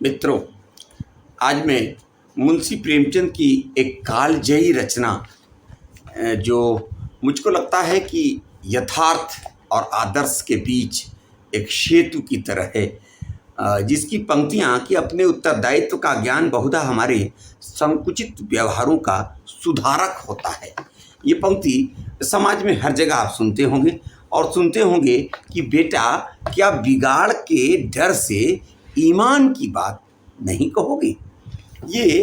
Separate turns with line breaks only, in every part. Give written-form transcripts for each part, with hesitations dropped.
मित्रों, आज मैं मुंशी प्रेमचंद की एक कालजयी रचना जो मुझको लगता है कि यथार्थ और आदर्श के बीच एक सेतु की तरह है, जिसकी पंक्तियाँ कि अपने उत्तरदायित्व का ज्ञान बहुधा हमारे संकुचित व्यवहारों का सुधारक होता है। ये पंक्ति समाज में हर जगह आप सुनते होंगे और सुनते होंगे कि बेटा, क्या बिगाड़ के डर से ईमान की बात नहीं कहोगे। ये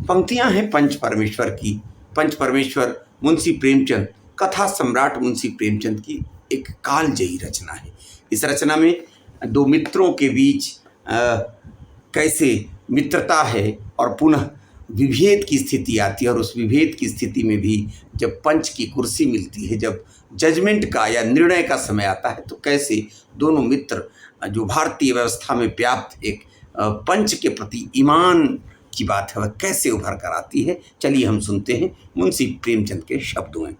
पंक्तियां हैं पंच परमेश्वर की। पंच परमेश्वर मुंशी प्रेमचंद, कथा सम्राट मुंशी प्रेमचंद की एक कालजयी रचना है। इस रचना में दो मित्रों के बीच कैसे मित्रता है और पुनः विभेद की स्थिति आती है, और उस विभेद की स्थिति में भी जब पंच की कुर्सी मिलती है, जब जजमेंट का या निर्णय का समय आता है, तो कैसे दोनों मित्र जो भारतीय व्यवस्था में व्याप्त एक पंच के प्रति ईमान की बात है, वह कैसे उभर कर आती है। चलिए हम सुनते हैं मुंशी प्रेमचंद के शब्दों में।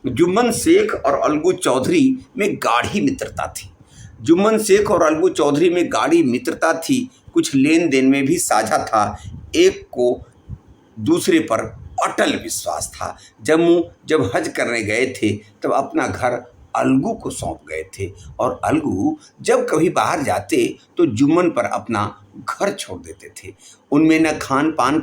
जुम्मन शेख और अलगू चौधरी में गाढ़ी मित्रता थी। जुम्मन शेख और अलगू चौधरी में गाढ़ी मित्रता थी, कुछ लेन देन में भी साझा था। एक को दूसरे पर अटल विश्वास था। जब हज करने गए थे तब अपना घर अलगू को सौंप गए थे, और अलगू जब कभी बाहर जाते तो जुम्मन पर अपना घर छोड़ देते थे। उनमें न खान पान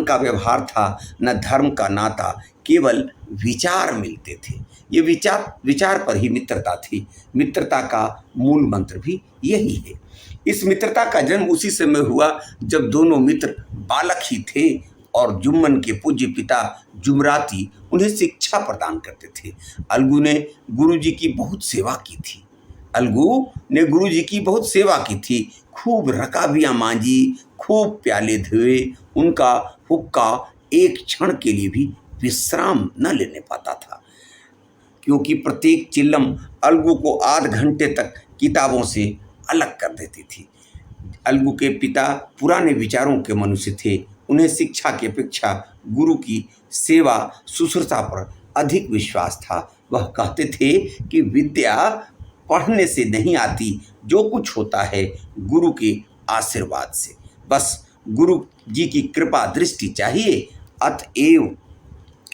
का व्यवहार था, न धर्म का नाता, केवल विचार मिलते थे। ये विचार पर ही मित्रता थी। मित्रता का मूल मंत्र भी यही है। इस मित्रता का जन्म उसी समय हुआ जब दोनों मित्र बालक ही थे और जुम्मन के पूज्य पिता जुमराती उन्हें शिक्षा प्रदान करते थे। अलगू ने गुरुजी की बहुत सेवा की थी। खूब रकाबियाँ मांजी, खूब प्याले धोए। उनका हुक्का एक क्षण के लिए भी विश्राम न लेने पाता था, क्योंकि प्रत्येक चिल्लम अलगू को आध घंटे तक किताबों से अलग कर देती थी। अलगू के पिता पुराने विचारों के मनुष्य थे। उन्हें शिक्षा की अपेक्षा गुरु की सेवा शुश्रूषा पर अधिक विश्वास था। वह कहते थे कि विद्या पढ़ने से नहीं आती, जो कुछ होता है गुरु के आशीर्वाद से। बस गुरु जी की कृपा दृष्टि चाहिए। अतएव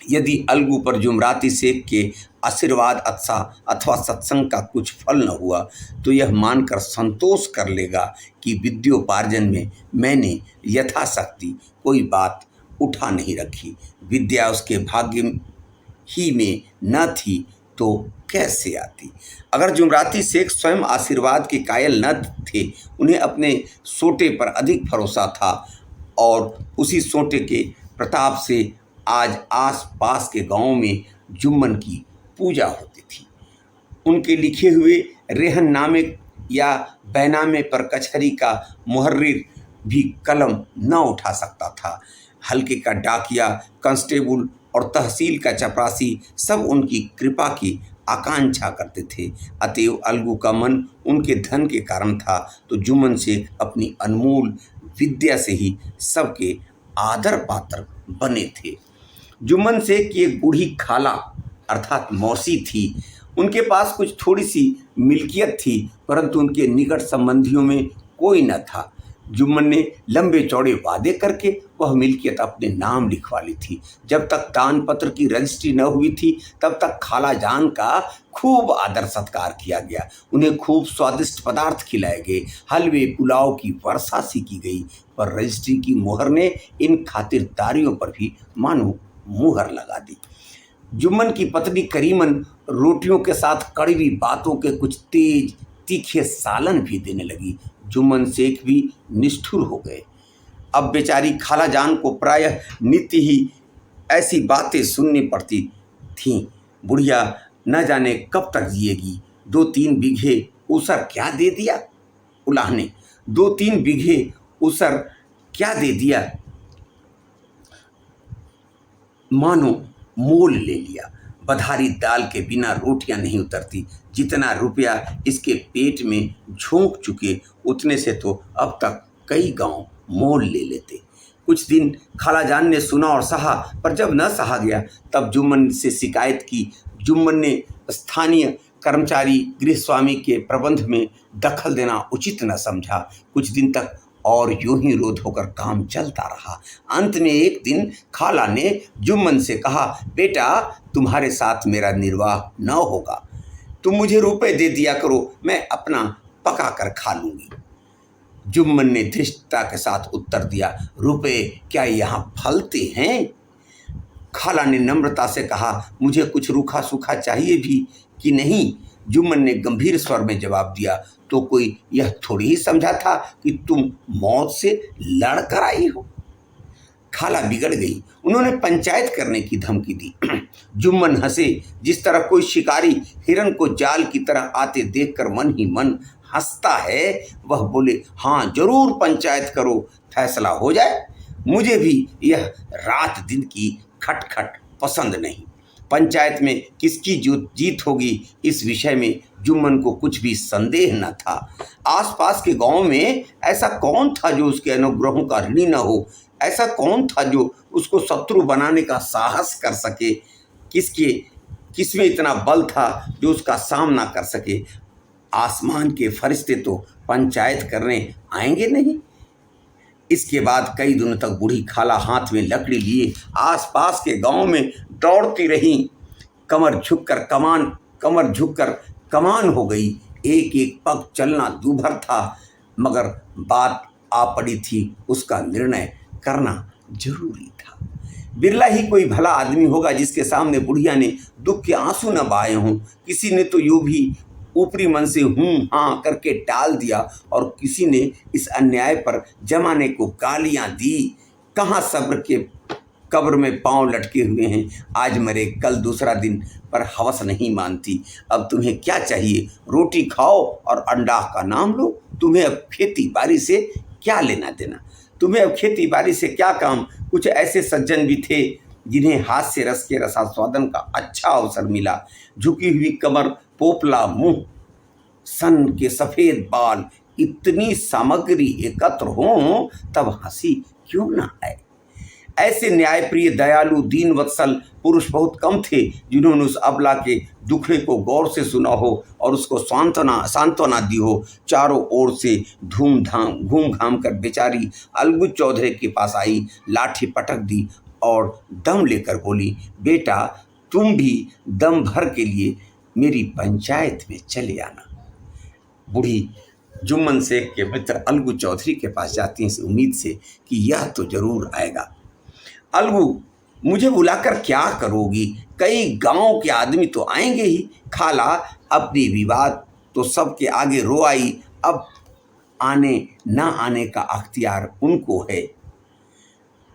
यदि अलगू पर जुमराती शेख के आशीर्वाद अथवा सत्संग का कुछ फल न हुआ, तो यह मानकर संतोष कर लेगा कि विद्योपार्जन में मैंने यथाशक्ति कोई बात उठा नहीं रखी। विद्या उसके भाग्य ही में न थी तो कैसे आती। अगर जुमराती शेख स्वयं आशीर्वाद के कायल न थे, उन्हें अपने सोटे पर अधिक भरोसा था, और उसी सोटे के प्रताप से आज आस पास के गांवों में जुम्मन की पूजा होती थी। उनके लिखे हुए रेहननामे या बैनामे पर कचहरी का मुहर्रिर भी कलम न उठा सकता था। हल्के का डाकिया, कांस्टेबल और तहसील का चपरासी सब उनकी कृपा की आकांक्षा करते थे। अतएव अलगू का मन उनके धन के कारण था, तो जुम्मन शेख अपनी अनमोल विद्या से ही सबके आदर पात्र बने थे। जुम्मन शेख की एक बूढ़ी खाला अर्थात मौसी थी। उनके पास कुछ थोड़ी सी मिल्कियत थी, परंतु उनके निकट संबंधियों में कोई न था। जुम्मन ने लंबे चौड़े वादे करके वह मिल्कियत अपने नाम लिखवा ली थी। जब तक दान पत्र की रजिस्ट्री न हुई थी, तब तक खाला जान का खूब आदर सत्कार किया गया। उन्हें खूब स्वादिष्ट पदार्थ खिलाए गए, हलवे पुलाव की वर्षा सी की गई। पर रजिस्ट्री की मोहर ने इन खातिरदारियों पर भी मानो मुहर लगा दी। जुम्मन की पत्नी करीमन रोटियों के साथ कड़वी बातों के कुछ तेज तीखे सालन भी देने लगी। जुम्मन शेख भी निष्ठुर हो गए। अब बेचारी खाला जान को प्रायः नित्य ही ऐसी बातें सुननी पड़ती थीं। बुढ़िया न जाने कब तक जिएगी। 2-3 बीघे उसर क्या दे दिया उलाह ने, 2-3 बीघे उसर क्या दे दिया, मानो मोल ले लिया। बधारी दाल के बिना रोटियां नहीं उतरती। जितना रुपया इसके पेट में झोंक चुके, उतने से तो अब तक कई गांव मोल ले लेते। कुछ दिन खालाजान ने सुना और सहा, पर जब न सहा गया तब जुम्मन से शिकायत की। जुम्मन ने स्थानीय कर्मचारी गृहस्वामी के प्रबंध में दखल देना उचित न समझा। कुछ दिन तक और यूं ही रोध होकर काम चलता रहा। अंत में एक दिन खाला ने जुम्मन से कहा, बेटा तुम्हारे साथ मेरा निर्वाह न होगा, तुम मुझे रुपए दे दिया करो, मैं अपना पका कर खा लूँगी। जुम्मन ने धृष्टता के साथ उत्तर दिया, रुपए क्या यहाँ फलते हैं? खाला ने नम्रता से कहा, मुझे कुछ रूखा सूखा चाहिए भी कि नहीं? जुम्मन ने गंभीर स्वर में जवाब दिया, तो कोई यह थोड़ी ही समझा था कि तुम मौत से लड़ कर आई हो। खाला बिगड़ गई। उन्होंने पंचायत करने की धमकी दी। जुम्मन हंसे। जिस तरह कोई शिकारी हिरन को जाल की तरह आते देखकर मन ही मन हंसता है, वह बोले, हाँ जरूर पंचायत करो, फैसला हो जाए। मुझे भी यह रात दिन की खटखट पसंद नहीं। पंचायत में किसकी जीत होगी, इस विषय में जुम्मन को कुछ भी संदेह न था। आसपास के गांव में ऐसा कौन था जो उसके अनुग्रहों का ऋणी न हो? ऐसा कौन था जो उसको शत्रु बनाने का साहस कर सके? किसमें इतना बल था जो उसका सामना कर सके? आसमान के फरिश्ते तो पंचायत करने आएंगे नहीं। इसके बाद कई दिनों तक बूढ़ी खाला हाथ में लकड़ी लिए आसपास के गांव में दौड़ती रही। कमर झुककर कमान हो गई। एक एक पग चलना दूभर था, मगर बात आ पड़ी थी, उसका निर्णय करना जरूरी था। बिरला ही कोई भला आदमी होगा जिसके सामने बुढ़िया ने दुख के आंसू न बहाए हों। किसी ने तो यूं भी ऊपरी मन से हूँ हाँ करके टाल दिया, और किसी ने इस अन्याय पर जमाने को गालियाँ दी। कहाँ सब्र के कब्र में पांव लटके हुए हैं, आज मरे कल दूसरा दिन, पर हवस नहीं मानती। अब तुम्हें क्या चाहिए? रोटी खाओ और अंडाह का नाम लो। तुम्हें अब खेती बाड़ी से क्या लेना देना? तुम्हें अब खेती बाड़ी से क्या काम? कुछ ऐसे सज्जन भी थे जिन्हें हाथ से रस के रसास्वादन का अच्छा अवसर मिला। झुकी हुई कमर, पोपला मुंह, सन के सफेद बाल, इतनी सामग्री एकत्र हो तब हंसी क्यों ना आए? ऐसे न्यायप्रिय, दयालु, दीन वत्सल पुरुष बहुत कम थे जिन्होंने उस अबला के दुखड़े को गौर से सुना हो और उसको सांत्वना दी हो। चारों ओर से घूम घाम कर बेचारी अलगू चौधरी के पास आई, लाठी पटक दी और दम लेकर बोली, बेटा तुम भी दम भर के लिए मेरी पंचायत में चले आना। बूढ़ी जुम्मन शेख के मित्र अलगू चौधरी के पास जाती है इस उम्मीद से कि यह तो जरूर आएगा। अलगू, मुझे बुलाकर क्या करोगी? कई गांव के आदमी तो आएंगे ही। खाला अपनी विवाद तो सबके आगे रो आई। अब आने ना आने का अख्तियार उनको है।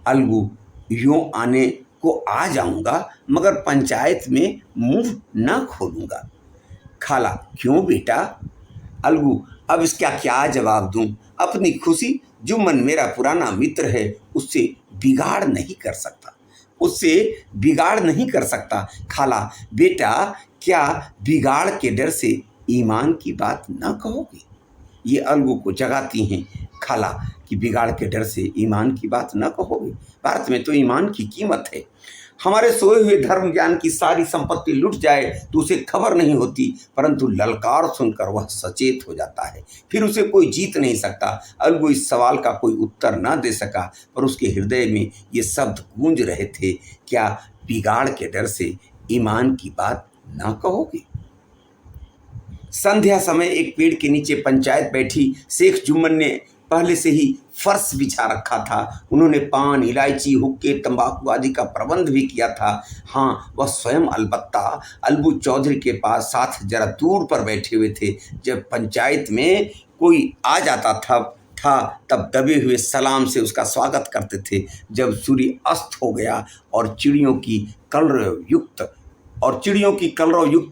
अलगू, यूं आने को आ जाऊंगा, मगर पंचायत में मुंह न खोलूंगा। खाला, क्यों बेटा? अलगू, अब इसका क्या जवाब दूं? अपनी खुशी, जुम्मन मेरा पुराना मित्र है, उससे बिगाड़ नहीं कर सकता। खाला, बेटा क्या बिगाड़ के डर से ईमान की बात न कहोगे? ये अलगू को जगाती हैं। खाला कि बिगाड़ के डर से ईमान की बात न कहोगे? भारत में तो ईमान की कीमत है। हमारे सोए हुए धर्म ज्ञान की सारी संपत्ति लुट जाए तो उसे खबर नहीं होती, परंतु ललकार सुनकर वह सचेत हो जाता है, फिर उसे कोई जीत नहीं सकता। अलगू इस सवाल का कोई उत्तर न दे सका, पर उसके हृदय में ये शब्द गूंज रहे थे, क्या बिगाड़ के डर से ईमान की बात न कहोगे? संध्या समय एक पेड़ के नीचे पंचायत बैठी। शेख जुम्मन ने पहले से ही फर्श बिछा रखा था। उन्होंने पान, इलायची, हुक्के, तंबाकू आदि का प्रबंध भी किया था। हाँ, वह स्वयं अलबत्ता अलगू चौधरी के पास साथ जरा दूर पर बैठे हुए थे। जब पंचायत में कोई आ जाता था तब दबे हुए सलाम से उसका स्वागत करते थे। जब सूर्य अस्त हो गया और चिड़ियों की कलरव युक्त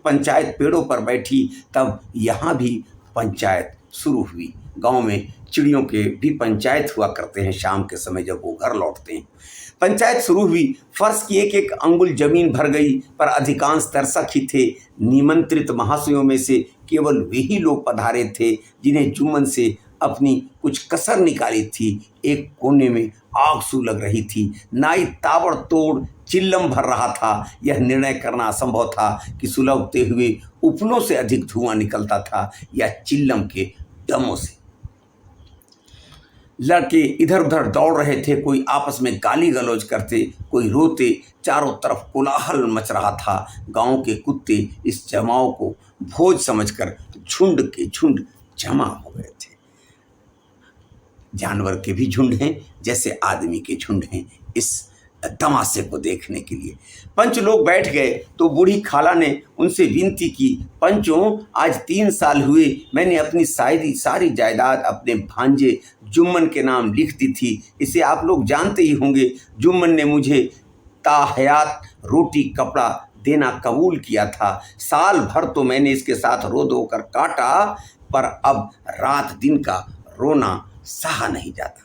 पंचायत पेड़ों पर बैठी, तब यहाँ भी पंचायत शुरू हुई। गांव में चिड़ियों के भी पंचायत हुआ करते हैं शाम के समय जब वो घर लौटते हैं। पंचायत शुरू हुई। फर्श की एक एक अंगुल जमीन भर गई, पर अधिकांश दर्शक ही थे। निमंत्रित महाशयों में से केवल वे ही लोग पधारे थे जिन्हें जुम्मन से अपनी कुछ कसर निकाली थी। एक कोने में आग सू लग रही थी। नाई ताबड़तोड़ चिल्लम भर रहा था। यह निर्णय करना असंभव था कि सुलगते हुए उपलों से अधिक धुआं निकलता था या चिल्लम के दमों से। लड़के इधर उधर दौड़ रहे थे, कोई आपस में गाली गलौज करते, कोई रोते। चारों तरफ कोलाहल मच रहा था। गांव के कुत्ते इस जमाव को भोज समझकर झुंड के झुंड जमा हो गए थे। जानवर के भी झुंड हैं जैसे आदमी के झुंड हैं इस तमाशे को देखने के लिए। पंच लोग बैठ गए तो बूढ़ी खाला ने उनसे विनती की, पंचों, आज 3 साल हुए मैंने अपनी सारी जायदाद अपने भांजे जुम्मन के नाम लिख दी थी। इसे आप लोग जानते ही होंगे। जुम्मन ने मुझे ताहयात रोटी कपड़ा देना कबूल किया था। साल भर तो मैंने इसके साथ रो धो कर काटा, पर अब रात दिन का रोना सहा नहीं जाता।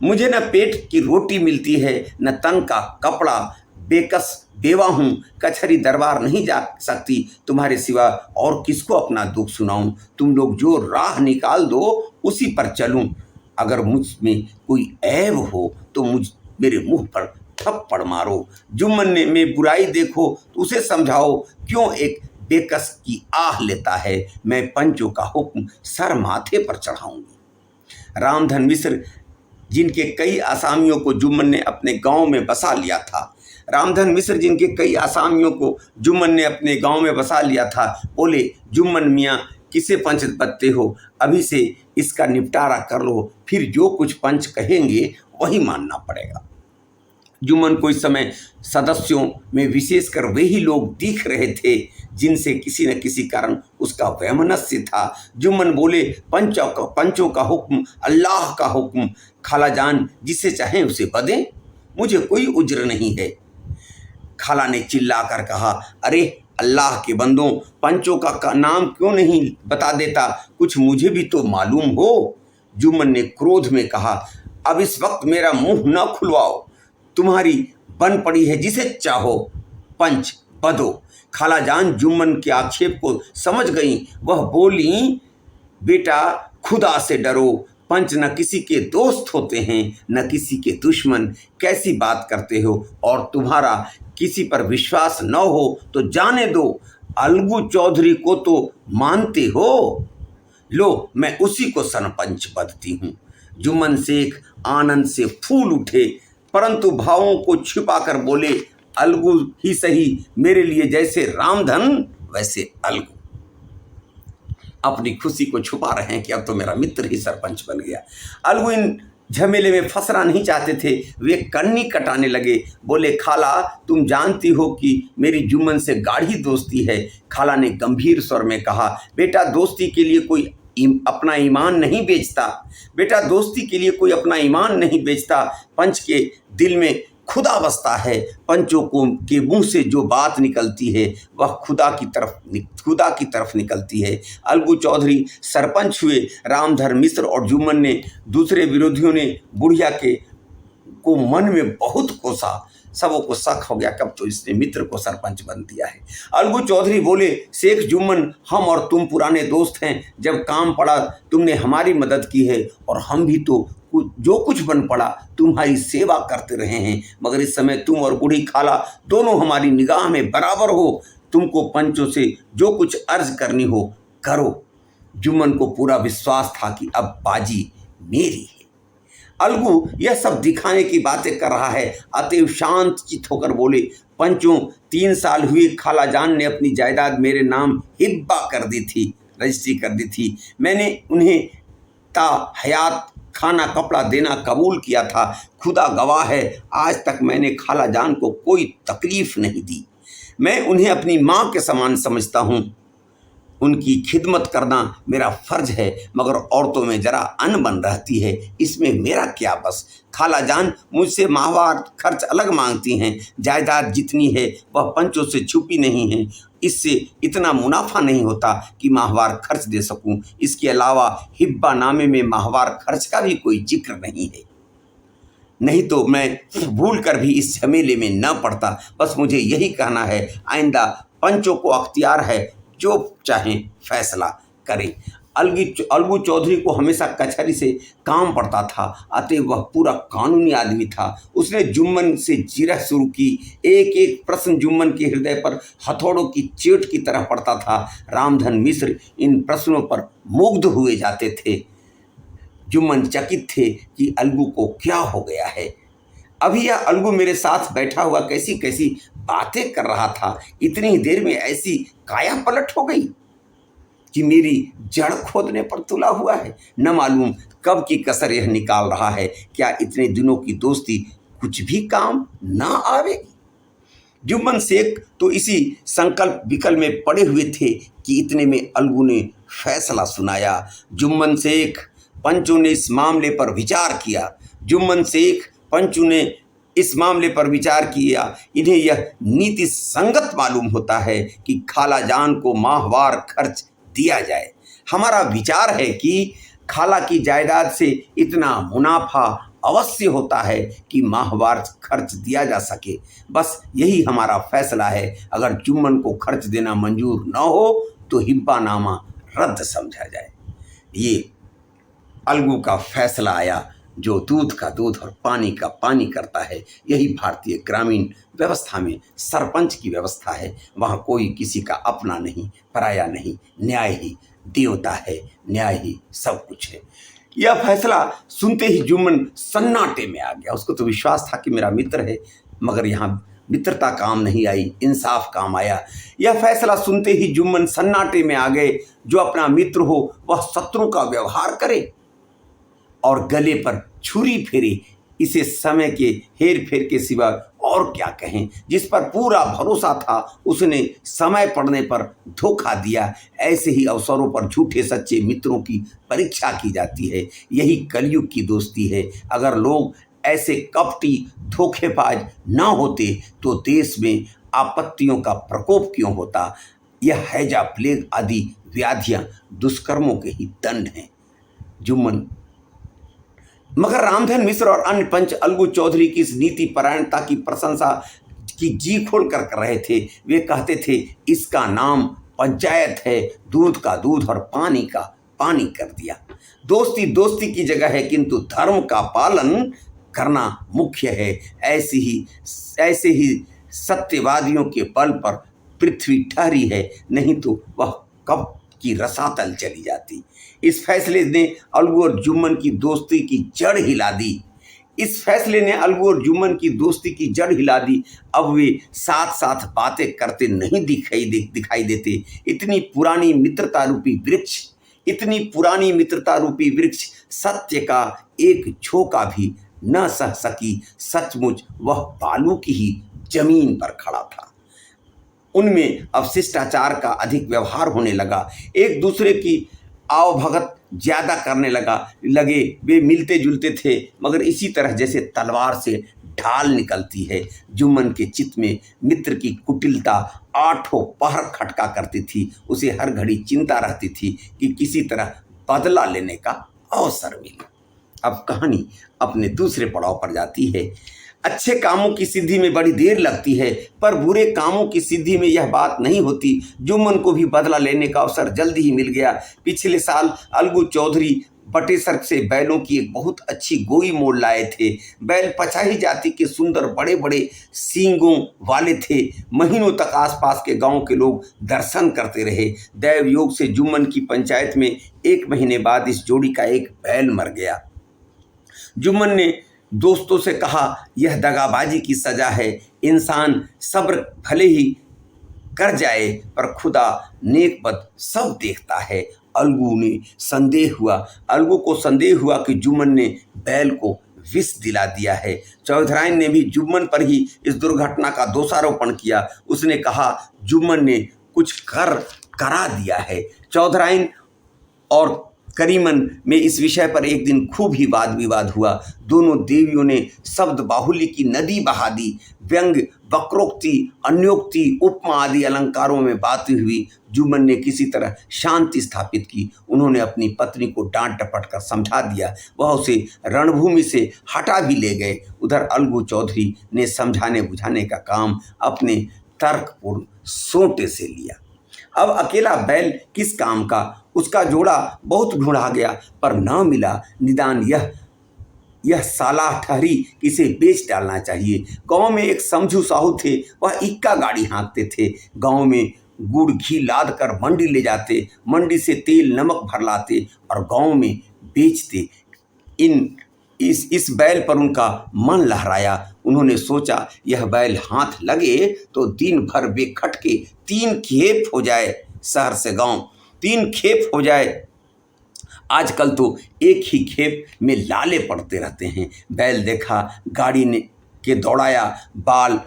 मुझे न पेट की रोटी मिलती है न तन का कपड़ा। बेकस बेवा हूँ, कचहरी दरबार नहीं जा सकती। तुम्हारे सिवा और किसको अपना दुख सुनाऊं? तुम लोग जो राह निकाल दो उसी पर चलूं। अगर मुझ में कोई ऐब हो तो मेरे मुंह पर थप्पड़ मारो। जुम्मन ने में बुराई देखो तो उसे समझाओ, क्यों एक बेकस की आह लेता है? मैं पंचों का हुक्म सर माथे पर चढ़ाऊंगी। रामधन मिश्र जिनके कई आसामियों को जुम्मन ने अपने गांव में बसा लिया था। रामधन मिश्र जिनके कई आसामियों को जुम्मन ने अपने गांव में बसा लिया था, बोले, जुम्मन मियाँ किसे पंच बनते हो? अभी से इसका निपटारा कर लो, फिर जो कुछ पंच कहेंगे वही मानना पड़ेगा। जुम्मन को इस समय सदस्यों में विशेषकर वही लोग दिख रहे थे जिनसे किसी न किसी कारण उसका वैमनस्य था। जुम्मन बोले, पंचों का हुक्म अल्लाह का हुक्म। खालाजान जिसे चाहें उसे बदें, मुझे कोई उज्र नहीं है। खाला ने चिल्लाकर कहा, अरे अल्लाह के बंदों, पंचों का नाम क्यों नहीं बता देता? कुछ मुझे भी तो मालूम हो। जुम्मन ने क्रोध में कहा, अब इस वक्त मेरा मुंह न खुलवाओ। तुम्हारी बन पड़ी है, जिसे चाहो पंच बदो। खालाजान जुम्मन के आक्षेप को समझ गई। वह बोली, बेटा खुदा से डरो। पंच न किसी के दोस्त होते हैं न किसी के दुश्मन। कैसी बात करते हो? और तुम्हारा किसी पर विश्वास न हो तो जाने दो। अलगू चौधरी को तो मानते हो, लो मैं उसी को सरपंच बदती हूँ। जुम्मन शेख आनंद से फूल उठे, परंतु भावों को छिपाकर बोले, अलगू ही सही, मेरे लिए जैसे रामधन वैसे अलगू। अपनी खुशी को छुपा रहे हैं कि अब तो मेरा मित्र ही सरपंच बन गया। अलगू इन झमेले में फंसना नहीं चाहते थे। वे कन्नी कटाने लगे। बोले, खाला तुम जानती हो कि मेरी जुम्मन से गाढ़ी दोस्ती है। खाला ने गंभीर स्वर में कहा, बेटा दोस्ती के लिए कोई अपना ईमान नहीं बेचता। बेटा दोस्ती के लिए कोई अपना ईमान नहीं बेचता। पंच के दिल में खुदा बसता है। पंचों को के मुंह से जो बात निकलती है वह खुदा की तरफ निकलती है। अलगू चौधरी सरपंच हुए। रामधन मिश्र और जुम्मन ने दूसरे विरोधियों ने बुढ़िया को मन में बहुत कोसा। सबों को शक हो गया, कब तो इसने मित्र को सरपंच बन दिया है। अलगू चौधरी बोले, शेख जुम्मन, हम और तुम पुराने दोस्त हैं। जब काम पड़ा तुमने हमारी मदद की है और हम भी तो जो कुछ बन पड़ा तुम्हारी सेवा करते रहे हैं। मगर इस समय तुम और बूढ़ी खाला दोनों हमारी निगाह में बराबर हो। तुमको पंचों से जो कुछ अर्ज करनी हो करो। जुम्मन को पूरा विश्वास था कि अब बाजी मेरी है। अलगू यह सब दिखाने की बातें कर रहा है, अतएव शांत चित्त होकर बोले, पंचों 3 साल हुए खालाजान ने अपनी जायदाद मेरे नाम हिब्बा कर दी थी, रजिस्ट्री कर दी थी। मैंने उन्हें ताहयात खाना कपड़ा देना कबूल किया था। खुदा गवाह है, आज तक मैंने खालाजान को कोई तकलीफ नहीं दी। मैं उन्हें अपनी माँ के समान समझता हूँ। उनकी खिदमत करना मेरा फर्ज है, मगर औरतों में जरा अनबन रहती है, इसमें मेरा क्या बस। खालाजान मुझसे माहवार खर्च अलग मांगती हैं। जायदाद जितनी है वह पंचों से छुपी नहीं है। इससे इतना मुनाफा नहीं होता कि माहवार खर्च दे सकूं। इसके अलावा हिब्बा नामे में माहवार खर्च का भी कोई जिक्र नहीं है। नहीं तो मैं भूल कर भी इस झमेले में न पड़ता। बस मुझे यही कहना है, आइंदा पंचों को अख्तियार है, जो चाहें फैसला करें। अलगू चौधरी को हमेशा कचहरी से काम पड़ता था, अतः वह पूरा कानूनी आदमी था। उसने जुम्मन से जिरह शुरू की। एक एक प्रश्न जुम्मन के हृदय पर हथौड़ों की चोट की तरह पड़ता था। रामधन मिश्र इन प्रश्नों पर मुग्ध हुए जाते थे। जुम्मन चकित थे कि अलगू को क्या हो गया है। अभी यह अलगू मेरे साथ बैठा हुआ कैसी कैसी बातें कर रहा था, इतनी ही देर में ऐसी काया पलट हो गई कि मेरी जड़ खोदने पर तुला हुआ है। न मालूम कब की कसर यह निकाल रहा है। क्या इतने दिनों की दोस्ती कुछ भी काम ना आवेगी? जुम्मन शेख तो इसी संकल्प विकल्प में पड़े हुए थे कि इतने में अलगू ने फैसला सुनाया। जुम्मन शेख, पंचों ने इस मामले पर विचार किया। जुम्मन शेख, पंचों ने इस मामले पर विचार किया। इन्हें यह नीति संगत मालूम होता है कि खाला जान को माहवार खर्च दिया जाए। हमारा विचार है कि खाला की जायदाद से इतना मुनाफा अवश्य होता है कि माहवार खर्च दिया जा सके। बस यही हमारा फैसला है। अगर जुम्मन को खर्च देना मंजूर न हो तो हिब्बानामा रद्द समझा जाए। ये अलगू का फैसला आया। जो दूध का दूध और पानी का पानी करता है, यही भारतीय ग्रामीण व्यवस्था में सरपंच की व्यवस्था है। वहाँ कोई किसी का अपना नहीं, पराया नहीं, न्याय ही देवता है, न्याय ही सब कुछ है। यह फैसला सुनते ही जुम्मन सन्नाटे में आ गया। उसको तो विश्वास था कि मेरा मित्र है, मगर यहाँ मित्रता काम नहीं आई, इंसाफ काम आया। यह फैसला सुनते ही जुम्मन सन्नाटे में आ गए। जो अपना मित्र हो वह शत्रु का व्यवहार करे और गले पर छुरी फेरे, इसे समय के हेर फेर के सिवा और क्या कहें। जिस पर पूरा भरोसा था उसने समय पड़ने पर धोखा दिया। ऐसे ही अवसरों पर झूठे सच्चे मित्रों की परीक्षा की जाती है। यही कलयुग की दोस्ती है। अगर लोग ऐसे कपटी धोखेबाज ना होते तो देश में आपत्तियों का प्रकोप क्यों होता। यह हैजा, प्लेग आदि व्याधियां दुष्कर्मों के ही दंड हैं। जुम्मन मगर रामधन मिश्र और अन्य पंच अलगू चौधरी की इस नीति परायणता की प्रशंसा की जी खोल कर रहे थे। वे कहते थे, इसका नाम पंचायत है, दूध का दूध और पानी का पानी कर दिया। दोस्ती दोस्ती की जगह है, किंतु धर्म का पालन करना मुख्य है। ऐसे ही सत्यवादियों के बल पर पृथ्वी ठहरी है, नहीं तो वह कब की रसातल चली जाती। इस फैसले ने अलगू और जुम्मन की दोस्ती की जड़ हिला दी। इस फैसले ने अलगू और जुम्मन की दोस्ती की जड़ हिला दी। अब वे साथ साथ बातें करते नहीं दिखाई देते। इतनी पुरानी मित्रता रूपी वृक्ष सत्य का एक झोंका भी न सह सकी। सचमुच वह बालू की ही जमीन पर खड़ा था। उनमें अब शिष्टाचार का अधिक व्यवहार होने लगा। एक दूसरे की आवभगत ज्यादा करने लगे। वे मिलते जुलते थे, मगर इसी तरह जैसे तलवार से ढाल निकलती है। जुम्मन के चित्त में मित्र की कुटिलता आठों पहर खटका करती थी। उसे हर घड़ी चिंता रहती थी कि किसी तरह बदला लेने का अवसर मिले। अब कहानी अपने दूसरे पड़ाव पर जाती है। अच्छे कामों की सिद्धि में बड़ी देर लगती है, पर बुरे कामों की सिद्धि में यह बात नहीं होती। जुम्मन को भी बदला लेने का अवसर जल्दी ही मिल गया। पिछले साल अलगू चौधरी बटेसर से बैलों की एक बहुत अच्छी गोई मोड़ लाए थे। बैल पछाही जाति के सुंदर बड़े बड़े सींगों वाले थे। महीनों तक आसपास के गांव के लोग दर्शन करते रहे। दैव योग से जुम्मन की पंचायत में 1 महीने बाद इस जोड़ी का एक बैल मर गया। जुम्मन ने दोस्तों से कहा, यह दगाबाजी की सजा है। इंसान सब्र भले ही कर जाए, पर खुदा नेक बद सब देखता है। अलगू को संदेह हुआ कि जुम्मन ने बैल को विष दिला दिया है। चौधराइन ने भी जुम्मन पर ही इस दुर्घटना का दोषारोपण किया। उसने कहा, जुम्मन ने कुछ करा दिया है। चौधराइन और करीमन में इस विषय पर एक दिन खूब ही वाद विवाद हुआ। दोनों देवियों ने शब्द बाहुल्य की नदी बहा दी। व्यंग, वक्रोक्ति, अन्योक्ति, उपमा आदि अलंकारों में बातें हुई। जुम्मन ने किसी तरह शांति स्थापित की। उन्होंने अपनी पत्नी को डांट डपट कर समझा दिया। वह उसे रणभूमि से हटा भी ले गए। उधर अलगू चौधरी ने समझाने बुझाने का काम अपने तर्कपूर्ण सोटे से लिया। अब अकेला बैल किस काम का, उसका जोड़ा बहुत ढूंढा गया पर न मिला। निदान यह सलाह ठहरी कि इसे बेच डालना चाहिए। गांव में एक समझू साहू थे, वह इक्का गाड़ी हाँकते थे। गांव में गुड़ घी लाद कर मंडी ले जाते, मंडी से तेल नमक भर लाते और गांव में बेचते। इस बैल पर उनका मन लहराया। उन्होंने सोचा यह बैल हाथ लगे तो दिन भर बेखट के 3 खेप हो जाए, शहर से गांव 3 खेप हो जाए। आजकल तो एक ही खेप में लाले पड़ते रहते हैं। बैल देखा, गाड़ी ने के दौड़ाया, बाल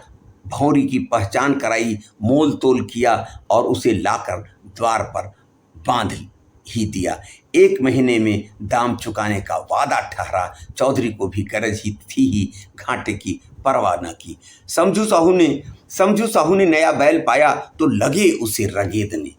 भौरी की पहचान कराई, मोल तोल किया और उसे लाकर द्वार पर बांध ही दिया। 1 महीने में दाम चुकाने का वादा ठहरा। चौधरी को भी गरज ही थी ही, घाटे की परवाह न की। समझू साहू ने नया बैल पाया तो लगे उसे रगेदने।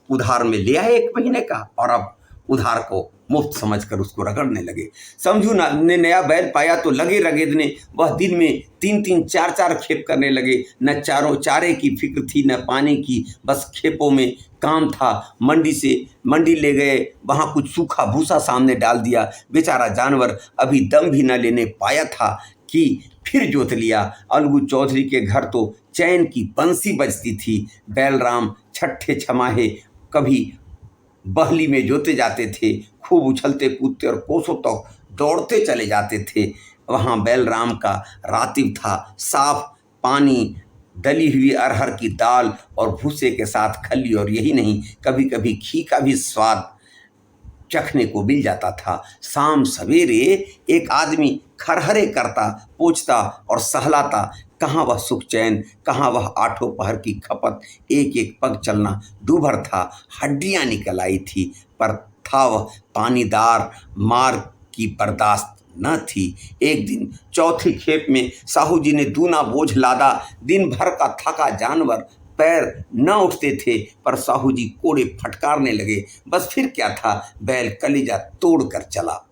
उधार में लिया है 1 महीने का और अब उधार को मुफ्त समझकर उसको रगड़ने लगे। समझू ने नया बैल पाया तो लगे रगेदने। वह दिन में 3-3 4-4 खेप करने लगे। न चारे की फिक्र थी न पानी की, बस खेपों में काम था। मंडी ले गए, वहाँ कुछ सूखा भूसा सामने डाल दिया। बेचारा जानवर अभी दम भी न लेने पाया था कि फिर जोत लिया। अलगू चौधरी के घर तो चैन की बंसी बजती थी। बैलराम छठे छमाहे कभी बहली में जोते जाते थे। खूब उछलते कूदते और कोसों तक दौड़ते चले जाते थे। वहाँ बैलराम का रातिब था, साफ पानी, दली हुई अरहर की दाल और भूसे के साथ खल्ली, और यही नहीं, कभी कभी घी का भी स्वाद चखने को मिल जाता था। शाम सवेरे एक आदमी खरहरे करता, पोंछता और सहलाता। कहाँ वह सुख चैन, कहाँ वह 8 पहर की खपत। एक एक पग चलना दूभर था, हड्डियां निकल आई थी, पर था वह पानीदार, मार की बर्दाश्त न थी। एक दिन चौथी खेप में साहू जी ने दूना बोझ लादा। दिन भर का थका जानवर, पैर न उठते थे, पर साहू जी कोड़े फटकारने लगे। बस फिर क्या था, बैल कलेजा तोड़ कर चला।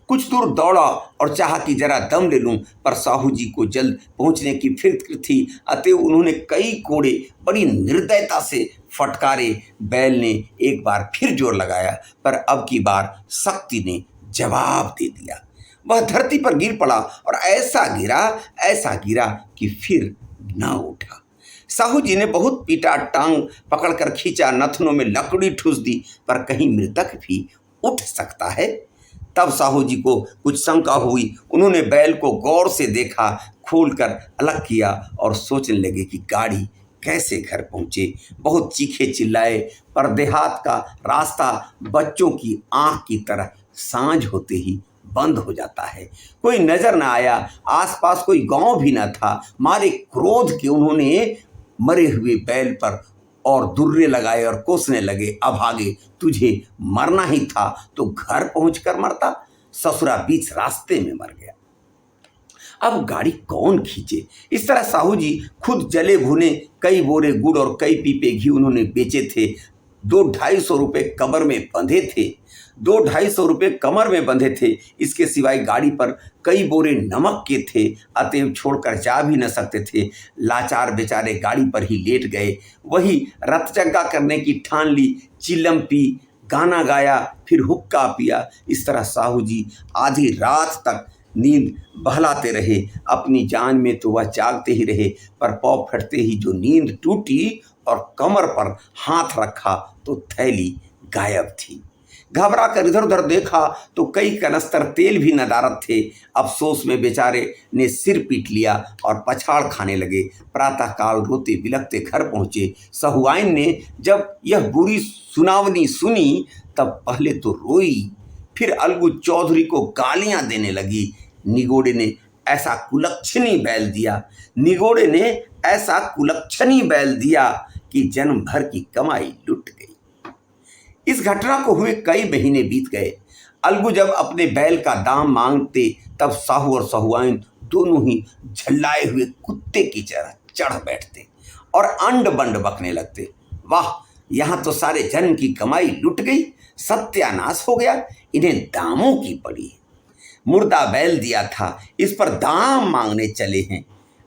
कुछ दूर दौड़ा और चाहा कि जरा दम ले लूं, पर साहू जी को जल्द पहुंचने की फिक्र थी। अतएव उन्होंने कई कोड़े बड़ी निर्दयता से फटकारे। बैल ने एक बार फिर जोर लगाया, पर अब की बार शक्ति ने जवाब दे दिया। वह धरती पर गिर पड़ा और ऐसा गिरा कि फिर न उठा। साहू जी ने बहुत पीटा, टांग पकड़कर खींचा, नथनों में लकड़ी ठूस दी, पर कहीं मृतक भी उठ सकता है। तब साहू जी को कुछ शंका हुई। उन्होंने बैल को गौर से देखा, खोलकर अलग किया और सोचने लगे कि गाड़ी कैसे घर पहुंचे। बहुत चीखे चिल्लाए, पर देहात का रास्ता बच्चों की आंख की तरह सांझ होते ही बंद हो जाता है। कोई नजर न आया, आसपास कोई गांव भी न था। मारे क्रोध के उन्होंने मरे हुए बैल पर और दुर्रे लगाए और कोसने लगे। अभागे, तुझे मरना ही था तो घर पहुंचकर मरता, ससुरा बीच रास्ते में मर गया। अब गाड़ी कौन खींचे। इस तरह साहू जी खुद जले भुने कई बोरे गुड़ और कई पीपे घी उन्होंने बेचे थे। 2-250 रुपये कमर में बंधे थे। 2-250 रुपये कमर में बंधे थे। इसके सिवाय गाड़ी पर कई बोरे नमक के थे, अतएव छोड़कर जा भी न सकते थे। लाचार बेचारे गाड़ी पर ही लेट गए। वही रतजगा करने की ठान ली। चिलम पी, गाना गाया, फिर हुक्का पिया। इस तरह साहू जी आधी रात तक नींद बहलाते रहे। अपनी जान में तो वह जागते ही रहे, पर पाँव फटते ही जो नींद टूटी और कमर पर हाथ रखा तो थैली गायब थी। घबरा कर इधर उधर देखा तो कई कनस्तर तेल भी नदारत थे। अफसोस में बेचारे ने सिर पीट लिया और पछाड़ खाने लगे। प्रातःकाल रोते बिलखते घर पहुंचे। सहुआइन ने जब यह बुरी सुनावनी सुनी तब पहले तो रोई, फिर अलगू चौधरी को गालियां देने लगी। निगोड़े ने ऐसा कुलक्षणी बैल दिया कि जन्म भर की कमाई लुट गई। इस घटना को हुए कई महीने बीत गए। अलगू जब अपने बैल का दाम मांगते तब साहू और सहुआइन दोनों ही झल्लाए हुए कुत्ते की तरह चढ़ बैठते और अंड बंड बकने लगते। वाह, यहाँ तो सारे जन्म की कमाई लुट गई, सत्यानाश हो गया, इन्हें दामों की पड़ी। मुर्दा बैल दिया था, इस पर दाम मांगने चले हैं।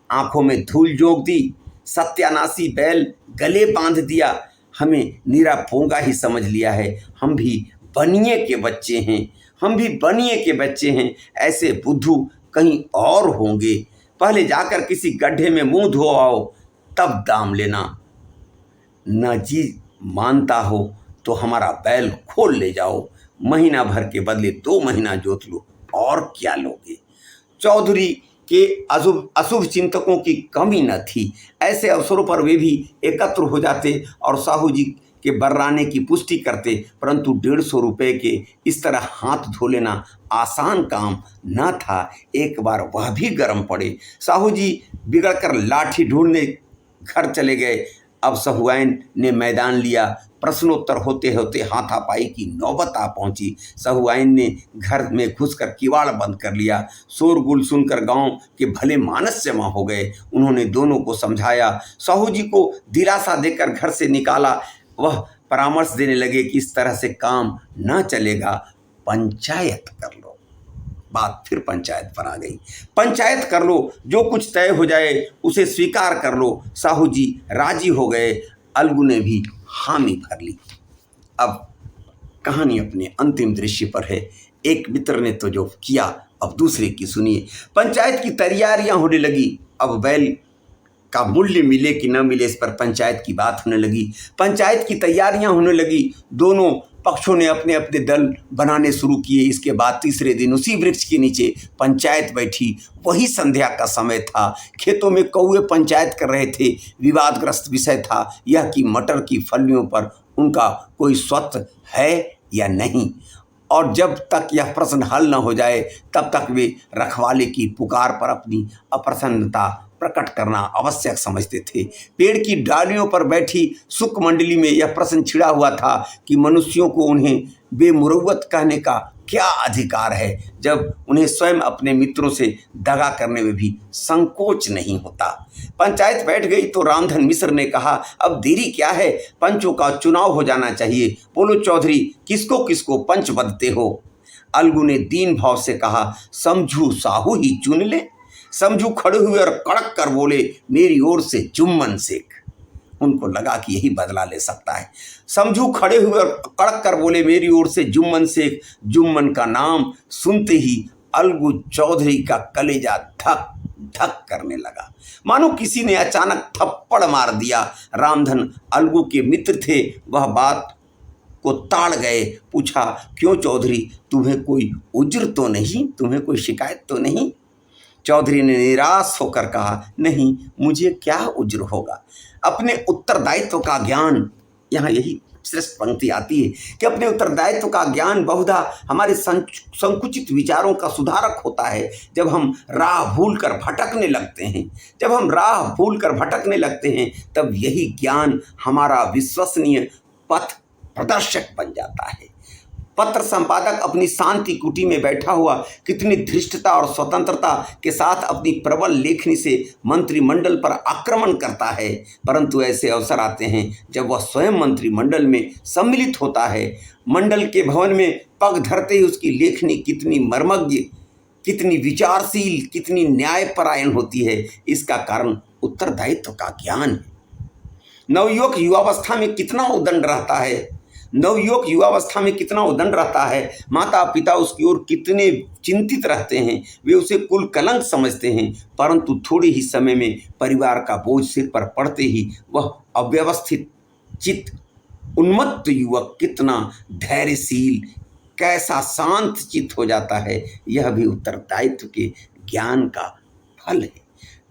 आंखों में धूल जोग दी, सत्यानाशी बैल गले बांध दिया। हमें नीरा पोंगा ही समझ लिया है। हम भी बनिए के बच्चे हैं, हम भी बनिए के बच्चे हैं। ऐसे बुद्धू कहीं और होंगे। पहले जाकर किसी गड्ढे में मुंह धो आओ, तब दाम लेना। न जी मानता हो तो हमारा बैल खोल ले जाओ, महीना भर के बदले 2 महीना जोत लो, और क्या लोगे। चौधरी के अशुभ अशुभ चिंतकों की कमी न थी। ऐसे अवसरों पर वे भी एकत्र हो जाते और साहू जी के बर्राने की पुष्टि करते, परंतु 150 रुपये के इस तरह हाथ धो लेना आसान काम न था। एक बार वह भी गर्म पड़े। साहू जी बिगड़कर लाठी ढूंढने घर चले गए। अब सहुआइन ने मैदान लिया। प्रश्नोत्तर होते होते हाथापाई की नौबत आ पहुंची। सहुआइन ने घर में घुसकर किवाड़ बंद कर लिया। शोरगुल सुनकर गांव के भले मानस जमा हो गए। उन्होंने दोनों को समझाया, साहू जी को दिलासा देकर घर से निकाला। वह परामर्श देने लगे कि इस तरह से काम न चलेगा, पंचायत कर लो। बात फिर पंचायत पर आ गई। पंचायत कर लो, जो कुछ तय हो जाए उसे स्वीकार कर लो। साहू जी राजी हो गए। अलगू ने भी हामी भर ली। अब कहानी अपने अंतिम दृश्य पर है। एक मित्र ने तो जो किया, अब दूसरे की सुनिए। पंचायत की तैयारियां होने लगी। अब बैल का मूल्य मिले कि न मिले, इस पर पंचायत की बात होने लगी। पंचायत की तैयारियां होने लगी। दोनों पक्षों ने अपने अपने दल बनाने शुरू किए। इसके बाद तीसरे दिन उसी वृक्ष के नीचे पंचायत बैठी। वही संध्या का समय था। खेतों में कौवे पंचायत कर रहे थे। विवादग्रस्त विषय था यह कि मटर की फलियों पर उनका कोई स्वत्व है या नहीं, और जब तक यह प्रश्न हल न हो जाए तब तक वे रखवाले की पुकार पर अपनी अप्रसन्नता प्रकट करना आवश्यक समझते थे। पेड़ की डालियों पर बैठी सुख मंडली में यह प्रश्न छिड़ा हुआ था कि मनुष्यों को उन्हें बेमुरव्वत कहने का क्या अधिकार है, जब उन्हें स्वयं अपने मित्रों से दगा करने में भी संकोच नहीं होता। पंचायत बैठ गई तो रामधन मिश्र ने कहा, अब देरी क्या है, पंचों का चुनाव हो जाना चाहिए। बोलो चौधरी, किसको किसको पंच बनते हो। अलगू ने दीन भाव से कहा, समझू साहू ही चुन ले। समझू खड़े हुए और कड़क कर बोले, मेरी ओर से जुम्मन शेख। उनको लगा कि यही बदला ले सकता है। समझू खड़े हुए और कड़क कर बोले, मेरी ओर से जुम्मन शेख। जुम्मन का नाम सुनते ही अलगू चौधरी का कलेजा धक धक करने लगा, मानो किसी ने अचानक थप्पड़ मार दिया। रामधन अलगू के मित्र थे, वह बात को ताड़ गए। पूछा, क्यों चौधरी, तुम्हें कोई उज्र तो नहीं, तुम्हें कोई शिकायत तो नहीं। चौधरी ने निराश होकर कहा, नहीं, मुझे क्या उज्र होगा। अपने उत्तरदायित्व का ज्ञान, यहाँ यही श्रेष्ठ पंक्ति आती है कि अपने उत्तरदायित्व का ज्ञान बहुधा हमारे संकुचित विचारों का सुधारक होता है। जब हम राह भूल कर भटकने लगते हैं, तब यही ज्ञान हमारा विश्वसनीय पथ प्रदर्शक बन जाता है। पत्र संपादक अपनी शांति कुटी में बैठा हुआ कितनी धृष्टता और स्वतंत्रता के साथ अपनी प्रबल लेखनी से मंत्रिमंडल पर आक्रमण करता है, परंतु ऐसे अवसर आते हैं जब वह स्वयं मंत्रिमंडल में सम्मिलित होता है। मंडल के भवन में पग धरते ही उसकी लेखनी कितनी मर्मज्ञ, कितनी विचारशील, कितनी न्यायपरायण होती है, इसका कारण उत्तरदायित्व का ज्ञान है। नवयुवक युवावस्था में कितना उदंड रहता है। माता पिता उसकी ओर कितने चिंतित रहते हैं, वे उसे कुल कलंक समझते हैं, परंतु थोड़े ही समय में परिवार का बोझ सिर पर पड़ते ही वह अव्यवस्थित चित्त उन्मत्त युवक कितना धैर्यशील, कैसा शांत चित्त हो जाता है। यह भी उत्तरदायित्व के ज्ञान का फल है।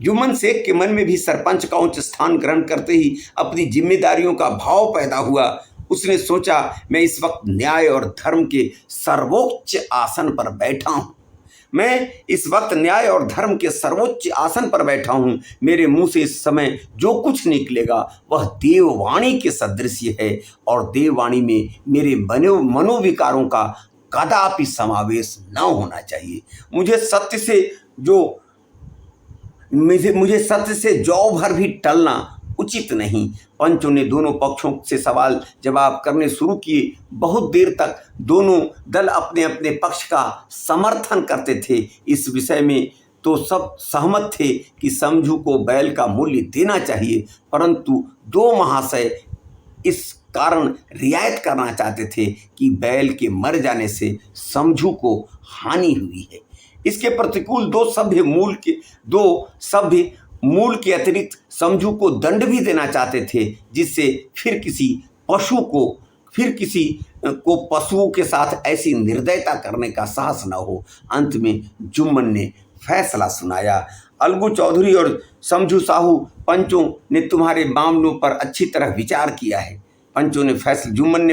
जुम्मन शेख के मन में भी सरपंच का उच्च स्थान ग्रहण करते ही अपनी जिम्मेदारियों का भाव पैदा हुआ। उसने सोचा, मैं इस वक्त न्याय और धर्म के सर्वोच्च आसन पर बैठा हूँ। मेरे मुंह से इस समय जो कुछ निकलेगा वह देववाणी के सदृश्य है, और देववाणी में मेरे मनोविकारों का कदापि समावेश न होना चाहिए। मुझे सत्य से जौ भर भी टलना उचित नहीं। पंचों ने दोनों पक्षों से सवाल जवाब करने शुरू किए। बहुत देर तक दोनों दल अपने अपने पक्ष का समर्थन करते थे। इस विषय में तो सब सहमत थे कि समझू को बैल का मूल्य देना चाहिए, परंतु दो महाशय इस कारण रियायत करना चाहते थे कि बैल के मर जाने से समझू को हानि हुई है। इसके प्रतिकूल दो सभ्य मूल के अतिरिक्त समझू को दंड भी देना चाहते थे, जिससे फिर किसी को पशुओं के साथ ऐसी निर्दयता करने का साहस न हो। अंत में जुम्मन ने फैसला सुनाया, अलगू चौधरी और समझू साहू, पंचों ने तुम्हारे मामलों पर अच्छी तरह विचार किया है। जुम्मन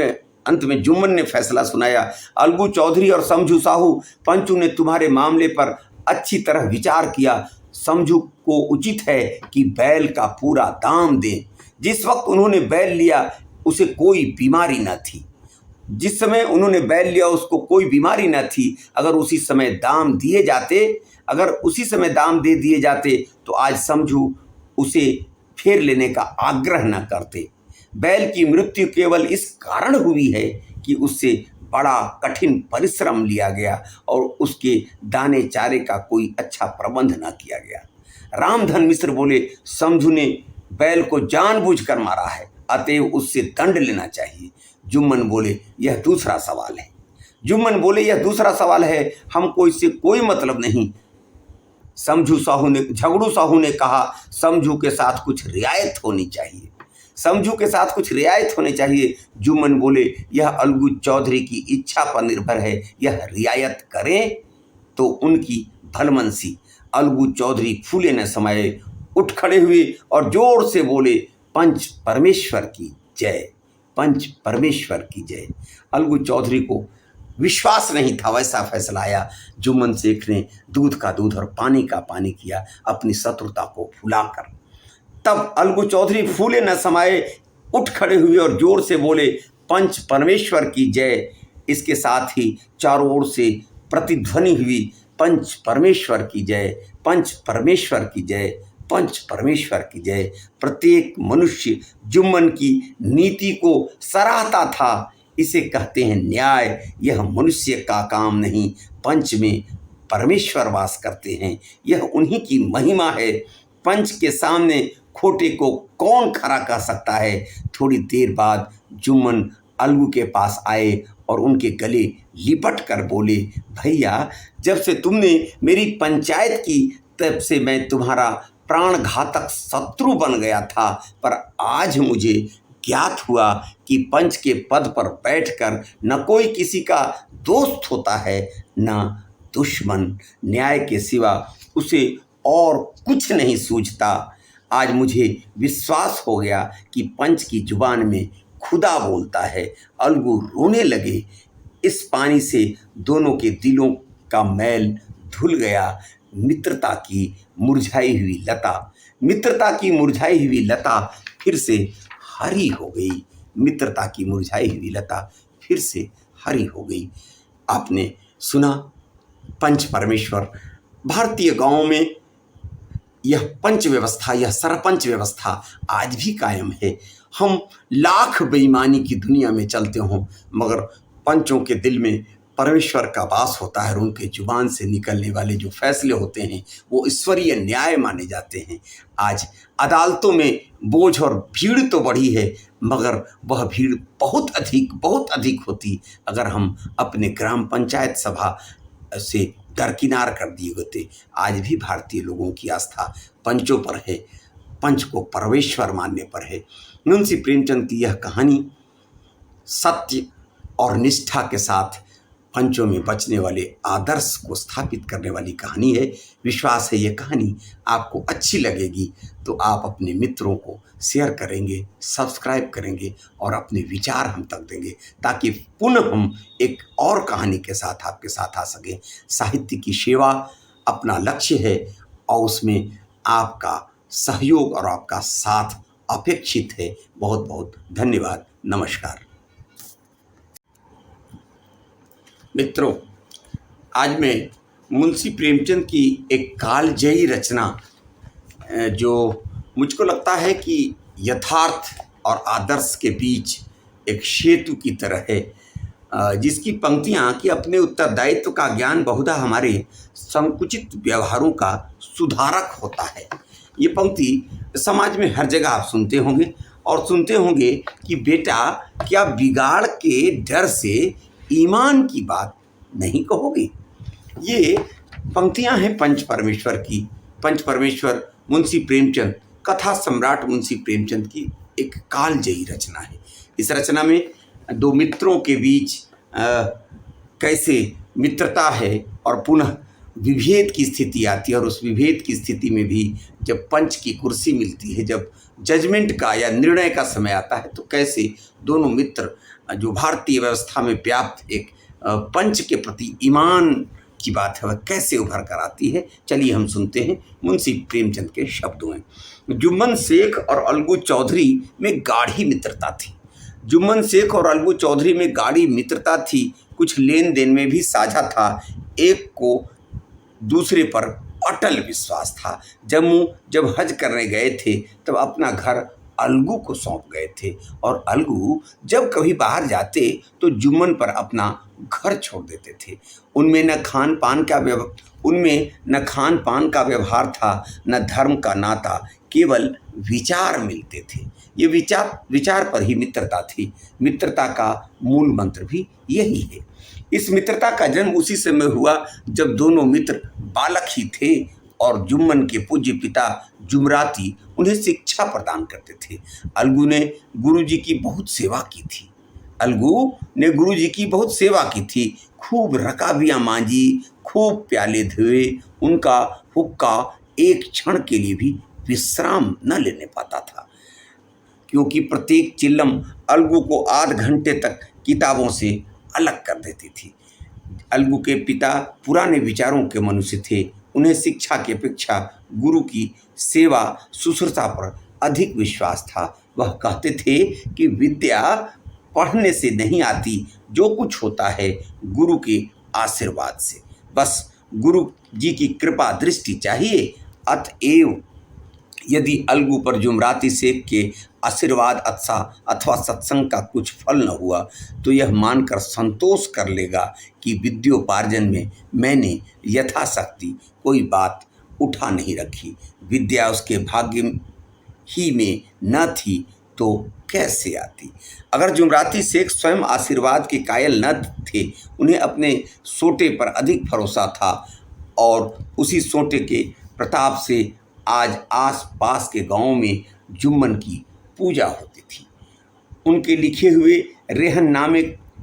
ने फैसला सुनाया, अलगू चौधरी और समझू साहू, पंचों ने तुम्हारे मामले पर अच्छी तरह विचार किया। समझू को उचित है कि बैल का पूरा दाम दें। जिस वक्त उन्होंने बैल लिया उसे कोई बीमारी न थी। जिस समय उन्होंने बैल लिया उसको कोई बीमारी न थी। अगर उसी समय दाम दे दिए जाते तो आज समझू उसे फेर लेने का आग्रह न करते। बैल की मृत्यु केवल इस कारण हुई है कि उससे बड़ा कठिन परिश्रम लिया गया और उसके दाने चारे का कोई अच्छा प्रबंध न किया गया। रामधन मिश्र बोले, समझू ने बैल को जानबूझकर मारा है, अतएव उससे दंड लेना चाहिए। जुम्मन बोले, यह दूसरा सवाल है। हमको इससे कोई मतलब नहीं। झगड़ू साहू ने कहा, समझू के साथ कुछ रियायत होनी चाहिए। जुम्मन बोले, यह अलगू चौधरी की इच्छा पर निर्भर है, यह रियायत करें तो उनकी भलमनसी। अलगू चौधरी फूले न समाये उठ खड़े हुए और जोर से बोले, पंच परमेश्वर की जय। अलगू चौधरी को विश्वास नहीं था, वैसा फैसला आया। जुम्मन शेख ने दूध का दूध और पानी का पानी किया, अपनी शत्रुता को भुलाकर। तब अलगू चौधरी फूले न समाये उठ खड़े हुए और जोर से बोले, पंच परमेश्वर की जय। इसके साथ ही चारों ओर से प्रतिध्वनि हुई, पंच परमेश्वर की जय, पंच परमेश्वर की जय, पंच परमेश्वर की जय। प्रत्येक मनुष्य जुम्मन की नीति को सराहता था। इसे कहते हैं न्याय। यह मनुष्य का काम नहीं, पंच में परमेश्वर वास करते हैं, यह उन्हीं की महिमा है। पंच के सामने खोटे को कौन खड़ा कर सकता है। थोड़ी देर बाद जुम्मन अलगू के पास आए और उनके गले लिपट कर बोले, भैया, जब से तुमने मेरी पंचायत की तब से मैं तुम्हारा प्राणघातक शत्रु बन गया था, पर आज मुझे ज्ञात हुआ कि पंच के पद पर बैठकर न कोई किसी का दोस्त होता है न दुश्मन। न्याय के सिवा उसे और कुछ नहीं सूझता। आज मुझे विश्वास हो गया कि पंच की जुबान में खुदा बोलता है। अलगू रोने लगे। इस पानी से दोनों के दिलों का मैल धुल गया। मित्रता की मुरझाई हुई लता फिर से हरी हो गई। आपने सुना पंच परमेश्वर। भारतीय गांवों में यह पंच व्यवस्था, यह सरपंच व्यवस्था आज भी कायम है। हम लाख बेईमानी की दुनिया में चलते हों, मगर पंचों के दिल में परमेश्वर का वास होता है और उनके जुबान से निकलने वाले जो फैसले होते हैं वो ईश्वरीय न्याय माने जाते हैं। आज अदालतों में बोझ और भीड़ तो बढ़ी है, मगर वह भीड़ बहुत अधिक होती अगर हम अपने ग्राम पंचायत सभा से दरकिनार कर दिए होते। आज भी भारतीय लोगों की आस्था पंचों पर है, पंच को परमेश्वर मानने पर है। मुंशी प्रेमचंद की यह कहानी सत्य और निष्ठा के साथ पंचों में बचने वाले आदर्श को स्थापित करने वाली कहानी है। विश्वास है ये कहानी आपको अच्छी लगेगी, तो आप अपने मित्रों को शेयर करेंगे, सब्सक्राइब करेंगे और अपने विचार हम तक देंगे, ताकि पुनः हम एक और कहानी के साथ आपके साथ आ सकें। साहित्य की सेवा अपना लक्ष्य है और उसमें आपका सहयोग और आपका साथ अपेक्षित है। बहुत बहुत धन्यवाद। नमस्कार मित्रों, आज मैं मुंशी प्रेमचंद की एक कालजयी रचना, जो मुझको लगता है कि यथार्थ और आदर्श के बीच एक सेतु की तरह है, जिसकी पंक्तियाँ कि अपने उत्तरदायित्व का ज्ञान बहुधा हमारे संकुचित व्यवहारों का सुधारक होता है। ये पंक्ति समाज में हर जगह आप सुनते होंगे और सुनते होंगे कि बेटा क्या बिगाड़ के डर से ईमान की बात नहीं कहोगे। ये पंक्तियां हैं पंच परमेश्वर की। पंच परमेश्वर मुंशी प्रेमचंद, कथा सम्राट मुंशी प्रेमचंद की एक कालजयी रचना है। इस रचना में दो मित्रों के बीच कैसे मित्रता है और पुनः विभेद की स्थिति आती है, और उस विभेद की स्थिति में भी जब पंच की कुर्सी मिलती है, जब जजमेंट का या निर्णय का समय आता है, तो कैसे दोनों मित्र जो भारतीय व्यवस्था में व्याप्त एक पंच के प्रति ईमान की बात है वह कैसे उभर कर आती है। चलिए हम सुनते हैं मुंशी प्रेमचंद के शब्दों में। जुम्मन शेख और अलगू चौधरी में गाढ़ी मित्रता थी। जुम्मन शेख और अलगू चौधरी में गाढ़ी मित्रता थी, कुछ लेन देन में भी साझा था। एक को दूसरे पर अटल विश्वास था। जब हज करने गए थे तब अपना घर अलगू को सौंप गए थे, और अलगू जब कभी बाहर जाते तो जुम्मन पर अपना घर छोड़ देते थे। उनमें न खान पान का व्यवहार था, न धर्म का नाता, केवल विचार मिलते थे। ये विचार पर ही मित्रता थी। मित्रता का मूल मंत्र भी यही है। इस मित्रता का जन्म उसी समय हुआ जब दोनों मित्र बालक ही थे और जुम्मन के पूज्य पिता जुमराती उन्हें शिक्षा प्रदान करते थे। अलगू ने गुरुजी की बहुत सेवा की थी। खूब रकाबियाँ मांजी, खूब प्याले धोए। उनका हुक्का एक क्षण के लिए भी विश्राम न लेने पाता था, क्योंकि प्रत्येक चिल्लम अलगू को आध घंटे तक किताबों से अलग कर देती थी। अलगू के पिता पुराने विचारों के मनुष्य थे। उन्हें शिक्षा की अपेक्षा गुरु की सेवा शुश्रूषा पर अधिक विश्वास था। वह कहते थे कि विद्या पढ़ने से नहीं आती, जो कुछ होता है गुरु के आशीर्वाद से। बस गुरु जी की कृपा दृष्टि चाहिए। अतएव यदि अलगू पर जुमराती शेख के आशीर्वाद अथवा सत्संग का कुछ फल न हुआ तो यह मानकर संतोष कर लेगा कि विद्योपार्जन में मैंने यथाशक्ति कोई बात उठा नहीं रखी। विद्या उसके भाग्य ही में न थी तो कैसे आती। अगर जुमराती शेख स्वयं आशीर्वाद के कायल न थे, उन्हें अपने सोटे पर अधिक भरोसा था, और उसी सोटे के प्रताप से आज आस पास के गांवों में जुम्मन की पूजा होती थी। उनके लिखे हुए रेहननामे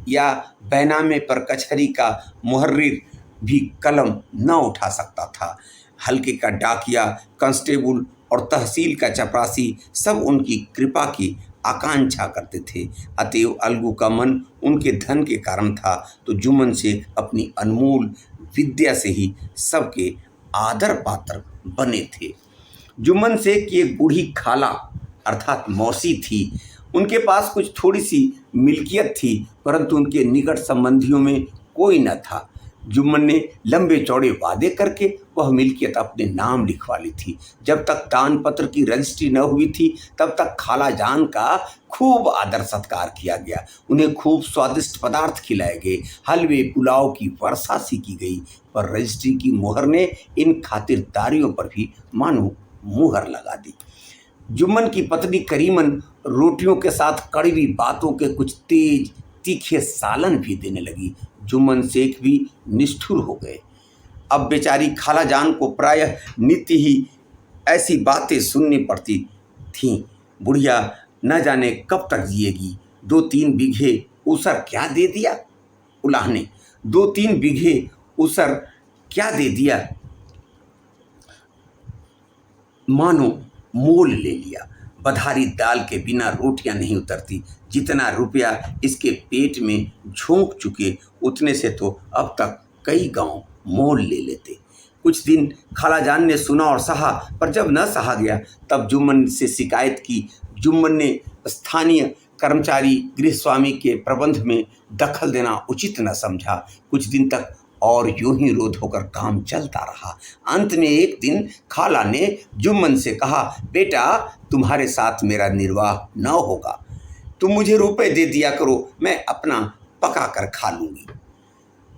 या बैनामे पर कचहरी का मुहर्रिर भी कलम न उठा सकता था। हल्के का डाकिया, कांस्टेबल और तहसील का चपरासी सब उनकी कृपा की आकांक्षा करते थे। अतएव अलगू का मन उनके धन के कारण था, तो जुम्मन शेख अपनी अनमोल विद्या से ही सबके आदर पात्र बने थे। जुम्मन शेख की एक बूढ़ी खाला अर्थात मौसी थी। उनके पास कुछ थोड़ी सी मिल्कियत थी, परंतु उनके निकट संबंधियों में कोई न था। जुम्मन ने लंबे चौड़े वादे करके वह मिल्कियत अपने नाम लिखवा ली थी। जब तक दान पत्र की रजिस्ट्री न हुई थी तब तक खाला जान का खूब आदर सत्कार किया गया। उन्हें खूब स्वादिष्ट पदार्थ खिलाए गए, हलवे पुलाव की वर्षा सी की गई। पर रजिस्ट्री की मोहर ने इन खातिरदारियों पर भी मानो मुहर लगा दी। जुम्मन की पत्नी करीमन रोटियों के साथ कड़वी बातों के कुछ तेज तीखे सालन भी देने लगी। जुम्मन शेख भी निष्ठुर हो गए। अब बेचारी खाला जान को प्रायः नित्य ही ऐसी बातें सुननी पड़ती थीं। बुढ़िया न जाने कब तक जिएगी। 2-3 बीघे उसर क्या दे दिया उलाह ने। 2-3 बीघे उसर क्या दे दिया, मानो मोल ले लिया। बधारी दाल के बिना रोटियां नहीं उतरती। जितना रुपया इसके पेट में झोंक चुके उतने से तो अब तक कई गांव मोल ले लेते। कुछ दिन खालाजान ने सुना और सहा, पर जब न सहा गया तब जुम्मन से शिकायत की। जुम्मन ने स्थानीय कर्मचारी गृहस्वामी के प्रबंध में दखल देना उचित न समझा। कुछ दिन तक और यूं ही रोध होकर काम चलता रहा। अंत में एक दिन खाला ने जुम्मन से कहा, बेटा तुम्हारे साथ मेरा निर्वाह न होगा, तुम मुझे रुपए दे दिया करो, मैं अपना पका कर खा लूँगी।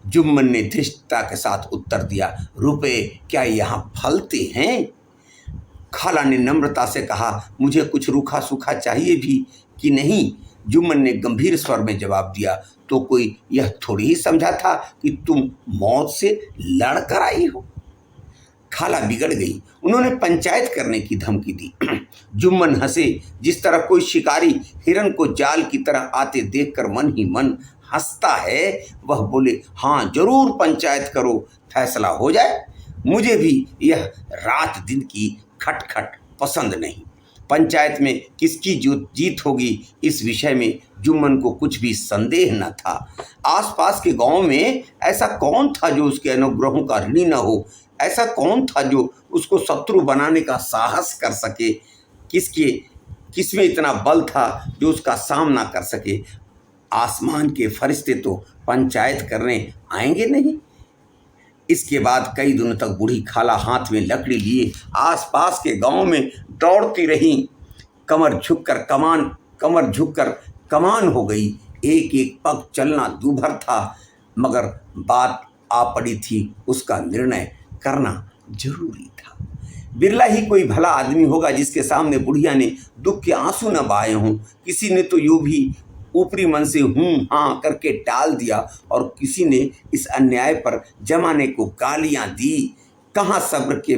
जुम्मन ने धृष्टता के साथ उत्तर दिया, रुपए क्या यहाँ फलते हैं? खाला ने नम्रता से कहा, मुझे कुछ रूखा सूखा चाहिए भी कि नहीं? जुम्मन ने गंभीर स्वर में जवाब दिया, तो कोई यह थोड़ी ही समझा था कि तुम मौत से लड़ कर आई हो। खाला बिगड़ गई। उन्होंने पंचायत करने की धमकी दी। जुम्मन हंसे, जिस तरह कोई शिकारी हिरन को जाल की तरह आते देखकर मन ही मन हंसता है। वह बोले, हाँ जरूर पंचायत करो, फैसला हो जाए। मुझे भी यह रात दिन की खटखट पसंद नहीं। पंचायत में किसकी जीत होगी, इस विषय में जुम्मन को कुछ भी संदेह न था। आसपास के गांव में ऐसा कौन था जो उसके अनुग्रहों का ऋणी न हो? ऐसा कौन था जो उसको शत्रु बनाने का साहस कर सके? किसमें इतना बल था जो उसका सामना कर सके? आसमान के फरिश्ते तो पंचायत करने आएंगे नहीं। इसके बाद कई दिनों तक बूढ़ी खाला हाथ में लकड़ी लिए आसपास के गांव में दौड़ती रही। कमर झुककर कमान हो गई। एक एक पग चलना दूभर था, मगर बात आ पड़ी थी, उसका निर्णय करना जरूरी था। बिरला ही कोई भला आदमी होगा जिसके सामने बुढ़िया ने दुख के आंसू न बहाए हों। किसी ने तो यूं भी ऊपरी मन से हूँ हाँ करके टाल दिया, और किसी ने इस अन्याय पर जमाने को गालियां दी। कहाँ सब्र के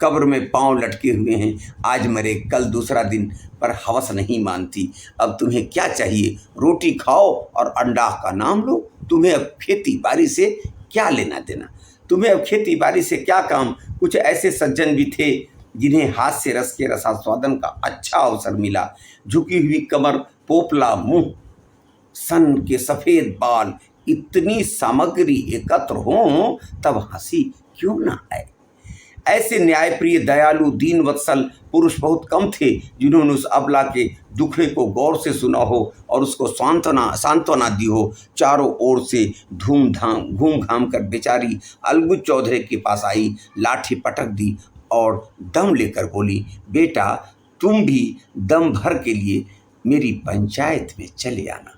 कब्र में पांव लटके हुए हैं, आज मरे कल दूसरा दिन, पर हवस नहीं मानती। अब तुम्हें क्या चाहिए? रोटी खाओ और अंडा का नाम लो। तुम्हें अब खेती बाड़ी से क्या लेना देना? तुम्हें अब खेती बाड़ी से क्या काम? कुछ ऐसे सज्जन भी थे जिन्हें हाथ से रस के रसास्वादन का अच्छा अवसर मिला। झुकी हुई कमर, पोपला मुंह, सन के सफेद बाल, इतनी सामग्री एकत्र हो तब हंसी क्यों ना आए? ऐसे न्यायप्रिय, दयालु, दीन वत्सल पुरुष बहुत कम थे जिन्होंने उस अबला के दुखड़े को गौर से सुना हो और उसको सांत्वना दी हो। चारों ओर से घूम घाम कर बेचारी अलगू चौधरी के पास आई, लाठी पटक दी और दम लेकर बोली, बेटा तुम भी दम भर के लिए मेरी पंचायत में चले आना।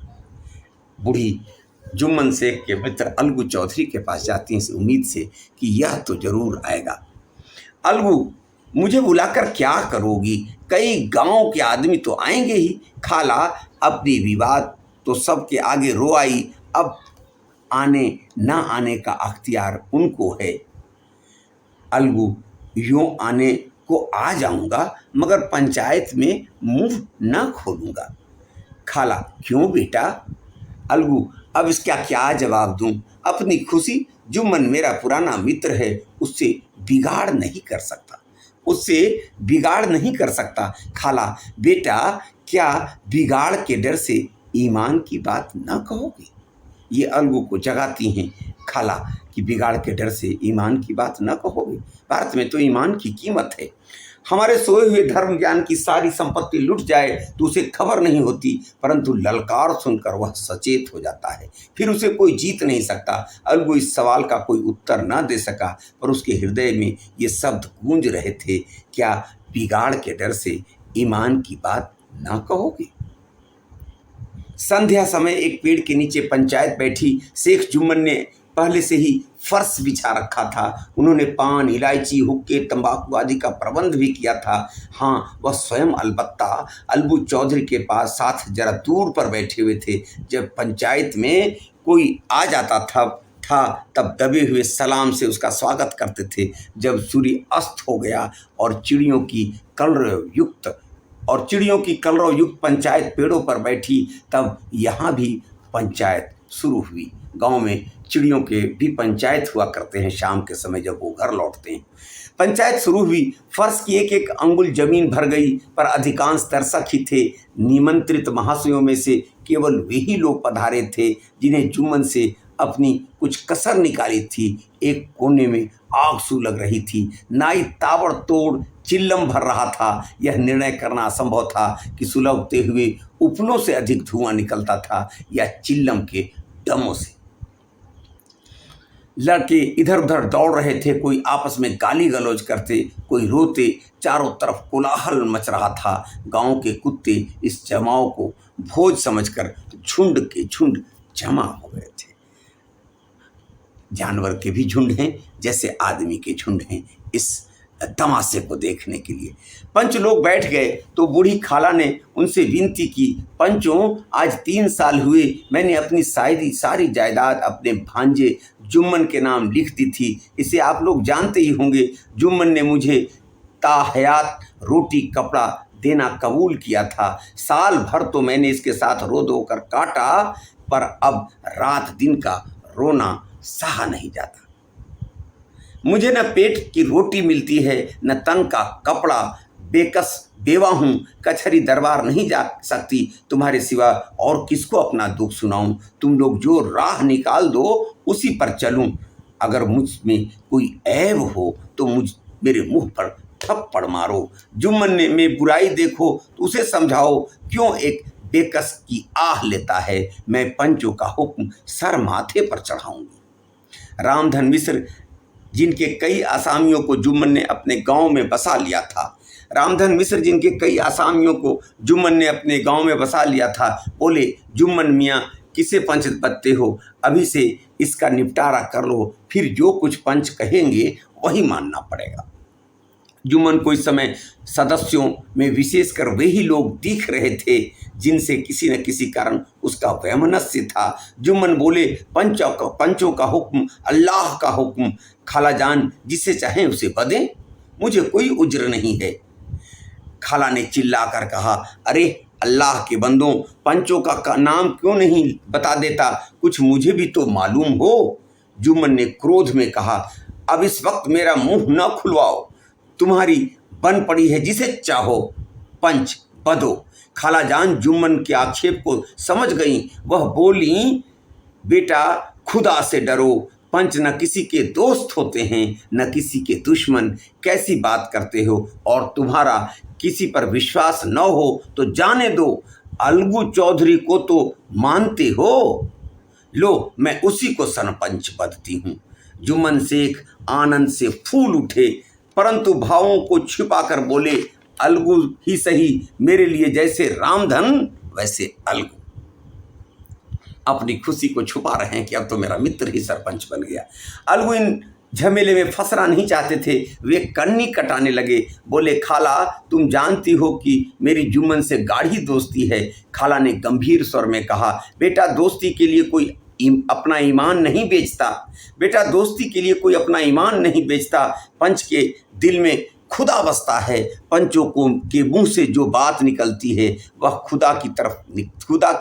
बूढ़ी जुम्मन शेख के मित्र अलगू चौधरी के पास जाती हैं इस उम्मीद से कि यह तो जरूर आएगा। अलगू, मुझे बुलाकर क्या करोगी? कई गांव के आदमी तो आएंगे ही। खाला अपनी विवाद तो सबके आगे रो आई। अब आने ना आने का अख्तियार उनको है। अलगू, यूं आने को आ जाऊंगा, मगर पंचायत में मुंह ना खोलूंगा। खाला, क्यों बेटा? अलगू, अब इसका क्या जवाब दूं? अपनी खुशी, जुम्मन मेरा पुराना मित्र है, उससे बिगाड़ नहीं कर सकता। खाला, बेटा क्या बिगाड़ के डर से ईमान की बात ना कहोगे? ये अलगू को जगाती हैं। खाला कि बिगाड़ के डर से ईमान की बात ना कहोगे? भारत में तो ईमान की कीमत है। हमारे सोए हुए धर्म ज्ञान की सारी संपत्ति लुट जाए तो उसे खबर नहीं होती, परंतु ललकार सुनकर वह सचेत हो जाता है, फिर उसे कोई जीत नहीं सकता। अलगू इस सवाल का कोई उत्तर न दे सका, पर उसके हृदय में ये शब्द गूंज रहे थे, क्या बिगाड़ के डर से ईमान की बात ना कहोगे? संध्या समय एक पेड़ के नीचे पंचायत बैठी। शेख जुम्मन ने पहले से ही फर्श बिछा रखा था। उन्होंने पान, इलायची, हुक्के, तंबाकू आदि का प्रबंध भी किया था। हाँ, वह स्वयं अलबत्ता अलगू चौधरी के पास साथ जरा दूर पर बैठे हुए थे। जब पंचायत में कोई आ जाता था तब दबे हुए सलाम से उसका स्वागत करते थे। जब सूर्य अस्त हो गया और चिड़ियों की कलरव युक्त पंचायत पेड़ों पर बैठी, तब यहाँ भी पंचायत शुरू हुई। गांव में चिड़ियों के भी पंचायत हुआ करते हैं शाम के समय जब वो घर लौटते हैं। पंचायत शुरू हुई। फर्श की एक एक अंगुल जमीन भर गई, पर अधिकांश दर्शक ही थे। निमंत्रित महाशयों में से केवल वही लोग पधारे थे जिन्हें जुम्मन से अपनी कुछ कसर निकाली थी। एक कोने में आग सू लग रही थी। नाई ताबड़तोड़ चिल्लम भर रहा था। यह निर्णय करना असंभव था कि सुलगते हुए उपलों से अधिक धुआं निकलता था या चिल्लम के दमों से। लड़के इधर उधर दौड़ रहे थे, कोई आपस में गाली गलौज करते, कोई रोते। चारों तरफ कोलाहल मच रहा था। गांव के कुत्ते इस जमाव को भोज समझकर झुंड के झुंड जमा हो गए थे। जानवर के भी झुंड हैं जैसे आदमी के झुंड हैं। इस तमाशे को देखने के लिए। पंच लोग बैठ गए तो बूढ़ी खाला ने उनसे विनती की, पंचों, आज 3 साल हुए मैंने अपनी सारी जायदाद अपने भांजे जुम्मन के नाम लिख दी थी। इसे आप लोग जानते ही होंगे। जुम्मन ने मुझे ताहयात रोटी कपड़ा देना कबूल किया था। साल भर तो मैंने इसके साथ रो धो कर काटा, पर अब रात दिन का रोना सहा नहीं जाता। मुझे न पेट की रोटी मिलती है, न तन का कपड़ा। बेकस बेवा हूँ, कचहरी दरबार नहीं जा सकती। तुम्हारे सिवा और किसको अपना दुख सुनाऊं? तुम लोग जो राह निकाल दो उसी पर चलूं। अगर मुझ में कोई ऐब हो तो मेरे मुंह पर थप्पड़ मारो। जुम्मन ने में बुराई देखो तो उसे समझाओ, क्यों एक बेकस की आह लेता है? मैं पंचों का हुक्म सर माथे पर चढ़ाऊंगी। रामधन मिश्र जिनके कई आसामियों को जुम्मन ने अपने गांव में बसा लिया था, रामधन मिश्र जिनके कई आसामियों को जुम्मन ने अपने गांव में बसा लिया था, बोले, जुम्मन मियाँ किसे पंच बनते हो? अभी से इसका निपटारा कर लो, फिर जो कुछ पंच कहेंगे वही मानना पड़ेगा। जुम्मन को इस समय सदस्यों में विशेषकर वही लोग दिख रहे थे जिनसे किसी न किसी कारण उसका वैमनस्य था। जुम्मन बोले, पंचों का हुक्म अल्लाह का हुक्म। खाला जान जिसे चाहें उसे बदें, मुझे कोई उज्र नहीं है। खाला ने चिल्लाकर कहा, अरे अल्लाह के बंदों, पंचों का नाम क्यों नहीं बता देता? कुछ मुझे भी तो मालूम हो। जुम्मन ने क्रोध में कहा, अब इस वक्त मेरा मुंह न खुलवाओ। तुम्हारी बन पड़ी है, जिसे चाहो पंच बदो। खाला जान जुम्मन के आक्षेप को समझ गई। वह बोली, बेटा खुदा से डरो। पंच न किसी के दोस्त होते हैं न किसी के दुश्मन। कैसी बात करते हो? और तुम्हारा किसी पर विश्वास न हो तो जाने दो। अलगू चौधरी को तो मानते हो, लो मैं उसी को सरपंच बदती हूँ। जुम्मन शेख आनंद से फूल उठे, परंतु भावों को छिपाकर बोले, अलगू ही सही, मेरे लिए जैसे रामधन वैसे अलगू। अपनी खुशी को छुपा रहे हैं कि अब तो मेरा मित्र ही सरपंच बन गया। अलगू इन झमेले में फंसना नहीं चाहते थे। वे कन्नी कटाने लगे। बोले, खाला तुम जानती हो कि मेरी जुम्मन से गाढ़ी दोस्ती है। खाला ने गंभीर स्वर में कहा, बेटा दोस्ती के लिए कोई अपना ईमान नहीं बेचता। बेटा दोस्ती के लिए कोई अपना ईमान नहीं बेचता। पंच के दिल में खुदा बसता है। पंचों को के मुंह से जो बात निकलती है वह खुदा की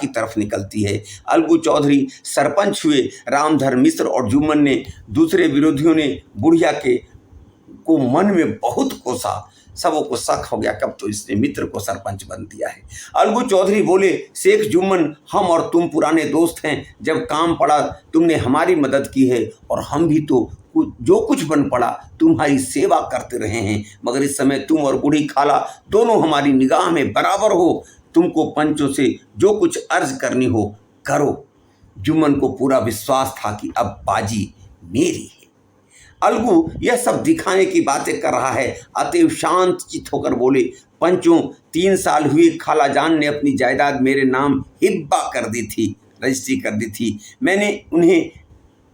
तरफ निकलती है। अलगू चौधरी सरपंच हुए। रामधन मिश्र और जुम्मन ने दूसरे विरोधियों ने बुढ़िया को मन में बहुत कोसा। सबों को शक हो गया, कब तो इसने मित्र को सरपंच बन दिया है। अलगू चौधरी बोले, शेख जुम्मन, हम और तुम पुराने दोस्त हैं। जब काम पड़ा तुमने हमारी मदद की है और हम भी तो जो कुछ बन पड़ा तुम्हारी सेवा करते रहे हैं। मगर इस समय तुम और बूढ़ी खाला दोनों हमारी निगाह में बराबर हो। तुमको पंचों से जो कुछ अर्ज करनी हो करो। जुम्मन को पूरा विश्वास था कि अब बाजी मेरी है। अलगू यह सब दिखाने की बातें कर रहा है, अतएव शांत चित्त होकर बोले, पंचों 3 साल हुए खाला जान ने अपनी जायदाद मेरे नाम हिब्बा कर दी थी, रजिस्ट्री कर दी थी। मैंने उन्हें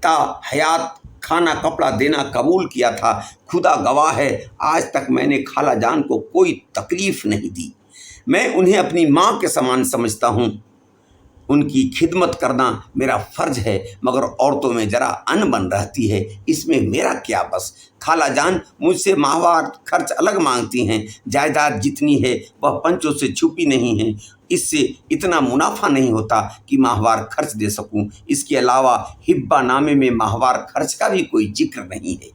ताहयात खाना कपड़ा देना कबूल किया था। खुदा गवाह है, आज तक मैंने खाला जान को कोई तकलीफ नहीं दी। मैं उन्हें अपनी माँ के समान समझता हूँ। उनकी खिदमत करना मेरा फर्ज है, मगर औरतों में जरा अनबन रहती है, इसमें मेरा क्या बस। खाला जान मुझसे माहवार खर्च अलग मांगती हैं। जायदाद जितनी है वह पंचों से छुपी नहीं है। इससे इतना मुनाफा नहीं होता कि माहवार खर्च दे सकूं। इसके अलावा हिब्बा नामे में माहवार खर्च का भी कोई जिक्र नहीं है।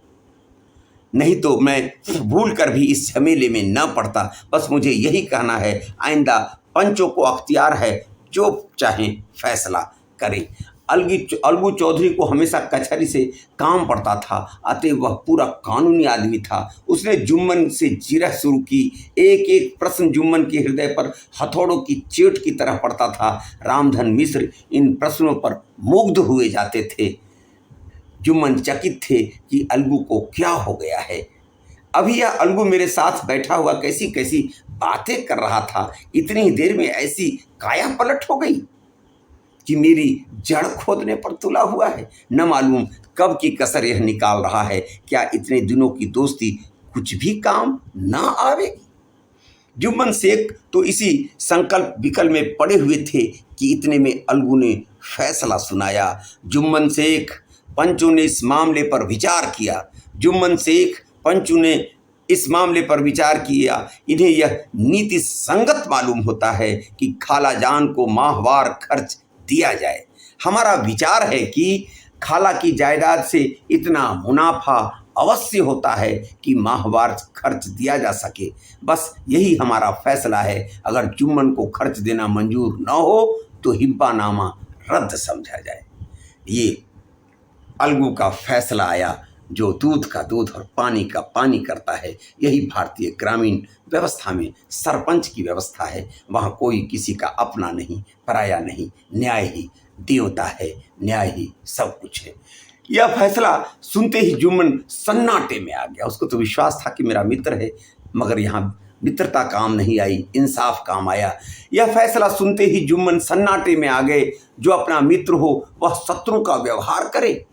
नहीं तो मैं भूल कर भी इस झमेले में न पड़ता। बस मुझे यही कहना है, आइंदा पंचों को अख्तियार है, जो चाहें फैसला करें। अलगू चौधरी को हमेशा कचहरी से काम पड़ता था, अतः वह पूरा कानूनी आदमी था। उसने जुम्मन से जिरह शुरू की। एक एक प्रश्न जुम्मन के हृदय पर हथौड़ों की चोट की तरह पड़ता था। रामधन मिश्र इन प्रश्नों पर मुग्ध हुए जाते थे। जुम्मन चकित थे कि अलगू को क्या हो गया है। अभी यह अलगू मेरे साथ बैठा हुआ कैसी कैसी बातें कर रहा था, इतनी ही देर में ऐसी काया पलट हो गई कि मेरी जड़ खोदने पर तुला हुआ है। न मालूम कब की कसर यह निकाल रहा है। क्या इतने दिनों की दोस्ती कुछ भी काम ना आवेगी। जुम्मन शेख तो इसी संकल्प विकल्प में पड़े हुए थे कि इतने में अलगू ने फैसला सुनाया। जुम्मन शेख पंचों ने इस मामले पर विचार किया। जुम्मन शेख पंचों ने इस मामले पर विचार किया। इन्हें यह नीति संगत मालूम होता है कि खाला जान को माहवार खर्च दिया जाए। हमारा विचार है कि खाला की जायदाद से इतना मुनाफा अवश्य होता है कि माहवार खर्च दिया जा सके। बस यही हमारा फैसला है। अगर जुम्मन को खर्च देना मंजूर न हो तो हिब्बानामा रद्द समझा जाए। ये अलगू का फैसला आया। जो दूध का दूध और पानी का पानी करता है, यही भारतीय ग्रामीण व्यवस्था में सरपंच की व्यवस्था है। वहाँ कोई किसी का अपना नहीं, पराया नहीं, न्याय ही देवता है, न्याय ही सब कुछ है। यह फैसला सुनते ही जुम्मन सन्नाटे में आ गया। उसको तो विश्वास था कि मेरा मित्र है, मगर यहाँ मित्रता काम नहीं आई, इंसाफ काम आया। यह फैसला सुनते ही जुम्मन सन्नाटे में आ गए। जो अपना मित्र हो वह शत्रु का व्यवहार करे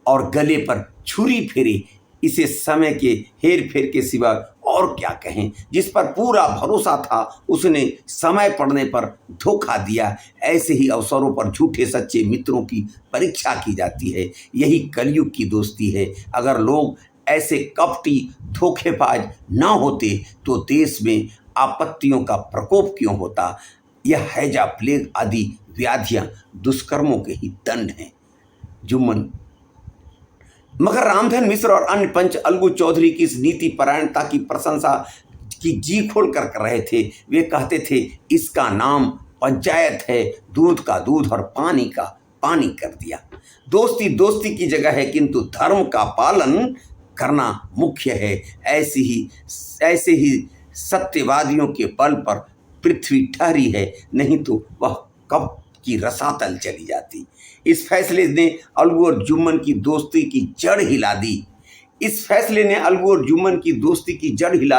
और गले पर छुरी फेरे, इसे समय के हेर फेर के सिवा और क्या कहें। जिस पर पूरा भरोसा था उसने समय पड़ने पर धोखा दिया। ऐसे ही अवसरों पर झूठे सच्चे मित्रों की परीक्षा की जाती है। यही कलयुग की दोस्ती है। अगर लोग ऐसे कपटी धोखेबाज ना होते तो देश में आपत्तियों का प्रकोप क्यों होता। यह हैजा, प्लेग आदि व्याधियां दुष्कर्मों के ही दंड हैं। जुम्मन मगर रामधन मिश्र और अन्य पंच अलगू चौधरी की इस नीति परायणता की प्रशंसा की जी खोल कर रहे थे। वे कहते थे, इसका नाम पंचायत है, दूध का दूध और पानी का पानी कर दिया। दोस्ती दोस्ती की जगह है, किंतु धर्म का पालन करना मुख्य है। ऐसे ही सत्यवादियों के बल पर पृथ्वी ठहरी है, नहीं तो वह कब की रसातल चली जाती। इस फैसले ने अलगू और जुम्मन की दोस्ती की जड़ हिला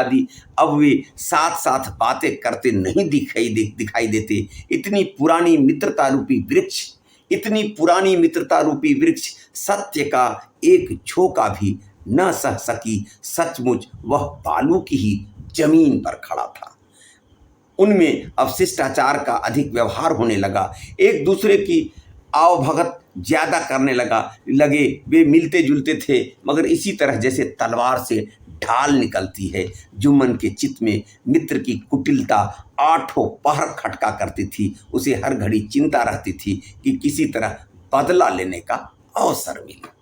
दी। अब वे साथ साथ बातें करते नहीं दिखाई देते। इतनी पुरानी मित्रता रूपी वृक्ष सत्य का एक झोंका भी न सह सकी। सचमुच वह बालू की ही जमीन पर खड़ा था। उनमें अब शिष्टाचार का अधिक व्यवहार होने लगा। एक दूसरे की आवभगत ज्यादा करने लगे। वे मिलते जुलते थे, मगर इसी तरह जैसे तलवार से ढाल निकलती है। जुम्मन के चित्त में मित्र की कुटिलता आठों पहर खटका करती थी। उसे हर घड़ी चिंता रहती थी कि किसी तरह बदला लेने का अवसर मिले।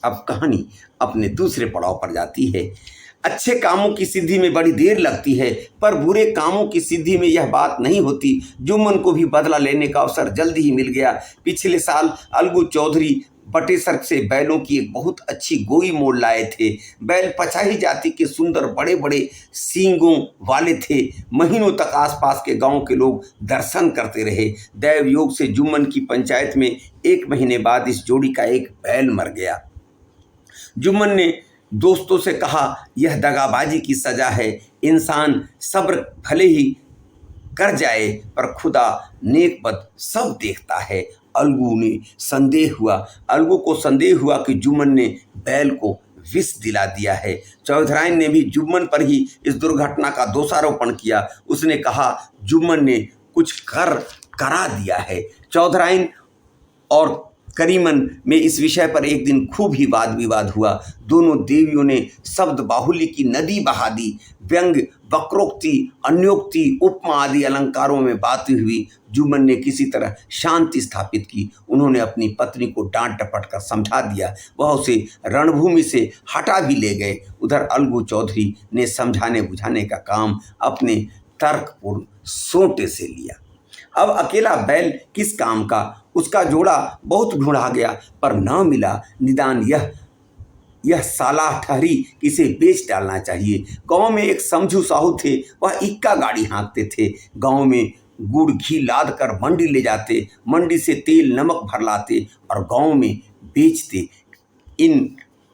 अब कहानी अपने दूसरे पड़ाव पर जाती है। अच्छे कामों की सिद्धि में बड़ी देर लगती है, पर बुरे कामों की सिद्धि में यह बात नहीं होती। जुम्मन को भी बदला लेने का अवसर जल्दी ही मिल गया। पिछले साल अलगू चौधरी बटेसर से बैलों की एक बहुत अच्छी गोई मोड़ लाए थे। बैल पचाही जाति के सुंदर बड़े बड़े सींगों वाले थे। महीनों तक आसपास के गांव के लोग दर्शन करते रहे। दैव योग से जुम्मन की पंचायत में 1 महीने बाद इस जोड़ी का एक बैल मर गया। जुम्मन ने दोस्तों से कहा, यह दगाबाजी की सजा है। इंसान सब्र भले ही कर जाए, पर खुदा नेकबद सब देखता है। अलगू को संदेह हुआ कि जुम्मन ने बैल को विष दिला दिया है। चौधराइन ने भी जुम्मन पर ही इस दुर्घटना का दोषारोपण किया। उसने कहा, जुम्मन ने कुछ करा दिया है। चौधराइन और करीमन में इस विषय पर एक दिन खूब ही वाद विवाद हुआ। दोनों देवियों ने शब्द बाहुल्य की नदी बहा दी। व्यंग, वक्रोक्ति, अन्योक्ति, उपमा आदि अलंकारों में बातें हुई। जुम्मन ने किसी तरह शांति स्थापित की। उन्होंने अपनी पत्नी को डांट डपट कर समझा दिया। वह उसे रणभूमि से हटा भी ले गए। उधर अलगू चौधरी ने समझाने बुझाने का काम अपने तर्कपूर्ण सोटे से लिया। अब अकेला बैल किस काम का। उसका जोड़ा बहुत ढूंढा गया, पर न मिला। निदान यह सालाह ठहरी कि इसे बेच डालना चाहिए। गांव में एक समझू साहू थे। वह इक्का गाड़ी हाँकते थे। गांव में गुड़ घी लाद कर मंडी ले जाते, मंडी से तेल नमक भर लाते और गांव में बेचते।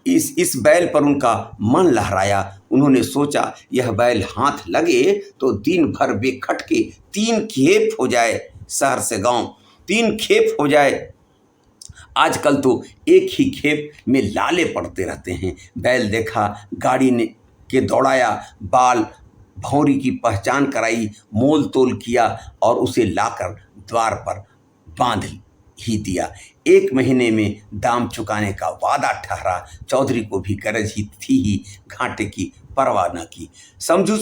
इस बैल पर उनका मन लहराया। उन्होंने सोचा, यह बैल हाथ लगे तो दिन भर बेखटके 3 खेप हो जाए। शहर से गांव 3 खेप हो जाए। आजकल तो एक ही खेप में लाले पड़ते रहते हैं। बैल देखा, गाड़ी ने के दौड़ाया, बाल भौरी की पहचान कराई, मोल तोल किया और उसे लाकर द्वार पर बांध ही दिया। 1 महीने में दाम चुकाने का वादा ठहरा। चौधरी को भी गरज ही थी ही, घाटे की परवाह न की। समझू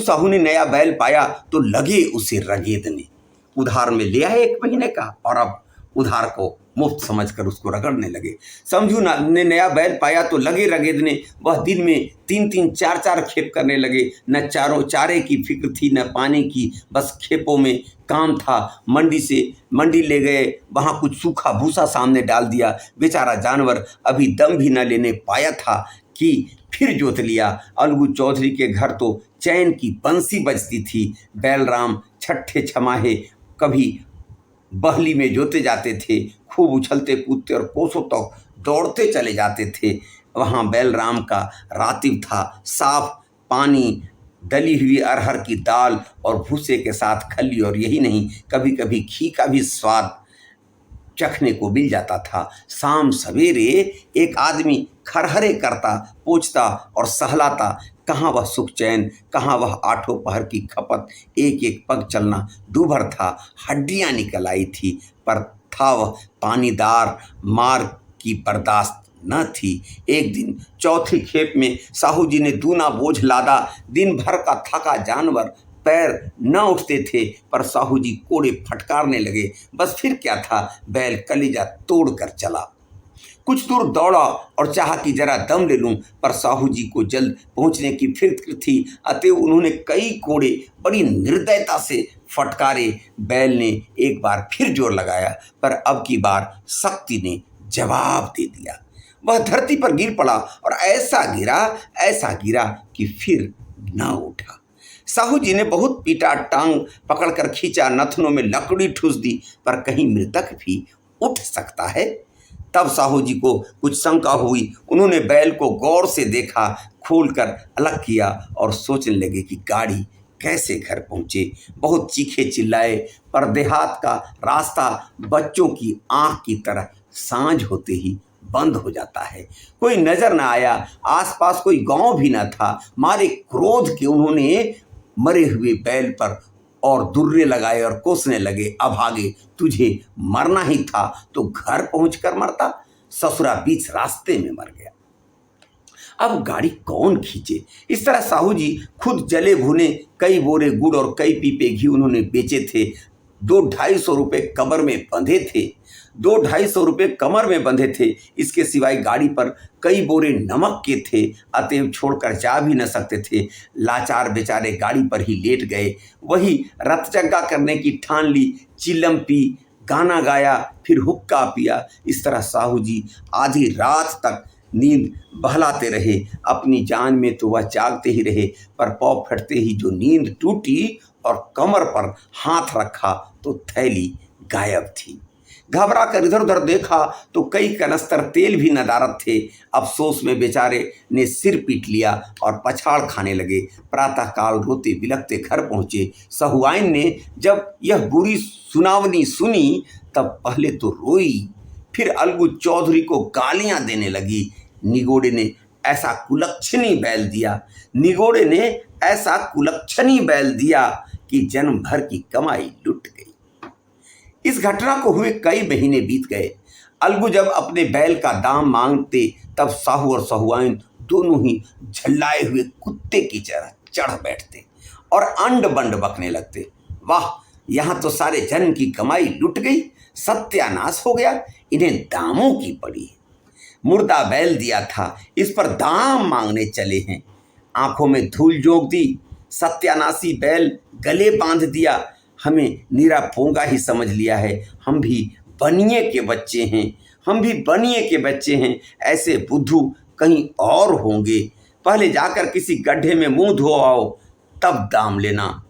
साहू ने नया बैल पाया तो लगे उसे रगेदने। उधार में ले आए 1 महीने का और अब उधार को मुफ्त समझकर उसको रगड़ने लगे। समझू ने नया बैल पाया तो लगे रगेदने। वह दिन में 3-3 4-4 खेप करने लगे। न चारे की फिक्र थी न पानी की, बस खेपों में काम था। मंडी ले गए, वहाँ कुछ सूखा भूसा सामने डाल दिया। बेचारा जानवर अभी दम भी न लेने पाया था कि फिर जोत लिया। अलगू चौधरी के घर तो चैन की बंसी बजती थी। बैलराम छठे छमाहे कभी बहली में जोते जाते थे, खूब उछलते कूदते और कोसों तक दौड़ते चले जाते थे। वहाँ बैलराम का रातिब था, साफ पानी, दली हुई अरहर की दाल और भूसे के साथ खल्ली, और यही नहीं, कभी कभी घी का भी स्वाद चखने को मिल जाता था। शाम सवेरे एक आदमी खरहरे करता, पोंछता और सहलाता। कहाँ वह सुख चैन, कहाँ वह आठों पहर की खपत। एक एक पग चलना दूभर था, हड्डियां निकल आई थी, पर था वह पानीदार, मार की बर्दाश्त न थी। एक दिन चौथी खेप में साहू जी ने दूना बोझ लादा। दिन भर का थका जानवर, पैर न उठते थे, पर साहू जी कोड़े फटकारने लगे। बस फिर क्या था, बैल कलेजा तोड़ कर चला। कुछ दूर दौड़ा और चाहा कि जरा दम ले लूं, पर साहू जी को जल्द पहुंचने की फिक्र थी। अतएव उन्होंने कई कोड़े बड़ी निर्दयता से फटकारे। बैल ने एक बार फिर जोर लगाया, पर अब की बार शक्ति ने जवाब दे दिया। वह धरती पर गिर पड़ा और ऐसा गिरा कि फिर न उठा। साहू जी ने बहुत पीटा, टांग पकड़कर खींचा, नथनों में लकड़ी ठूस दी, पर कहीं मृतक भी उठ सकता है। तब साहू जी को कुछ शंका हुई। उन्होंने बैल को गौर से देखा, खोलकर अलग किया और सोचने लगे कि गाड़ी कैसे घर पहुँचे। बहुत चीखे चिल्लाए, पर देहात का रास्ता बच्चों की आँख की तरह सांझ होते ही बंद हो जाता है। कोई नजर न आया, आसपास कोई गांव भी न था। मारे क्रोध के उन्होंने मरे हुए बैल पर और दुर्रे लगाए और कोसने लगे, अभागे, तुझे मरना ही था तो घर पहुंचकर मरता, ससुरा बीच रास्ते में मर गया। अब गाड़ी कौन खींचे। इस तरह साहू जी खुद जले भुने कई बोरे गुड़ और कई पीपे घी उन्होंने बेचे थे। 2-250 रुपये कमर में बंधे थे। 2-250 रुपये कमर में बंधे थे। इसके सिवाय गाड़ी पर कई बोरे नमक के थे, अतएव छोड़कर जा भी न सकते थे। लाचार बेचारे गाड़ी पर ही लेट गए। वही रतजगा करने की ठान ली, चिलम पी, गाना गाया, फिर हुक्का पिया। इस तरह साहू जी आधी रात तक नींद बहलाते रहे। अपनी जान में तो वह जागते ही रहे, पर पौ फटते ही जो नींद टूटी और कमर पर हाथ रखा तो थैली गायब थी। घबरा कर इधर उधर देखा तो कई कनस्तर तेल भी नदारद थे। अफसोस में बेचारे ने सिर पीट लिया और पछाड़ खाने लगे। प्रातःकाल रोते बिलखते घर पहुँचे। सहुआइन ने जब यह बुरी सुनावनी सुनी तब पहले तो रोई, फिर अलगू चौधरी को गालियां देने लगी। निगोड़े ने ऐसा कुलक्षणी बैल दिया कि जन्म भर की कमाई लुट गई। इस घटना को हुए कई महीने बीत गए। अलगू जब अपने बैल का दाम मांगते तब साहू और सहुआइन दोनों ही झल्लाए हुए कुत्ते की तरह चढ़ बैठते और अंड बंड बकने लगते। वाह, यहाँ तो सारे जन्म की कमाई लुट गई, सत्यानाश हो गया, इन्हें दामों की पड़ी। मुर्दा बैल दिया था, इस पर दाम मांगने चले हैं। आंखों में धूल झोंक दी, सत्यानाशी बैल गले बांध दिया। हमें नीरा पोंगा ही समझ लिया है। हम भी बनिए के बच्चे हैं। ऐसे बुद्धू कहीं और होंगे। पहले जाकर किसी गड्ढे में मुंह धो आओ, तब दाम लेना।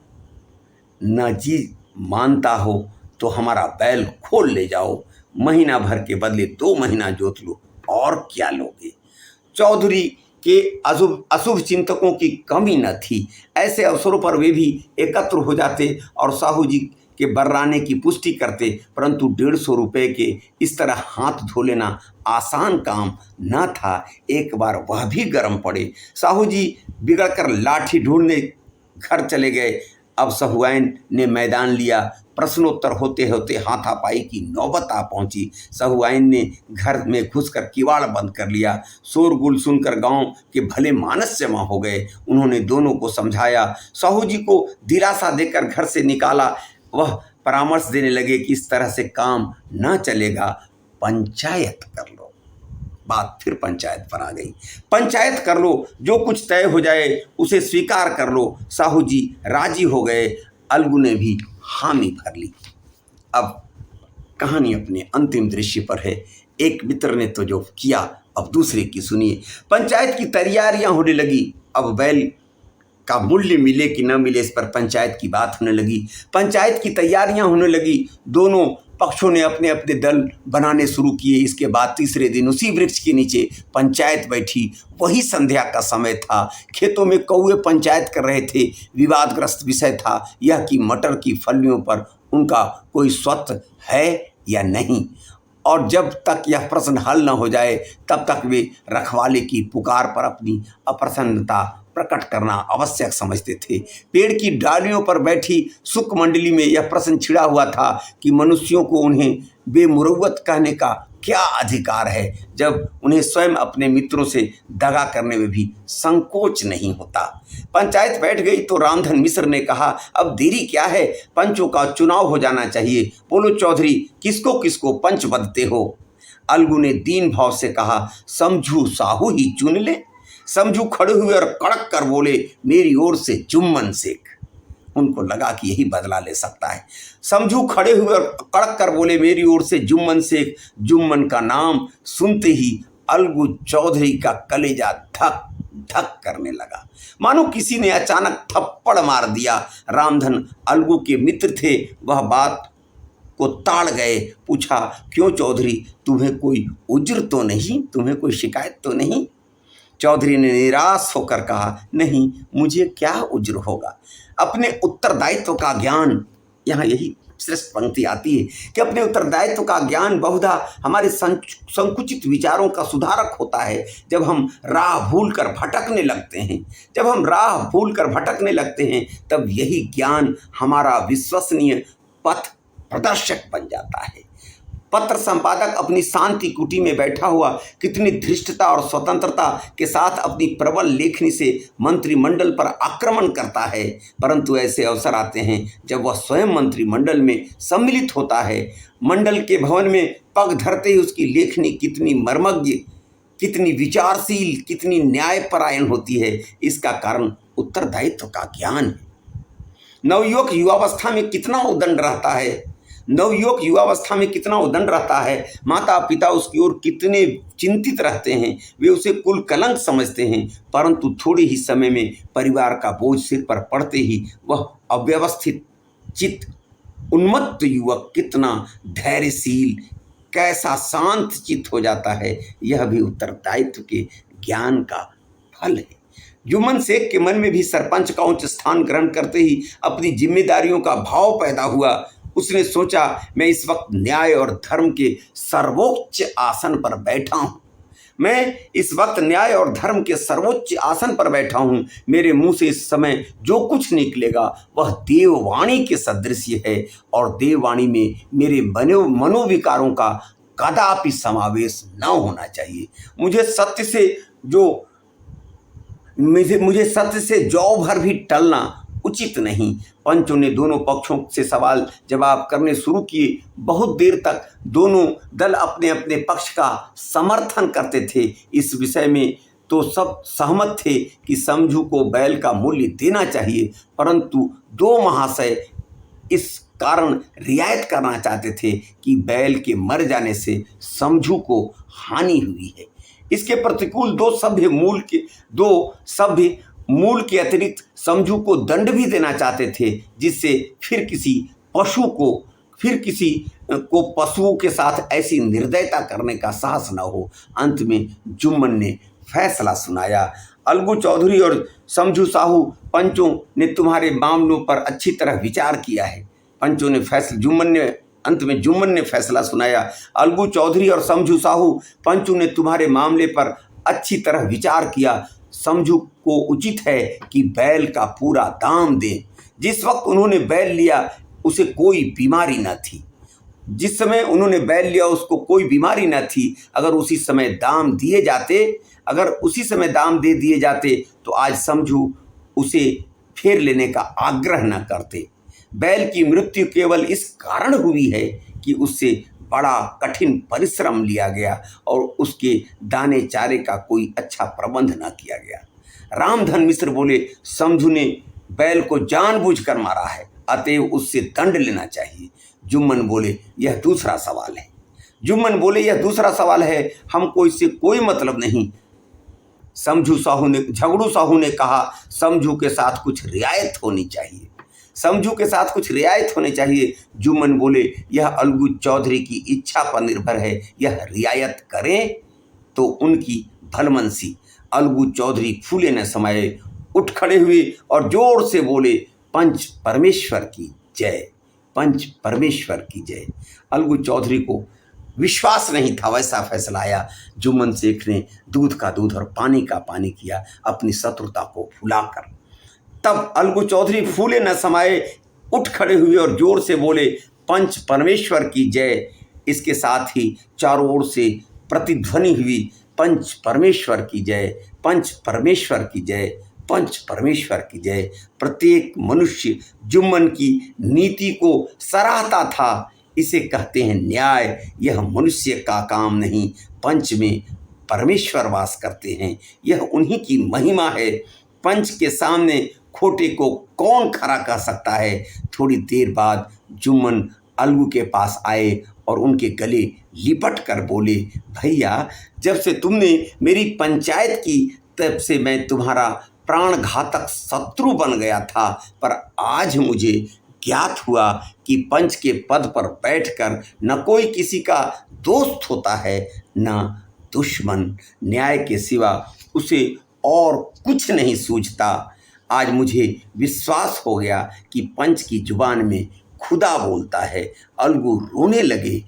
न जी मानता हो तो हमारा बैल खोल ले जाओ। महीना भर के बदले 2 महीना जोत लो, और क्या लोगे। चौधरी के अशुभ चिंतकों की कमी न थी। ऐसे अवसरों पर वे भी एकत्र हो जाते और साहू जी के बर्राने की पुष्टि करते, परंतु 150 रुपये के इस तरह हाथ धो लेना आसान काम न था। एक बार वह भी गर्म पड़े। साहू जी बिगड़कर लाठी ढूंढने घर चले गए। अब सहुआइन ने मैदान लिया। प्रश्नोत्तर होते होते हाथापाई की नौबत आ पहुंची। सहुआइन ने घर में घुसकर किवाड़ बंद कर लिया। शोरगुल सुनकर गांव के भले मानस जमा हो गए। उन्होंने दोनों को समझाया, साहू जी को दिलासा देकर घर से निकाला। वह परामर्श देने लगे कि इस तरह से काम न चलेगा, पंचायत कर लो। बात फिर पंचायत पर आ गई। पंचायत कर लो, जो कुछ तय हो जाए उसे स्वीकार कर लो। साहू जी राजी हो गए। अलगू ने भी हामी भर ली। अब कहानी अपने अंतिम दृश्य पर है। एक मित्र ने तो जो किया, अब दूसरे की सुनिए। पंचायत की तैयारियां होने लगी। अब बैल का मूल्य मिले कि न मिले, इस पर पंचायत की बात होने लगी। पंचायत की तैयारियां होने लगी। दोनों पक्षों ने अपने अपने दल बनाने शुरू किए। इसके बाद तीसरे दिन उसी वृक्ष के नीचे पंचायत बैठी। वही संध्या का समय था। खेतों में कौवे पंचायत कर रहे थे। विवादग्रस्त विषय था यह कि मटर की फलियों पर उनका कोई स्वत्व है या नहीं, और जब तक यह प्रश्न हल न हो जाए तब तक वे रखवाले की पुकार पर अपनी अप्रसन्नता प्रकट करना आवश्यक समझते थे। पेड़ की डालियों पर बैठी सुख मंडली में यह प्रश्न छिड़ा हुआ था कि मनुष्यों को उन्हें बेमुरव्वत कहने का क्या अधिकार है, जब उन्हें स्वयं अपने मित्रों से दगा करने में भी संकोच नहीं होता। पंचायत बैठ गई तो रामधन मिश्र ने कहा, अब देरी क्या है, पंचों का चुनाव हो जाना चाहिए। बोलो चौधरी, किसको किसको पंच बदते हो? अलगू ने दीन भाव से कहा, समझू साहू ही चुन ले। समझू खड़े हुए और कड़क कर बोले, मेरी ओर से जुम्मन शेख। उनको लगा कि यही बदला ले सकता है। समझू खड़े हुए और कड़क कर बोले, मेरी ओर से जुम्मन शेख। जुम्मन का नाम सुनते ही अलगू चौधरी का कलेजा धक धक करने लगा, मानो किसी ने अचानक थप्पड़ मार दिया। रामधन अलगू के मित्र थे, वह बात को ताड़ गए। पूछा, क्यों चौधरी, तुम्हें कोई उज्र तो नहीं, तुम्हें कोई शिकायत तो नहीं? चौधरी ने निराश होकर कहा, नहीं, मुझे क्या उज्र होगा। अपने उत्तरदायित्व का ज्ञान, यहाँ यही श्रेष्ठ पंक्ति आती है कि अपने उत्तरदायित्व का ज्ञान बहुधा हमारे संकुचित विचारों का सुधारक होता है। जब हम राह भूल कर भटकने लगते हैं, तब यही ज्ञान हमारा विश्वसनीय पथ प्रदर्शक बन जाता है। पत्र संपादक अपनी शांति कुटी में बैठा हुआ कितनी धृष्टता और स्वतंत्रता के साथ अपनी प्रबल लेखनी से मंत्रिमंडल पर आक्रमण करता है, परंतु ऐसे अवसर आते हैं जब वह स्वयं मंत्रिमंडल में सम्मिलित होता है। मंडल के भवन में पग धरते ही उसकी लेखनी कितनी मर्मज्ञ, कितनी विचारशील, कितनी न्यायपरायण होती है, इसका कारण उत्तरदायित्व का ज्ञान है। नवयुवक युवावस्था में कितना उदंड रहता है। माता पिता उसकी ओर कितने चिंतित रहते हैं, वे उसे कुल कलंक समझते हैं, परंतु थोड़े ही समय में परिवार का बोझ सिर पर पड़ते ही वह अव्यवस्थित चित्त उन्मत्त युवक कितना धैर्यशील, कैसा शांत चित्त हो जाता है। यह भी उत्तरदायित्व के ज्ञान का फल है। जुम्मन शेख के मन में भी सरपंच का उच्च स्थान ग्रहण करते ही अपनी जिम्मेदारियों का भाव पैदा हुआ। उसने सोचा, मैं इस वक्त न्याय और धर्म के सर्वोच्च आसन पर बैठा हूँ। मेरे मुंह से इस समय जो कुछ निकलेगा वह देववाणी के सदृश्य है, और देववाणी में मेरे मनोविकारों का कदापि समावेश न होना चाहिए। मुझे सत्य से जौ भर भी टलना उचित नहीं। पंचों ने दोनों पक्षों से सवाल जवाब करने शुरू किए। बहुत देर तक दोनों दल अपने अपने पक्ष का समर्थन करते थे। इस विषय में तो सब सहमत थे कि समझू को बैल का मूल्य देना चाहिए, परंतु दो महाशय इस कारण रियायत करना चाहते थे कि बैल के मर जाने से समझू को हानि हुई है। इसके प्रतिकूल दो सभ्य मूल के अतिरिक्त समझू को दंड भी देना चाहते थे, जिससे फिर किसी को पशुओं के साथ ऐसी निर्दयता करने का साहस न हो। अंत में जुम्मन ने फैसला सुनाया, अलगू चौधरी और समझू साहू, पंचों ने तुम्हारे मामलों पर अच्छी तरह विचार किया है, पंचों ने जुम्मन ने फैसला सुनाया, अलगू चौधरी और समझू साहू, पंचों ने तुम्हारे मामले पर अच्छी तरह विचार किया। समझू को उचित है कि बैल का पूरा दाम दें। जिस वक्त उन्होंने बैल लिया उसे कोई बीमारी न थी। जिस समय उन्होंने बैल लिया उसको कोई बीमारी न थी। अगर उसी समय दाम दे दिए जाते तो आज समझू उसे फेर लेने का आग्रह न करते। बैल की मृत्यु केवल इस कारण हुई है कि उससे बड़ा कठिन परिश्रम लिया गया और उसके दाने चारे का कोई अच्छा प्रबंध न किया गया। रामधन मिश्र बोले, समझू ने बैल को जानबूझकर मारा है, अतएव उससे दंड लेना चाहिए। जुम्मन बोले, यह दूसरा सवाल है। हमको इससे कोई मतलब नहीं। झगड़ू साहू ने कहा, समझू के साथ कुछ रियायत होनी चाहिए। जुम्मन बोले, यह अलगू चौधरी की इच्छा पर निर्भर है। यह रियायत करें तो उनकी भलमनसी। अलगू चौधरी फूले न समाये उठ खड़े हुए और जोर से बोले, पंच परमेश्वर की जय। अलगू चौधरी को विश्वास नहीं था वैसा फैसला आया। जुम्मन शेख ने दूध का दूध और पानी का पानी किया, अपनी शत्रुता को भुलाकर। तब अलगू चौधरी फूले न समाये उठ खड़े हुए और जोर से बोले, पंच परमेश्वर की जय। इसके साथ ही चारों ओर से प्रतिध्वनि हुई, पंच परमेश्वर की जय। प्रत्येक मनुष्य जुम्मन की नीति को सराहता था। इसे कहते हैं न्याय। यह मनुष्य का काम नहीं, पंच में परमेश्वर वास करते हैं। यह उन्हीं की महिमा है। पंच के सामने खोटे को कौन खड़ा कर सकता है। थोड़ी देर बाद जुम्मन अलगू के पास आए और उनके गले लिपट कर बोले, भैया, जब से तुमने मेरी पंचायत की तब से मैं तुम्हारा प्राणघातक शत्रु बन गया था, पर आज मुझे ज्ञात हुआ कि पंच के पद पर बैठकर न कोई किसी का दोस्त होता है न दुश्मन। न्याय के सिवा उसे और कुछ नहीं सूझता। आज मुझे विश्वास हो गया कि पंच की जुबान में खुदा बोलता है। अलगू रोने लगे।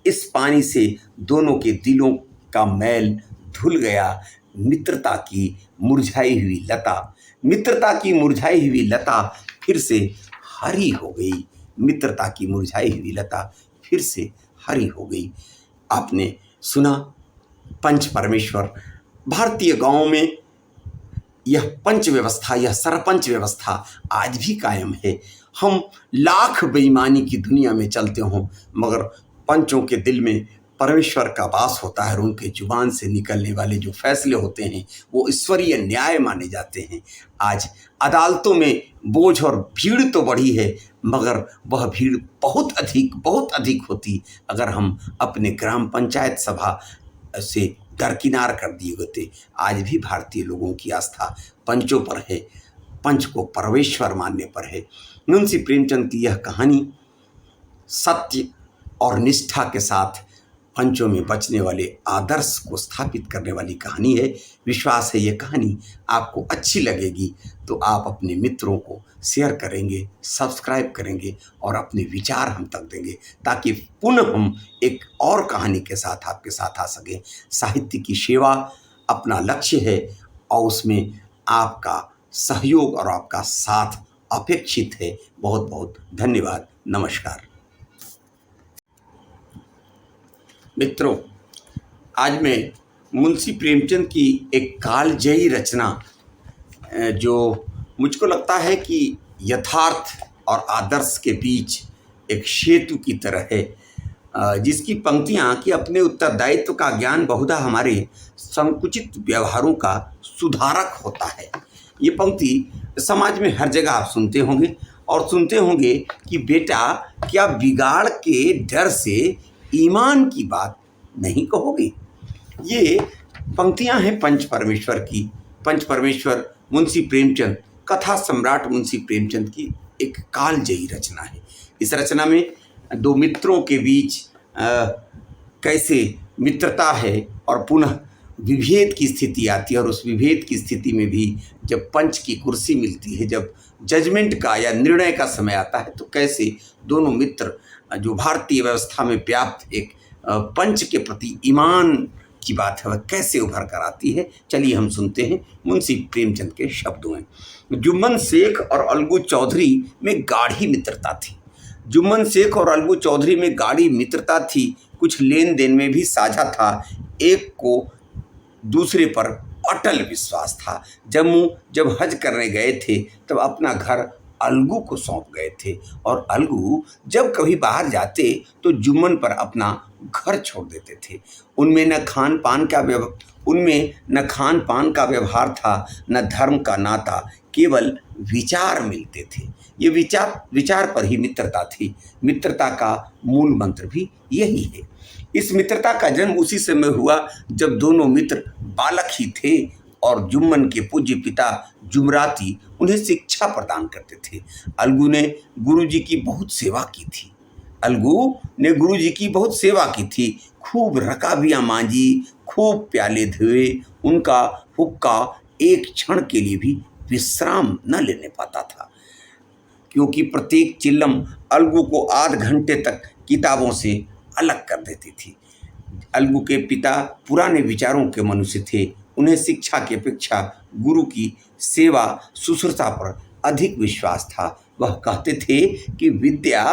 इस पानी से दोनों के दिलों का मैल धुल गया। मित्रता की मुरझाई हुई लता फिर से हरी हो गई। आपने सुना पंच परमेश्वर। भारतीय गांवों में यह पंच व्यवस्था, यह सरपंच व्यवस्था आज भी कायम है। हम लाख बेईमानी की दुनिया में चलते हों, मगर पंचों के दिल में परमेश्वर का वास होता है और उनके जुबान से निकलने वाले जो फैसले होते हैं वो ईश्वरीय न्याय माने जाते हैं। आज अदालतों में बोझ और भीड़ तो बढ़ी है, मगर वह भीड़ बहुत अधिक होती अगर हम अपने ग्राम पंचायत सभा से दरकिनार कर दिए होते। आज भी भारतीय लोगों की आस्था पंचों पर है, पंच को परमेश्वर मानने पर है। मुंशी प्रेमचंद की यह कहानी सत्य और निष्ठा के साथ पंचों में बचने वाले आदर्श को स्थापित करने वाली कहानी है। विश्वास है ये कहानी आपको अच्छी लगेगी, तो आप अपने मित्रों को शेयर करेंगे, सब्सक्राइब करेंगे और अपने विचार हम तक देंगे, ताकि पुनः हम एक और कहानी के साथ आपके साथ आ सकें। साहित्य की सेवा अपना लक्ष्य है और उसमें आपका सहयोग और आपका साथ अपेक्षित है। बहुत बहुत धन्यवाद। नमस्कार मित्रों, आज मैं मुंशी प्रेमचंद की एक कालजयी रचना, जो मुझको लगता है कि यथार्थ और आदर्श के बीच एक सेतु की तरह है, जिसकी पंक्तियाँ कि अपने उत्तरदायित्व का ज्ञान बहुधा हमारे संकुचित व्यवहारों का सुधारक होता है। ये पंक्ति समाज में हर जगह आप सुनते होंगे कि बेटा, क्या बिगाड़ के डर से ईमान की बात नहीं कहोगे। ये पंक्तियां हैं पंच परमेश्वर की। पंच परमेश्वर मुंशी प्रेमचंद, कथा सम्राट मुंशी प्रेमचंद की एक कालजयी रचना है। इस रचना में दो मित्रों के बीच कैसे मित्रता है और पुनः विभेद की स्थिति आती है और उस विभेद की स्थिति में भी जब पंच की कुर्सी मिलती है, जब जजमेंट का या निर्णय का समय आता है, तो कैसे दोनों मित्र जो भारतीय व्यवस्था में व्याप्त एक पंच के प्रति ईमान की बात है, वह कैसे उभर कर आती है। चलिए हम सुनते हैं मुंशी प्रेमचंद के शब्दों में। जुम्मन शेख और अलगू चौधरी में गाढ़ी मित्रता थी। जुम्मन शेख और अलगू चौधरी में गाढ़ी मित्रता थी, कुछ लेन देन में भी साझा था। एक को दूसरे पर अटल विश्वास था। जब हज करने गए थे तब अपना घर अलगू को सौंप गए थे और अलगू जब कभी बाहर जाते तो जुम्मन पर अपना घर छोड़ देते थे। उनमें न खान पान का व्यवहार था, न धर्म का नाता, केवल विचार मिलते थे। ये विचार पर ही मित्रता थी। मित्रता का मूल मंत्र भी यही है। इस मित्रता का जन्म उसी समय हुआ जब दोनों मित्र बालक ही थे और जुम्मन के पूज्य पिता जुमराती उन्हें शिक्षा प्रदान करते थे। अलगू ने गुरुजी की बहुत सेवा की थी। खूब रकाबियाँ मांजी, खूब प्याले धुए। उनका हुक्का एक क्षण के लिए भी विश्राम न लेने पाता था, क्योंकि प्रत्येक चिल्लम अलगू को आध घंटे तक किताबों से अलग कर देती थी। अलगू के पिता पुराने विचारों के मनुष्य थे। उन्हें शिक्षा की अपेक्षा गुरु की सेवा शुश्रूषा पर अधिक विश्वास था। वह कहते थे कि विद्या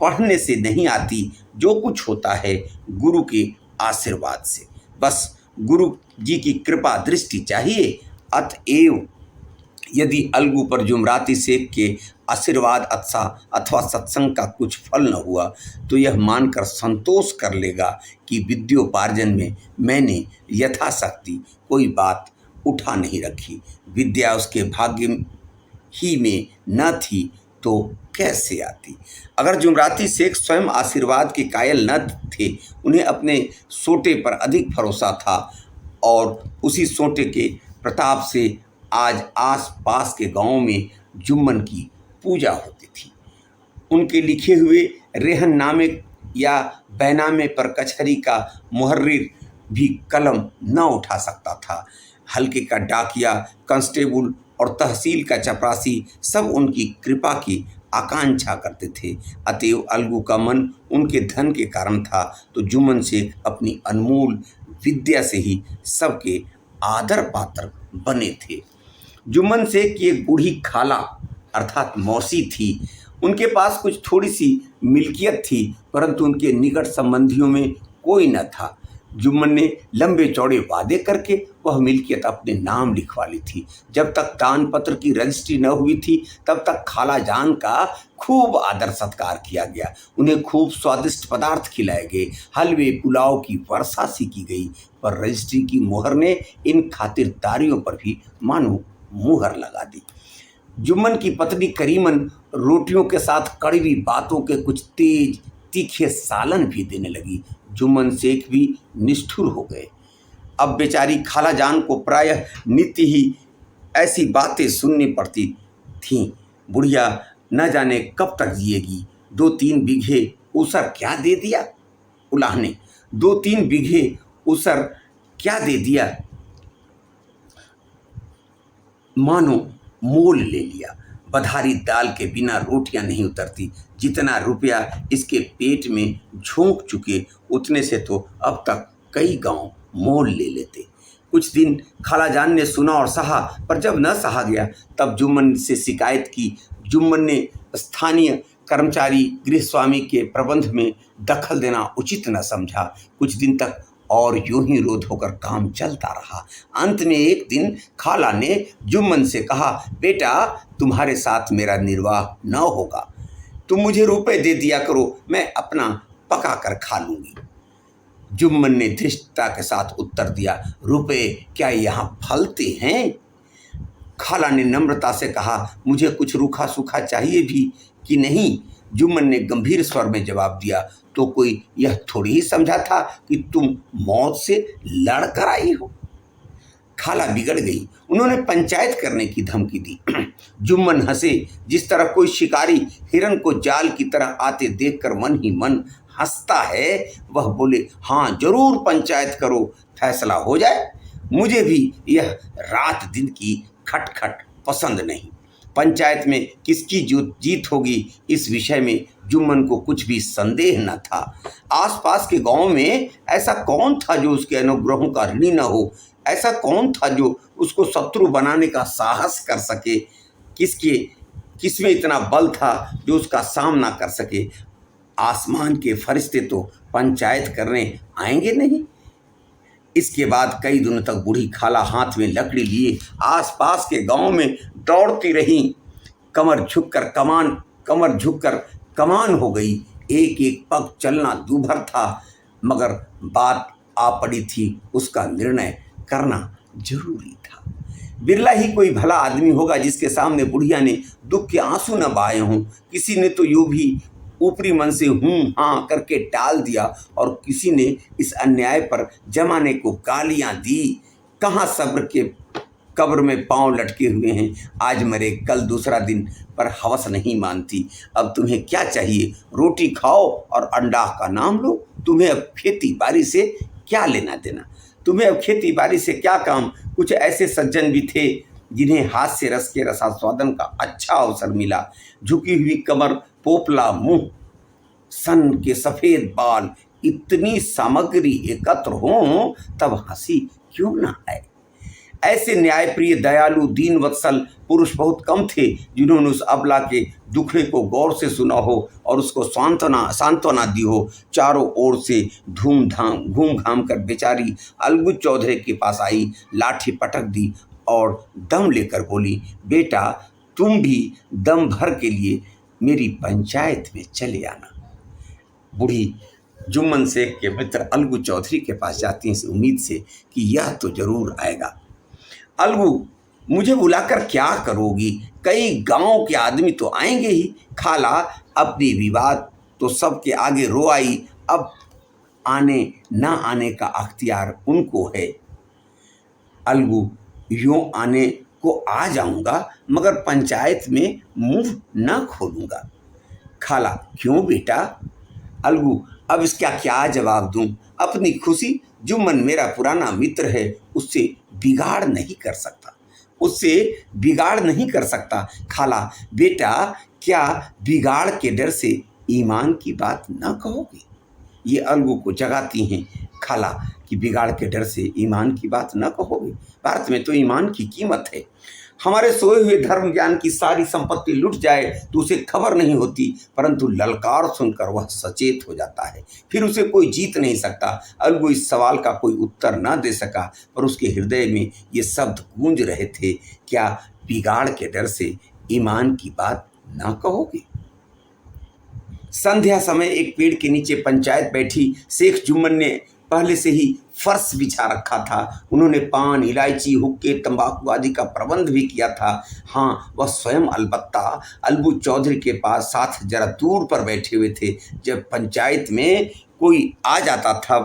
पढ़ने से नहीं आती, जो कुछ होता है गुरु के आशीर्वाद से। बस गुरु जी की कृपा दृष्टि चाहिए। अतएव यदि अलगू पर जुमराती शेख के आशीर्वाद अथवा सत्संग का कुछ फल न हुआ तो यह मानकर संतोष कर लेगा कि विद्योपार्जन में मैंने यथाशक्ति कोई बात उठा नहीं रखी। विद्या उसके भाग्य ही में न थी तो कैसे आती। अगर जुमराती शेख स्वयं आशीर्वाद के कायल न थे, उन्हें अपने सोटे पर अधिक भरोसा था और उसी सोटे के प्रताप से आज आस पास के गांवों में जुम्मन की पूजा होती थी। उनके लिखे हुए रेहननामे या बैनामे पर कचहरी का मुहर्रिर भी कलम न उठा सकता था। हल्के का डाकिया, कांस्टेबल और तहसील का चपरासी सब उनकी कृपा की आकांक्षा करते थे। अतएव अलगू का मन उनके धन के कारण था, तो जुम्मन शेख अपनी अनमोल विद्या से ही सबके आदर पात्र बने थे। जुम्मन शेख की एक बूढ़ी खाला अर्थात मौसी थी। उनके पास कुछ थोड़ी सी मिल्कियत थी, परंतु उनके निकट संबंधियों में कोई न था। जुम्मन ने लंबे चौड़े वादे करके वह मिल्कियत अपने नाम लिखवा ली थी। जब तक दान पत्र की रजिस्ट्री न हुई थी तब तक खाला जान का खूब आदर सत्कार किया गया। उन्हें खूब स्वादिष्ट पदार्थ खिलाए गए, हलवे पुलाव की वर्षा सी की गई। पर रजिस्ट्री की मोहर ने इन खातिरदारियों पर भी मानो मुहर लगा दी। जुम्मन की पत्नी करीमन रोटियों के साथ कड़वी बातों के कुछ तेज तीखे सालन भी देने लगी। जुम्मन शेख भी निष्ठुर हो गए। अब बेचारी खाला जान को प्रायः नित्य ही ऐसी बातें सुननी पड़ती थीं। बुढ़िया न जाने कब तक जिएगी। 2-3 बीघे उसर क्या दे दिया उलाह ने, 2-3 बीघे उसर क्या दे दिया, मानो मोल ले लिया। बधारी दाल के बिना रोटियां नहीं उतरती। जितना रुपया इसके पेट में झोंक चुके उतने से तो अब तक कई गांव मोल ले लेते। कुछ दिन खालाजान ने सुना और सहा, पर जब न सहा गया तब जुम्मन से शिकायत की। जुम्मन ने स्थानीय कर्मचारी गृहस्वामी के प्रबंध में दखल देना उचित न समझा। कुछ दिन तक और यूं ही रोध होकर काम चलता रहा। अंत में एक दिन खाला ने जुम्मन से कहा, बेटा तुम्हारे साथ मेरा निर्वाह न होगा, तुम मुझे रुपए दे दिया करो, मैं अपना पका कर खा लूँगी। जुम्मन ने धृष्टता के साथ उत्तर दिया, रुपए क्या यहाँ फलते हैं? खाला ने नम्रता से कहा, मुझे कुछ रूखा सूखा चाहिए भी कि नहीं? जुम्मन ने गंभीर स्वर में जवाब दिया, तो कोई यह थोड़ी ही समझा था कि तुम मौत से लड़ कर आई हो। खाला बिगड़ गई। उन्होंने पंचायत करने की धमकी दी। जुम्मन हंसे। जिस तरह कोई शिकारी हिरन को जाल की तरह आते देखकर मन ही मन हंसता है, वह बोले, हाँ जरूर पंचायत करो, फैसला हो जाए। मुझे भी यह रात दिन की खटखट पसंद नहीं। पंचायत में किसकी जीत होगी इस विषय में जुम्मन को कुछ भी संदेह न था। आसपास के गांव में ऐसा कौन था जो उसके अनुग्रहों का ऋणी न हो? ऐसा कौन था जो उसको शत्रु बनाने का साहस कर सके? किसमें इतना बल था जो उसका सामना कर सके? आसमान के फरिश्ते तो पंचायत करने आएंगे नहीं। इसके बाद कई दिनों तक बूढ़ी खाला हाथ में लकड़ी लिए आसपास के गांव में दौड़ती रही। कमर झुककर कमान हो गई। एक एक पग चलना दूभर था, मगर बात आ पड़ी थी, उसका निर्णय करना जरूरी था। बिरला ही कोई भला आदमी होगा जिसके सामने बुढ़िया ने दुख के आंसू न बहाए हों। किसी ने तो यूं भी ऊपरी मन से हूँ हाँ करके टाल दिया, और किसी ने इस अन्याय पर जमाने को गालियां दी। कहाँ सब्र के कब्र में पांव लटके हुए हैं, आज मरे कल दूसरा दिन, पर हवस नहीं मानती। अब तुम्हें क्या चाहिए? रोटी खाओ और अंडा का नाम लो। तुम्हें अब खेती बाड़ी से क्या लेना देना? तुम्हें अब खेती बाड़ी से क्या काम? कुछ ऐसे सज्जन भी थे जिन्हें हास्य रस के रसास्वादन का अच्छा अवसर मिला। झुकी हुई कमर, पोपला मुंह, सन के सफेद बाल, इतनी सामग्री एकत्र हो तब हंसी क्यों ना आए? ऐसे न्यायप्रिय, दयालु, दीन वत्सल पुरुष बहुत कम थे जिन्होंने उस अबला के दुखड़े को गौर से सुना हो और उसको सांत्वना दी हो। चारों ओर से घूम घाम कर बेचारी अलगू चौधरी के पास आई, लाठी पटक दी और दम लेकर बोली, बेटा तुम भी दम भर के लिए मेरी पंचायत में चले आना। बूढ़ी जुम्मन शेख के मित्र अलगू चौधरी के पास जाती है इस उम्मीद से कि यह तो जरूर आएगा। अलगू, मुझे बुलाकर क्या करोगी? कई गांव के आदमी तो आएंगे ही। खाला अपनी विवाद तो सबके आगे रो आई, अब आने ना आने का अख्तियार उनको है। अलगू, यूं आने को आ जाऊंगा मगर पंचायत में मुंह ना खोलूंगा। खाला, क्यों बेटा? अलगू, अब इसका क्या जवाब दूं? अपनी खुशी, जुम्मन मेरा पुराना मित्र है, उससे बिगाड़ नहीं कर सकता। खाला, बेटा क्या बिगाड़ के डर से ईमान की बात ना कहोगे? ये अलगू को जगाती हैं। खाला कि बिगाड़ के डर से ईमान की बात ना कहोगे? भारत में तो ईमान की कीमत है। हमारे सोए हुए धर्म ज्ञान की सारी संपत्ति लुट जाए तो उसे खबर नहीं होती, परंतु ललकार सुनकर वह सचेत हो जाता है, फिर उसे कोई जीत नहीं सकता। अलगू इस सवाल का कोई उत्तर न दे सका, पर उसके हृदय में ये शब्द गूंज रहे थे, क्या बिगाड़ के डर से ईमान की बात ना कहोगे? संध्या समय एक पेड़ के नीचे पंचायत बैठी। शेख जुम्मन ने पहले से ही फर्श बिछा रखा था। उन्होंने पान, इलायची, हुक्के, तंबाकू आदि का प्रबंध भी किया था। हाँ, वह स्वयं अलबत्ता अलगू चौधरी के पास साथ जरा दूर पर बैठे हुए थे। जब पंचायत में कोई आ जाता था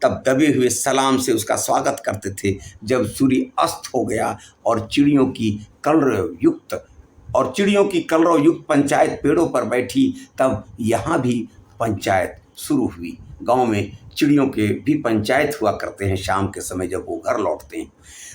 तब दबे हुए सलाम से उसका स्वागत करते थे। जब सूर्य अस्त हो गया और चिड़ियों की कलरव युक्त पंचायत पेड़ों पर बैठी, तब यहाँ भी पंचायत शुरू हुई। गांव में चिड़ियों के भी पंचायत हुआ करते हैं शाम के समय जब वो घर लौटते हैं।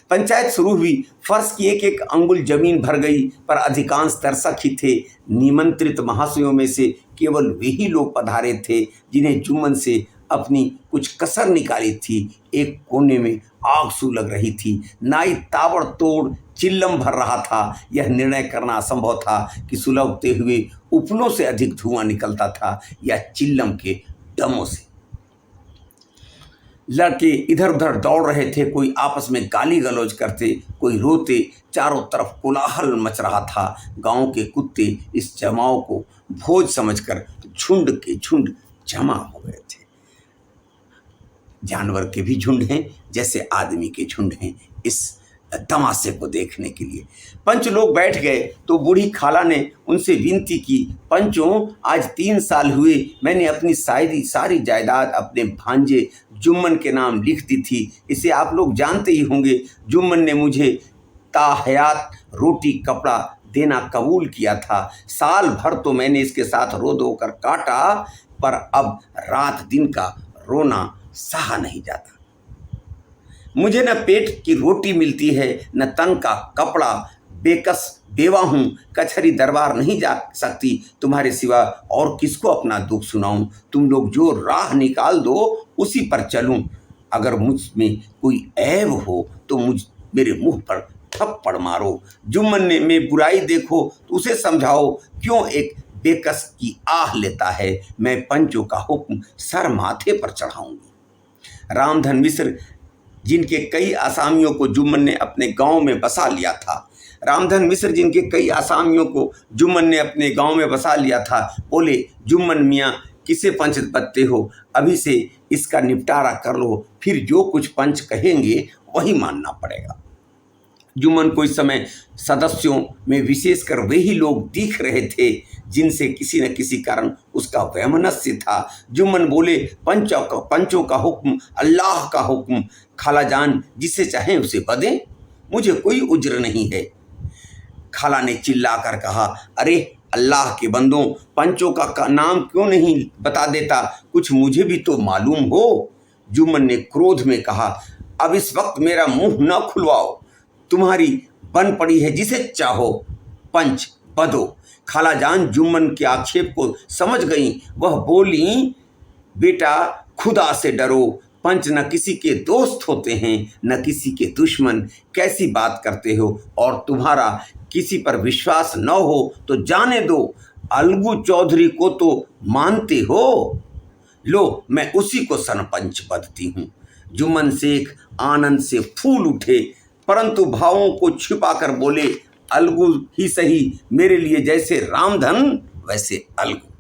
पंचायत शुरू हुई। फर्श की एक एक अंगुल जमीन भर गई, पर अधिकांश दर्शक ही थे। निमंत्रित महाशयों में से केवल वे ही लोग पधारे थे जिन्हें जुम्मन से अपनी कुछ कसर निकाली थी। एक कोने में आग सू लग रही थी। नाई ताबड़तोड़ चिल्लम भर रहा था। यह निर्णय करना असंभव था कि सुलगते हुए उपलों से अधिक धुआं निकलता था या चिल्लम के दमों से। लड़के इधर उधर दौड़ रहे थे, कोई आपस में गाली गलौज करते, कोई रोते। चारों तरफ कोलाहल मच रहा था। गांव के कुत्ते इस जमाव को भोज समझकर झुंड के झुंड जमा हो गए थे। जानवर के भी झुंड हैं जैसे आदमी के झुंड हैं इस तमाशे को देखने के लिए। पंच लोग बैठ गए तो बूढ़ी खाला ने उनसे विनती की, पंचों, आज 3 साल हुए मैंने अपनी सारी जायदाद अपने भांजे जुम्मन के नाम लिख दी थी। इसे आप लोग जानते ही होंगे। जुम्मन ने मुझे ताहयात रोटी कपड़ा देना कबूल किया था। साल भर तो मैंने इसके साथ रो धो कर काटा, पर अब रात दिन का रोना सहा नहीं जाता। मुझे न पेट की रोटी मिलती है न तन का कपड़ा, बेकस बेवा हूँ, कचहरी दरबार नहीं जा सकती, तुम्हारे सिवा और किसको अपना दुख सुनाऊं। तुम लोग जो राह निकाल दो उसी पर चलूं। अगर मुझ में कोई ऐब हो तो मेरे मुंह पर थप्पड़ मारो। जुम्मन ने में बुराई देखो तो उसे समझाओ, क्यों एक बेकस की आह लेता है। मैं पंचों का हुक्म सर माथे पर चढ़ाऊंगी। रामधन मिश्र जिनके कई आसामियों को जुम्मन ने अपने गांव में बसा लिया था, रामधन मिश्र जिनके कई आसामियों को जुम्मन ने अपने गांव में बसा लिया था, बोले, जुम्मन मियाँ किसे पंच बनते हो, अभी से इसका निपटारा कर लो, फिर जो कुछ पंच कहेंगे वही मानना पड़ेगा। जुम्मन को इस समय सदस्यों में विशेषकर वही लोग दिख रहे थे जिनसे किसी न किसी कारण उसका वैमनस्य था। जुम्मन बोले, पंचों का हुक्म अल्लाह का हुक्म, खाला जान जिसे चाहें उसे बदें, मुझे कोई उज्र नहीं है। खाला ने चिल्लाकर कहा, अरे अल्लाह के बंदों, पंचों का नाम क्यों नहीं बता देता, कुछ मुझे भी तो मालूम हो। जुम्मन ने क्रोध में कहा, अब इस वक्त मेरा मुंह न खुलवाओ, तुम्हारी बन पड़ी है, जिसे चाहो पंच बदो। खाला जान जुम्मन के आक्षेप को समझ गई। वह बोली, बेटा खुदा से डरो, पंच न किसी के दोस्त होते हैं न किसी के दुश्मन, कैसी बात करते हो, और तुम्हारा किसी पर विश्वास न हो तो जाने दो, अलगू चौधरी को तो मानते हो, लो मैं उसी को सरपंच बदती हूँ। जुम्मन शेख आनंद से फूल उठे, परंतु भावों को छिपाकर बोले, अलगू ही सही, मेरे लिए जैसे रामधन वैसे अलगू।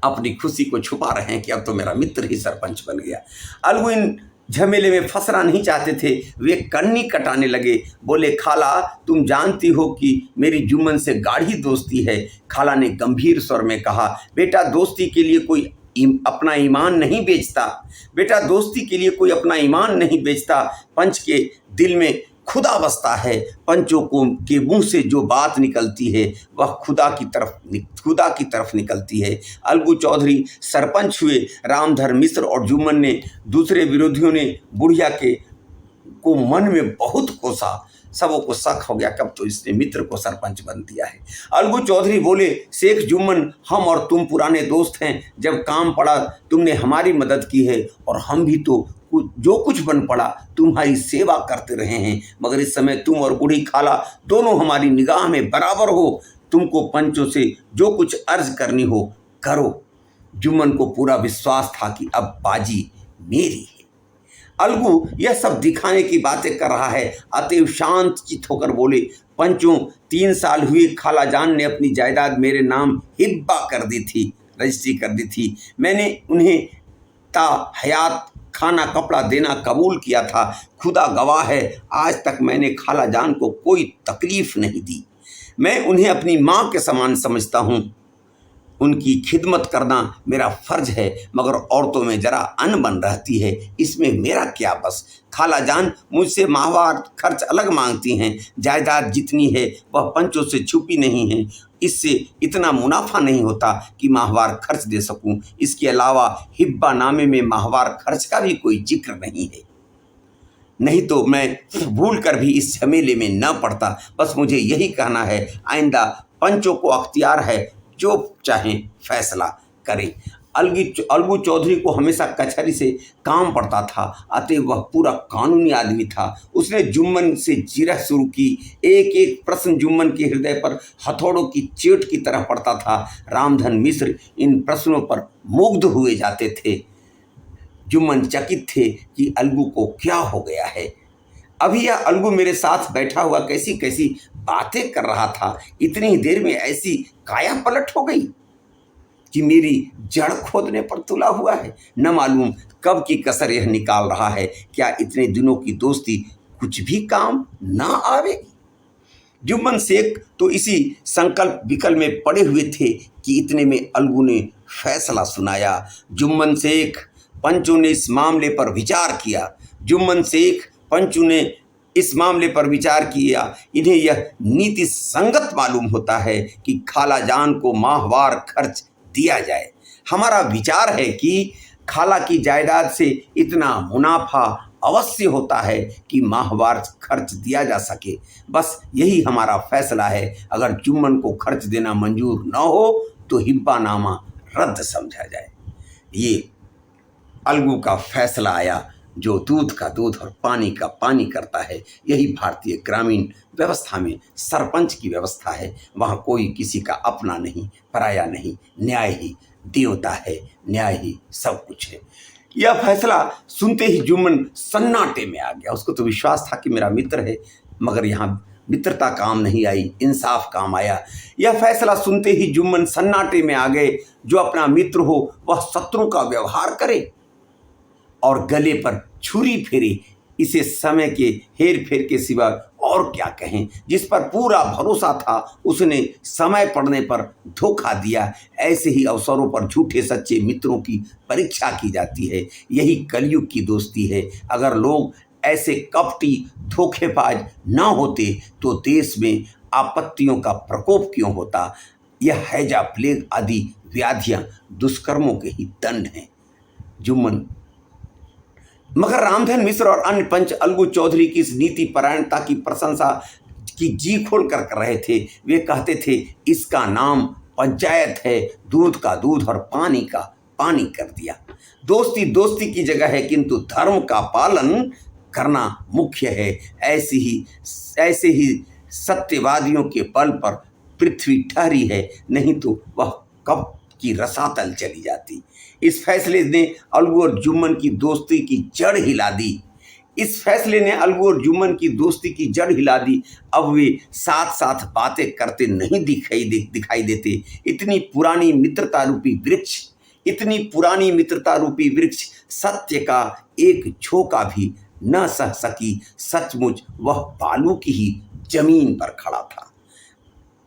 अपनी खुशी को छुपा रहे हैं कि अब तो मेरा मित्र ही सरपंच बन गया। अलगू इन झमेले में फंसना नहीं चाहते थे। वे कन्नी कटाने लगे, बोले, खाला तुम जानती हो कि मेरी जुम्मन से गाढ़ी दोस्ती है। खाला ने गंभीर स्वर में कहा, बेटा दोस्ती के लिए कोई अपना ईमान नहीं बेचता, बेटा दोस्ती के लिए कोई अपना ईमान नहीं बेचता। पंच के दिल में खुदा बसता है, पंचों को के मुंह से जो बात निकलती है वह खुदा की तरफ निकलती है। अलगू चौधरी सरपंच हुए। रामधन मिश्र और जुम्मन ने दूसरे विरोधियों ने बुढ़िया को मन में बहुत कोसा। सबों को शक हो गया, कब तो इसने मित्र को सरपंच बन दिया है। अलगू चौधरी बोले, शेख जुम्मन, हम और तुम पुराने दोस्त हैं, जब काम पड़ा तुमने हमारी मदद की है, और हम भी तो जो कुछ बन पड़ा तुम्हारी सेवा करते रहे हैं, मगर इस समय तुम और बूढ़ी खाला दोनों हमारी निगाह में बराबर हो। तुमको पंचों से जो कुछ अर्ज करनी हो करो। जुम्मन को पूरा विश्वास था कि अब बाजी मेरी है। अलगू यह सब दिखाने की बातें कर रहा है, अतएव शांत चित्त होकर बोले, पंचों 3 साल हुए खाला जान ने अपनी जायदाद मेरे नाम हिब्बा कर दी थी, रजिस्ट्री कर दी थी। मैंने उन्हें ता हयात खाना कपड़ा देना कबूल किया था। खुदा गवाह है, आज तक मैंने खाला जान को कोई तकलीफ नहीं दी। मैं उन्हें अपनी माँ के समान समझता हूँ। उनकी खिदमत करना मेरा फर्ज है, मगर औरतों में जरा अनबन रहती है, इसमें मेरा क्या बस। खाला जान मुझसे माहवार खर्च अलग मांगती हैं। जायदाद जितनी है वह पंचों से छुपी नहीं है, इससे इतना मुनाफा नहीं होता कि माहवार खर्च दे सकूं। इसके अलावा हिब्बा नामे में माहवार खर्च का भी कोई जिक्र नहीं है, नहीं तो मैं भूल कर भी इस झमेले में न पड़ता। बस मुझे यही कहना है, आइंदा पंचों को अख्तियार है, जो चाहें फैसला करें। अलगू चौधरी को हमेशा कचहरी से काम पड़ता था, अतः वह पूरा कानूनी आदमी था। उसने जुम्मन से जिरह शुरू की। एक एक प्रश्न जुम्मन के हृदय पर हथौड़ों की चोट की तरह पड़ता था। रामधन मिश्र इन प्रश्नों पर मुग्ध हुए जाते थे। जुम्मन चकित थे कि अलगू को क्या हो गया है। अभी यह अलगू मेरे साथ बैठा हुआ कैसी कैसी बातें कर रहा था, इतनी ही देर में ऐसी काया पलट हो गई कि मेरी जड़ खोदने पर तुला हुआ है। न मालूम कब की कसर यह निकाल रहा है, क्या इतने दिनों की दोस्ती कुछ भी काम ना आवेगी। जुम्मन शेख तो इसी संकल्प विकल्प में पड़े हुए थे कि इतने में अलगू ने फैसला सुनाया। जुम्मन शेख, पंचों ने इस मामले पर विचार किया। जुम्मन शेख, पंचों ने इस मामले पर विचार किया। इन्हें यह नीति संगत मालूम होता है कि खाला जान को माहवार खर्च दिया जाए। हमारा विचार है कि खाला की जायदाद से इतना मुनाफा अवश्य होता है कि माहवार खर्च दिया जा सके। बस यही हमारा फैसला है। अगर जुम्मन को खर्च देना मंजूर न हो तो हिब्बानामा रद्द समझा जाए। ये अलगू का फैसला आया। जो दूध का दूध और पानी का पानी करता है, यही भारतीय ग्रामीण व्यवस्था में सरपंच की व्यवस्था है। वहाँ कोई किसी का अपना नहीं, पराया नहीं, न्याय ही देवता है, न्याय ही सब कुछ है। यह फैसला सुनते ही जुम्मन सन्नाटे में आ गया। उसको तो विश्वास था कि मेरा मित्र है, मगर यहाँ मित्रता काम नहीं आई, इंसाफ काम आया। यह फैसला सुनते ही जुम्मन सन्नाटे में आ गए। जो अपना मित्र हो वह शत्रु का व्यवहार करे और गले पर छुरी फेरे, इसे समय के हेर फेर के सिवा और क्या कहें। जिस पर पूरा भरोसा था उसने समय पड़ने पर धोखा दिया। ऐसे ही अवसरों पर झूठे सच्चे मित्रों की परीक्षा की जाती है। यही कलयुग की दोस्ती है। अगर लोग ऐसे कपटी धोखेबाज न होते तो देश में आपत्तियों का प्रकोप क्यों होता। यह हैजा, प्लेग आदि व्याधियां दुष्कर्मों के ही दंड हैं। जुम्मन मगर रामधन मिश्र और अन्य पंच अलगू चौधरी की इस नीति परायणता की प्रशंसा की जी खोल कर रहे थे। वे कहते थे, इसका नाम पंचायत है, दूध का दूध और पानी का पानी कर दिया। दोस्ती दोस्ती की जगह है, किंतु धर्म का पालन करना मुख्य है। ऐसे ही सत्यवादियों के बल पर पृथ्वी ठहरी है, नहीं तो वह कब की रसातल चली जाती। इस फैसले ने अलगू और जुम्मन की दोस्ती की जड़ हिला दी। इस फैसले ने अलगू और जुम्मन की दोस्ती की जड़ हिला दी। अब वे साथ साथ बातें करते नहीं दिखाई देते। इतनी पुरानी मित्रता रूपी वृक्ष सत्य का एक झोंका भी न सह सकी। सचमुच वह बालू की ही जमीन पर खड़ा था।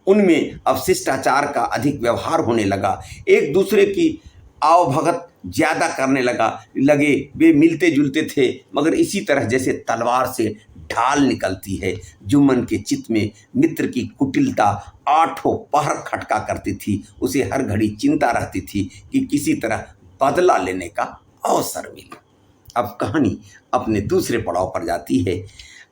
उनमें अब शिष्टाचार का अधिक व्यवहार होने लगा। एक दूसरे की आवभगत ज्यादा करने लगे। वे मिलते जुलते थे, मगर इसी तरह जैसे तलवार से ढाल निकलती है। जुम्मन के चित्त में मित्र की कुटिलता आठों पहर खटका करती थी। उसे हर घड़ी चिंता रहती थी कि किसी तरह बदला लेने का अवसर मिले। अब कहानी अपने दूसरे पड़ाव पर जाती है।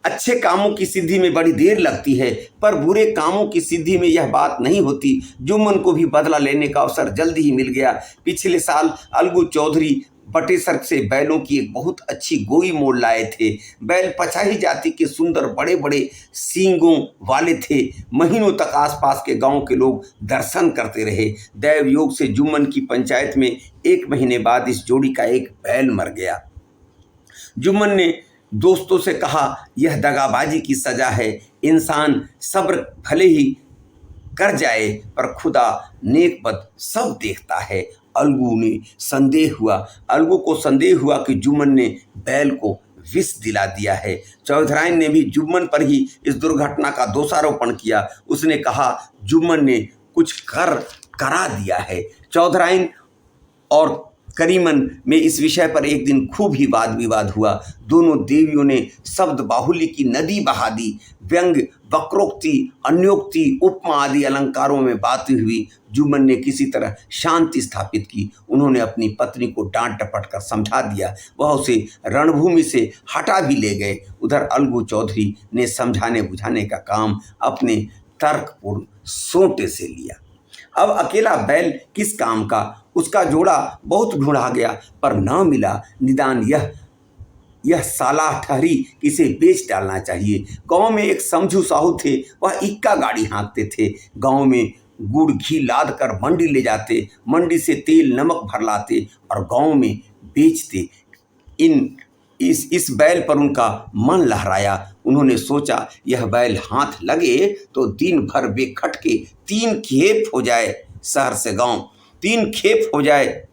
अच्छे कामों की सिद्धि में बड़ी देर लगती है, पर बुरे कामों की सिद्धि में यह बात नहीं होती। जुम्मन को भी बदला लेने का अवसर जल्दी ही मिल गया। पिछले साल अलगू चौधरी बटेसर से बैलों की एक बहुत अच्छी गोई मोड़ लाए थे। बैल पछाही जाति के सुंदर बड़े बड़े सींगों वाले थे। महीनों तक आसपास के गांव के लोग दर्शन करते रहे। दैव योग से जुम्मन की पंचायत में 1 महीने बाद इस जोड़ी का एक बैल मर गया। जुम्मन ने दोस्तों से कहा, यह दगाबाजी की सजा है। इंसान सब्र भले ही कर जाए, पर खुदा नेक बद सब देखता है। अलगू को संदेह हुआ कि जुम्मन ने बैल को विष दिला दिया है। चौधराइन ने भी जुम्मन पर ही इस दुर्घटना का दोषारोपण किया। उसने कहा, जुम्मन ने कुछ करा दिया है। चौधराइन और करीमन में इस विषय पर एक दिन खूब ही वाद विवाद हुआ। दोनों देवियों ने शब्द बाहुल्य की नदी बहा दी। व्यंग, वक्रोक्ति, अन्योक्ति, उपमा आदि अलंकारों में बातें हुई। जुम्मन ने किसी तरह शांति स्थापित की। उन्होंने अपनी पत्नी को डांट डपट कर समझा दिया। वह उसे रणभूमि से हटा भी ले गए। उधर अलगू चौधरी ने समझाने बुझाने का काम अपने तर्कपूर्ण सोटे से लिया। अब अकेला बैल किस काम का। उसका जोड़ा बहुत ढूंढा गया, पर न मिला। निदान यह सालाह ठहरी कि इसे बेच डालना चाहिए। गांव में एक समझू साहू थे। वह इक्का गाड़ी हाँकते थे। गांव में गुड़ घी लाद कर मंडी ले जाते। मंडी से तेल नमक भर लाते और गांव में बेचते। इस बैल पर उनका मन लहराया। उन्होंने सोचा, यह बैल हाथ लगे तो दिन भर बेखटके 3 खेप हो जाए। शहर से गांव 3 खेप हो जाए।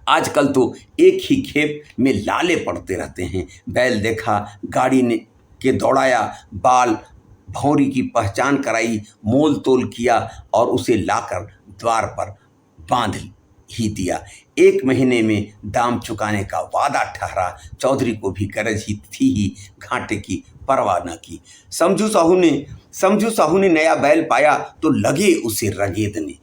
आजकल तो एक ही खेप में लाले पड़ते रहते हैं। बैल देखा, गाड़ी ने के दौड़ाया, बाल भौरी की पहचान कराई, मोल तोल किया और उसे लाकर द्वार पर बांध ही दिया। 1 महीने में दाम चुकाने का वादा ठहरा। चौधरी को भी गरज ही थी ही, घाटे की परवाह न की। समझू साहू ने नया बैल पाया तो लगे उसे रगेदने।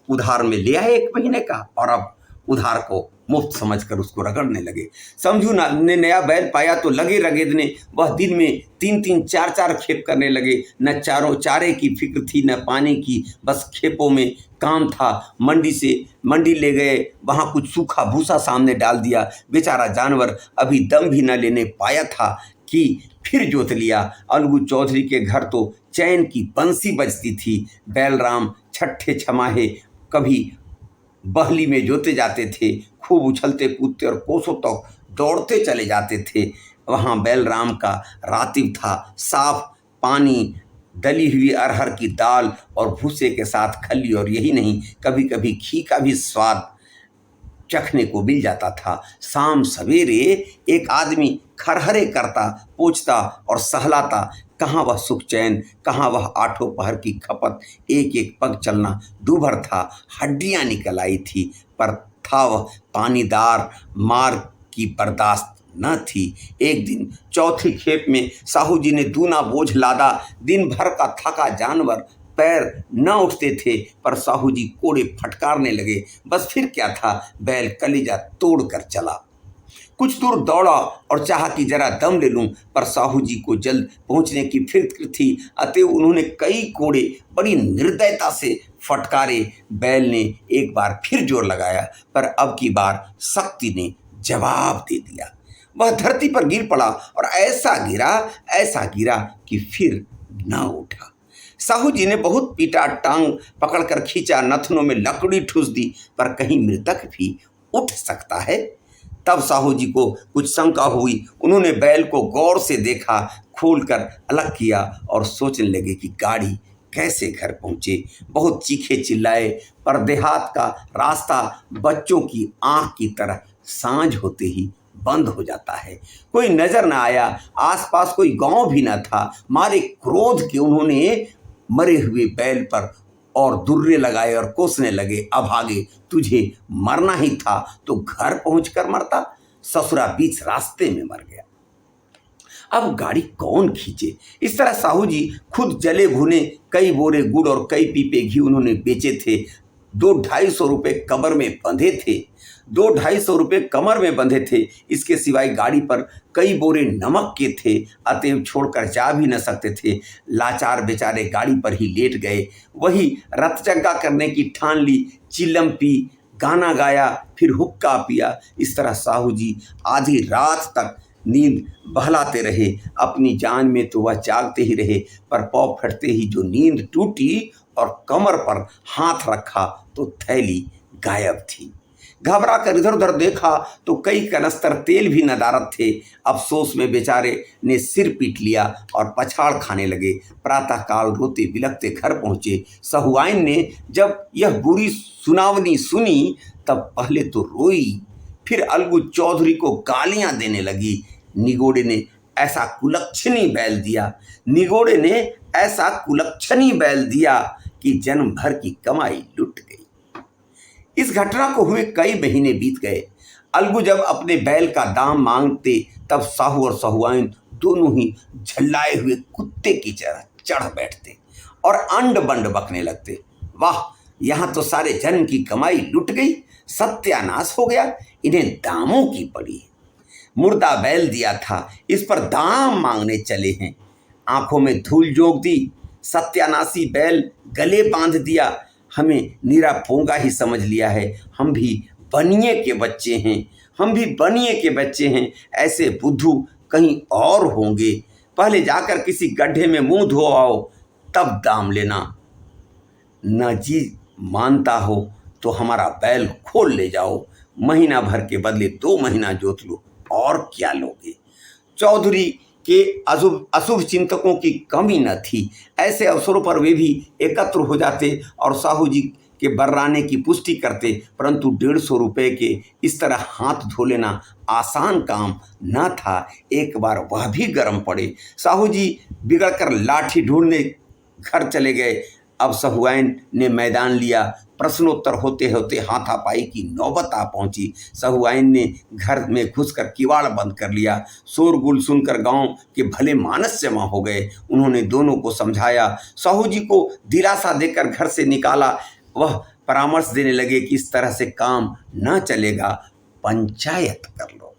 उधार में लिया 1 महीने का और अब उधार को मुफ्त समझकर उसको रगड़ने लगे। समझू ने नया बैल पाया तो लगे रगेदने। वह दिन में 3-3 4-4 खेप करने लगे। न चारे की फिक्र थी न पानी की, बस खेपों में काम था। मंडी ले गए, वहाँ कुछ सूखा भूसा सामने डाल दिया। बेचारा जानवर अभी दम भी न लेने पाया था कि फिर जोत लिया। अलगू चौधरी के घर तो चैन की बंसी बजती थी। बैलराम छठे छमाहे कभी बहली में जोते जाते थे। खूब उछलते कूदते और कोसों तक दौड़ते चले जाते थे। वहाँ बैलराम का रातिब था। साफ पानी, दली हुई अरहर की दाल और भूसे के साथ खल्ली, और यही नहीं, कभी कभी घी का भी स्वाद चखने को मिल जाता था। शाम सवेरे एक आदमी खरहरे करता, पोंछता और सहलाता। कहाँ वह सुख चैन, कहाँ वह आठों पहर की खपत। एक एक पग चलना दूभर था, हड्डियां निकल आई थी, पर था वह पानीदार, मार की बर्दाश्त न थी। एक दिन चौथी खेप में साहू जी ने दूना बोझ लादा। दिन भर का थका जानवर, पैर न उठते थे, पर साहू जी कोड़े फटकारने लगे। बस फिर क्या था, बैल कलेजा तोड़ कर चला। कुछ दूर दौड़ा और चाहा कि जरा दम ले लूं, पर साहू जी को जल्द पहुंचने की फिक्र थी। अतएव उन्होंने कई कोड़े बड़ी निर्दयता से फटकारे। बैल ने एक बार फिर जोर लगाया, पर अब की बार शक्ति ने जवाब दे दिया। वह धरती पर गिर पड़ा और ऐसा गिरा कि फिर न उठा। साहू जी ने बहुत पीटा, टांग पकड़कर खींचा, नथनों में लकड़ी ठूस दी, पर कहीं मृतक भी उठ सकता है। तब साहू जी को कुछ शंका हुई। उन्होंने बैल को गौर से देखा, खोलकर अलग किया और सोचने लगे कि गाड़ी कैसे घर पहुंचे। बहुत चीखे चिल्लाए, पर देहात का रास्ता बच्चों की आंख की तरह सांझ होते ही बंद हो जाता है। कोई नजर न आया, आसपास कोई गांव भी न था। मारे क्रोध के उन्होंने मरे हुए बैल पर और दुर्रे लगाए और कोसने लगे। अभागे, तुझे मरना ही था तो घर पहुंचकर मरता, ससुरा बीच रास्ते में मर गया। अब गाड़ी कौन खींचे। इस तरह साहू जी खुद जले भुने कई बोरे गुड़ और कई पीपे घी उन्होंने बेचे थे। 2-250 रुपये कमर में बंधे थे। 2-250 रुपये कमर में बंधे थे। इसके सिवाय गाड़ी पर कई बोरे नमक के थे। अतएव छोड़कर जा भी न सकते थे। लाचार बेचारे गाड़ी पर ही लेट गए। वही रतजगा करने की ठान ली। चिलम पी, गाना गाया, फिर हुक्का पिया। इस तरह साहू जी आधी रात तक नींद बहलाते रहे। अपनी जान में तो वह जागते ही रहे, पर पौ फटते ही जो नींद टूटी और कमर पर हाथ रखा तो थैली गायब थी। घबरा कर इधर उधर देखा तो कई कनस्तर तेल भी नदारद थे। अफसोस में बेचारे ने सिर पीट लिया और पछाड़ खाने लगे। प्रातःकाल रोते बिलखते घर पहुंचे। सहुआइन ने जब यह बुरी सुनावनी सुनी तब पहले तो रोई, फिर अलगू चौधरी को गालियां देने लगी। निगोड़े ने ऐसा कुलक्षणी बैल दिया कि जन्म भर की कमाई लुट गई। इस घटना को हुए कई महीने बीत गए। अलगू जब अपने बैल का दाम मांगते तब साहू और सहुआइन दोनों ही झल्लाए हुए कुत्ते की तरह चढ़ बैठते और अंड बंड बकने लगते। वाह, यहाँ तो सारे जन्म की कमाई लुट गई, सत्यानाश हो गया, इन्हें दामों की पड़ी। मुर्दा बैल दिया था, इस पर दाम मांगने चले हैं। आंखों में धूल जोग दी, सत्यानाशी बैल गले बांध दिया। हमें नीरा पोंगा ही समझ लिया है। हम भी बनिए के बच्चे हैं। ऐसे बुद्धू कहीं और होंगे। पहले जाकर किसी गड्ढे में मुंह धो आओ, तब दाम लेना। न जी मानता हो तो हमारा बैल खोल ले जाओ। महीना भर के बदले 2 महीना जोत लो, और क्या लोगे। चौधरी के अशुभ चिंतकों की कमी न थी। ऐसे अवसरों पर वे भी एकत्र हो जाते और साहू जी के बर्राने की पुष्टि करते। परंतु 150 रुपये के इस तरह हाथ धो लेना आसान काम न था। एक बार वह भी गर्म पड़े। साहू जी बिगड़कर लाठी ढूंढने घर चले गए। अब सहुआइन ने मैदान लिया। प्रश्नोत्तर होते होते हाथापाई की नौबत आ पहुंची। सहुआइन ने घर में घुसकर किवाड़ बंद कर लिया। शोरगुल सुनकर गांव के भले मानस जमा हो गए। उन्होंने दोनों को समझाया, साहू जी को दिलासा देकर घर से निकाला। वह परामर्श देने लगे कि इस तरह से काम न चलेगा। पंचायत कर लो।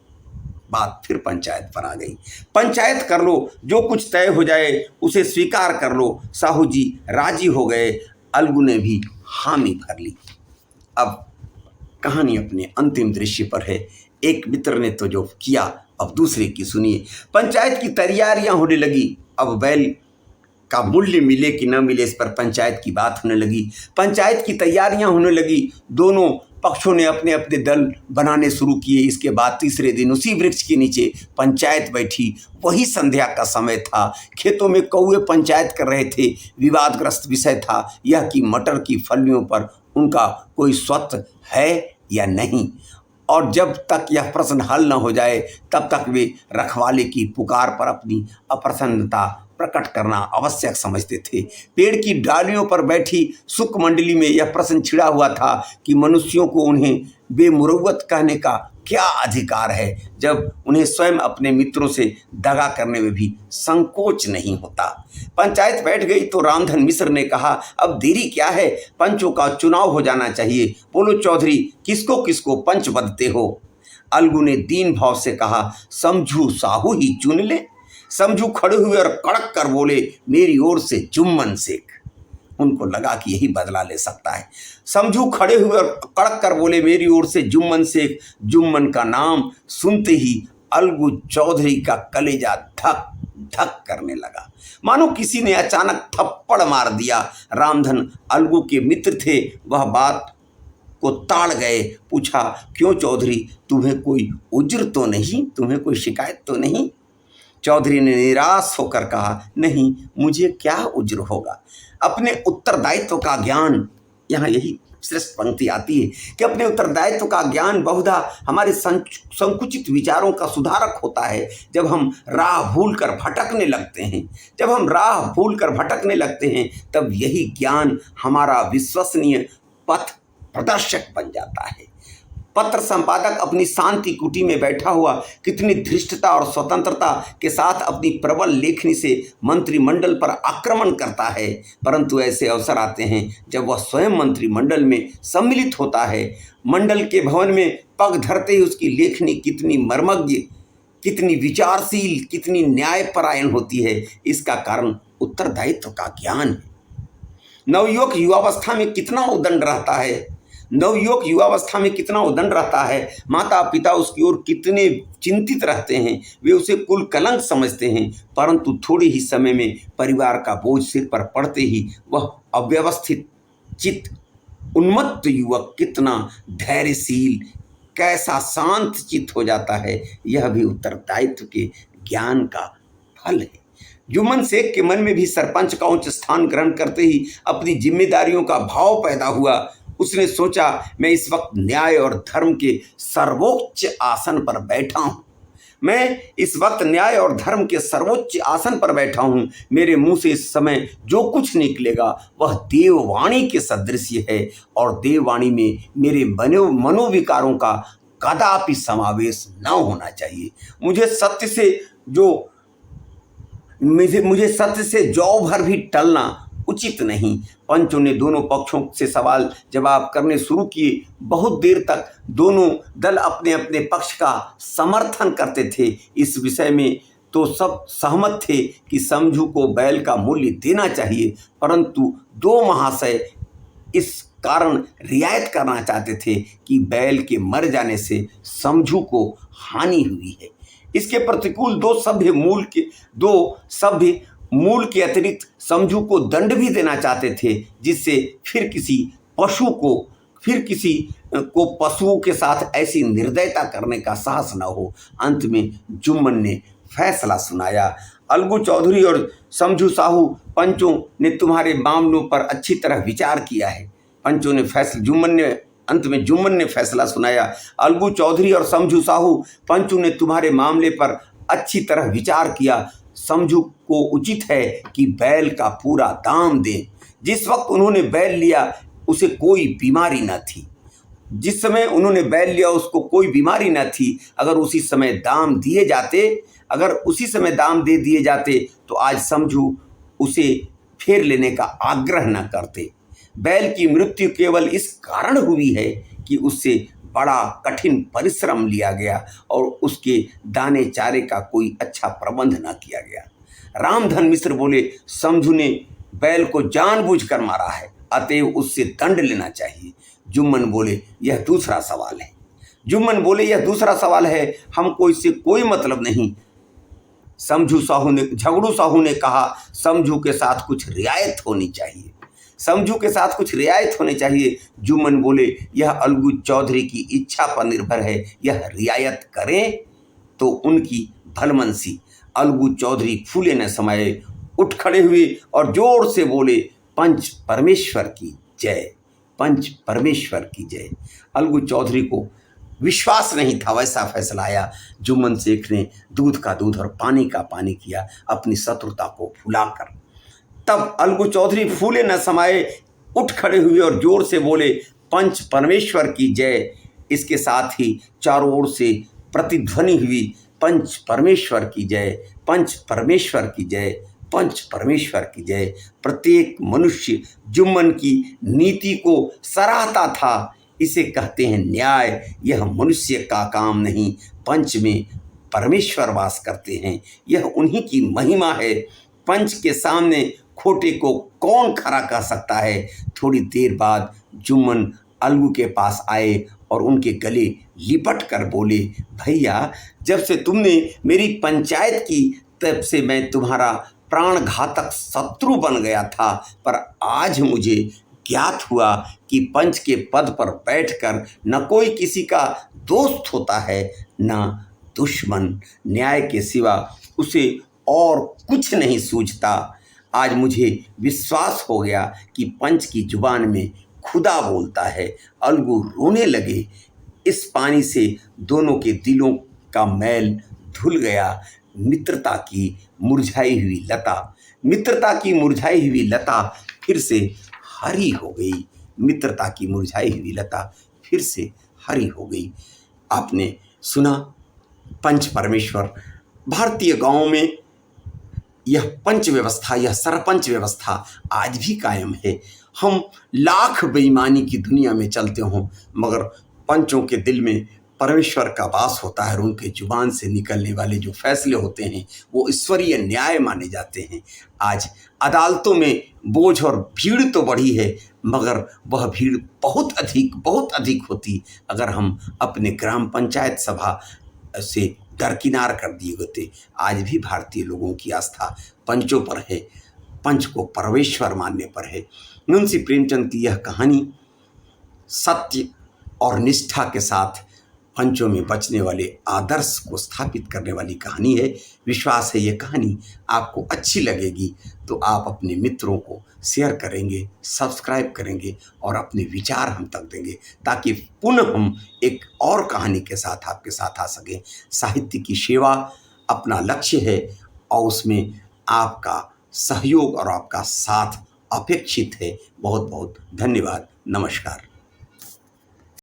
बात फिर पंचायत पर आ गई। पंचायत कर लो, जो कुछ तय हो जाए उसे स्वीकार कर लो। साहू जी राजी हो गए। अलगू ने भी हामी भर ली। अब कहानी अपने अंतिम दृश्य पर है। एक मित्र ने तो जो किया, अब दूसरे की सुनिए। पंचायत की तैयारियां होने लगी। अब बैल का मूल्य मिले कि न मिले इस पर पंचायत की बात होने लगी। पंचायत की तैयारियां होने लगी। दोनों पक्षों ने अपने अपने दल बनाने शुरू किए। इसके बाद तीसरे दिन उसी वृक्ष के नीचे पंचायत बैठी। वही संध्या का समय था। खेतों में कौवे पंचायत कर रहे थे। विवादग्रस्त विषय था यह कि मटर की फलियों पर उनका कोई स्वत्व है या नहीं, और जब तक यह प्रश्न हल न हो जाए तब तक वे रखवाले की पुकार पर अपनी अप्रसन्नता प्रकट करना आवश्यक समझते थे। पेड़ की डालियों पर बैठी सुख मंडली में यह प्रश्न छिड़ा हुआ था कि मनुष्यों को उन्हें बेमुरव्वत कहने का क्या अधिकार है, जब उन्हें स्वयं अपने मित्रों से दगा करने में भी संकोच नहीं होता। पंचायत बैठ गई तो रामधन मिश्र ने कहा, अब देरी क्या है, पंचों का चुनाव हो जाना चाहिए। बोलो चौधरी, किसको किसको पंच बदते हो? अलगू ने दीन भाव से कहा, समझू साहू ही चुन ले। समझू खड़े हुए और कड़क कर बोले, मेरी ओर से जुम्मन शेख। उनको लगा कि यही बदला ले सकता है। समझू खड़े हुए और कड़क कर बोले, मेरी ओर से जुम्मन शेख। जुम्मन का नाम सुनते ही अलगू चौधरी का कलेजा धक धक करने लगा, मानो किसी ने अचानक थप्पड़ मार दिया। रामधन अलगू के मित्र थे, वह बात को ताड़ गए। पूछा, क्यों चौधरी, तुम्हें कोई उज्र तो नहीं, तुम्हें कोई शिकायत तो नहीं? चौधरी ने निराश होकर कहा, नहीं, मुझे क्या उज्र होगा। अपने उत्तरदायित्व का ज्ञान, यहाँ यही श्रेष्ठ पंक्ति आती है कि अपने उत्तरदायित्व का ज्ञान बहुधा हमारे संकुचित विचारों का सुधारक होता है। जब हम राह भूल कर भटकने लगते हैं, तब यही ज्ञान हमारा विश्वसनीय पथ प्रदर्शक बन जाता है। पत्र संपादक अपनी शांति कुटी में बैठा हुआ कितनी धृष्टता और स्वतंत्रता के साथ अपनी प्रबल लेखनी से मंत्रिमंडल पर आक्रमण करता है, परंतु ऐसे अवसर आते हैं जब वह स्वयं मंत्रिमंडल में सम्मिलित होता है। मंडल के भवन में पग धरते ही उसकी लेखनी कितनी मर्मज्ञ, कितनी विचारशील, कितनी न्यायपरायण होती है, इसका कारण उत्तरदायित्व का ज्ञान है। नवयुवक युवावस्था में कितना उदंड रहता है। माता पिता उसकी ओर कितने चिंतित रहते हैं, वे उसे कुल कलंक समझते हैं, परंतु थोड़े ही समय में परिवार का बोझ सिर पर पड़ते ही वह अव्यवस्थित चित्त उन्मत्त युवक कितना धैर्यशील, कैसा शांत चित्त हो जाता है। यह भी उत्तरदायित्व के ज्ञान का फल है। जुम्मन शेख के मन में भी सरपंच का उच्च स्थान ग्रहण करते ही अपनी जिम्मेदारियों का भाव पैदा हुआ। उसने सोचा, मैं इस वक्त न्याय और धर्म के सर्वोच्च आसन पर बैठा हूँ। मेरे मुंह से इस समय जो कुछ निकलेगा वह देववाणी के सदृश्य है, और देववाणी में मेरे मनोविकारों का कदापि समावेश न होना चाहिए। मुझे सत्य से जौ भर भी टलना उचित नहीं। पंचों ने दोनों पक्षों से सवाल जवाब करने शुरू किए। बहुत देर तक दोनों दल अपने अपने पक्ष का समर्थन करते थे। इस विषय में तो सब सहमत थे कि समझू को बैल का मूल्य देना चाहिए, परंतु दो महाशय इस कारण रियायत करना चाहते थे कि बैल के मर जाने से समझू को हानि हुई है। इसके प्रतिकूल दो सभ्य मूल के अतिरिक्त समझू को दंड भी देना चाहते थे, जिससे फिर किसी पशुओं के साथ ऐसी निर्दयता करने का साहस न हो। अंत में जुम्मन ने फैसला सुनाया, अलगू चौधरी और समझू साहू, पंचों ने तुम्हारे मामलों पर अच्छी तरह विचार किया है। जुम्मन ने फैसला सुनाया, अलगू चौधरी और समझू साहू, पंचों ने तुम्हारे मामले पर अच्छी तरह विचार किया। समझू को उचित है कि बैल का पूरा दाम दें। जिस वक्त उन्होंने बैल लिया उसे कोई बीमारी न थी। उसको कोई बीमारी न थी। अगर उसी समय दाम दे दिए जाते तो आज समझू उसे फेर लेने का आग्रह न करते। बैल की मृत्यु केवल इस कारण हुई है कि उससे बड़ा कठिन परिश्रम लिया गया और उसके दाने चारे का कोई अच्छा प्रबंध न किया गया। रामधन मिश्र बोले, समझू ने बैल को जानबूझकर मारा है, अतएव उससे दंड लेना चाहिए। जुम्मन बोले, यह दूसरा सवाल है। जुम्मन बोले, यह दूसरा सवाल है, हमको इससे कोई मतलब नहीं। झगड़ू साहू ने कहा, समझू के साथ कुछ रियायत होनी चाहिए। समझू के साथ कुछ रियायत होनी चाहिए। जुम्मन बोले, यह अलगू चौधरी की इच्छा पर निर्भर है, यह रियायत करें तो उनकी भलमनसी। अलगू चौधरी फूले न समाये, उठ खड़े हुए और जोर से बोले, पंच परमेश्वर की जय, पंच परमेश्वर की जय। अलगू चौधरी को विश्वास नहीं था, वैसा फैसला आया। जुम्मन शेख ने दूध का दूध और पानी का पानी किया, अपनी शत्रुता को भुलाकर। तब अलगू चौधरी फूले न समाये, उठ खड़े हुए और जोर से बोले, पंच परमेश्वर की जय। इसके साथ ही चारों ओर से प्रतिध्वनि हुई, पंच परमेश्वर की जय, पंच परमेश्वर की जय, पंच परमेश्वर की जय। प्रत्येक मनुष्य जुम्मन की नीति को सराहता था। इसे कहते हैं न्याय। यह मनुष्य का काम नहीं, पंच में परमेश्वर वास करते हैं, यह उन्हीं की महिमा है। पंच के सामने खोटे को कौन खड़ा कर सकता है। थोड़ी देर बाद जुम्मन अलगू के पास आए और उनके गले लिपट कर बोले, भैया, जब से तुमने मेरी पंचायत की तब से मैं तुम्हारा प्राणघातक शत्रु बन गया था, पर आज मुझे ज्ञात हुआ कि पंच के पद पर बैठकर न कोई किसी का दोस्त होता है न दुश्मन। न्याय के सिवा उसे और कुछ नहीं सूझता। आज मुझे विश्वास हो गया कि पंच की जुबान में खुदा बोलता है। अलगू रोने लगे। इस पानी से दोनों के दिलों का मैल धुल गया। मित्रता की मुरझाई हुई लता, मित्रता की मुरझाई हुई लता फिर से हरी हो गई। मित्रता की मुरझाई हुई लता फिर से हरी हो गई। आपने सुना पंच परमेश्वर। भारतीय गांवों में यह पंच व्यवस्था, यह सरपंच व्यवस्था आज भी कायम है। हम लाख बेईमानी की दुनिया में चलते हों, मगर पंचों के दिल में परमेश्वर का वास होता है और उनके जुबान से निकलने वाले जो फैसले होते हैं वो ईश्वरीय न्याय माने जाते हैं। आज अदालतों में बोझ और भीड़ तो बढ़ी है, मगर वह भीड़ बहुत अधिक होती अगर हम अपने ग्राम पंचायत सभा से दरकिनार कर दिए होते। आज भी भारतीय लोगों की आस्था पंचों पर है, पंच को परमेश्वर मानने पर है। मुंशी प्रेमचंद की यह कहानी सत्य और निष्ठा के साथ पंचों में बचने वाले आदर्श को स्थापित करने वाली कहानी है। विश्वास है ये कहानी आपको अच्छी लगेगी, तो आप अपने मित्रों को शेयर करेंगे, सब्सक्राइब करेंगे और अपने विचार हम तक देंगे, ताकि पुनः हम एक और कहानी के साथ आपके साथ आ सकें। साहित्य की सेवा अपना लक्ष्य है और उसमें आपका सहयोग और आपका साथ अपेक्षित है। बहुत बहुत धन्यवाद। नमस्कार।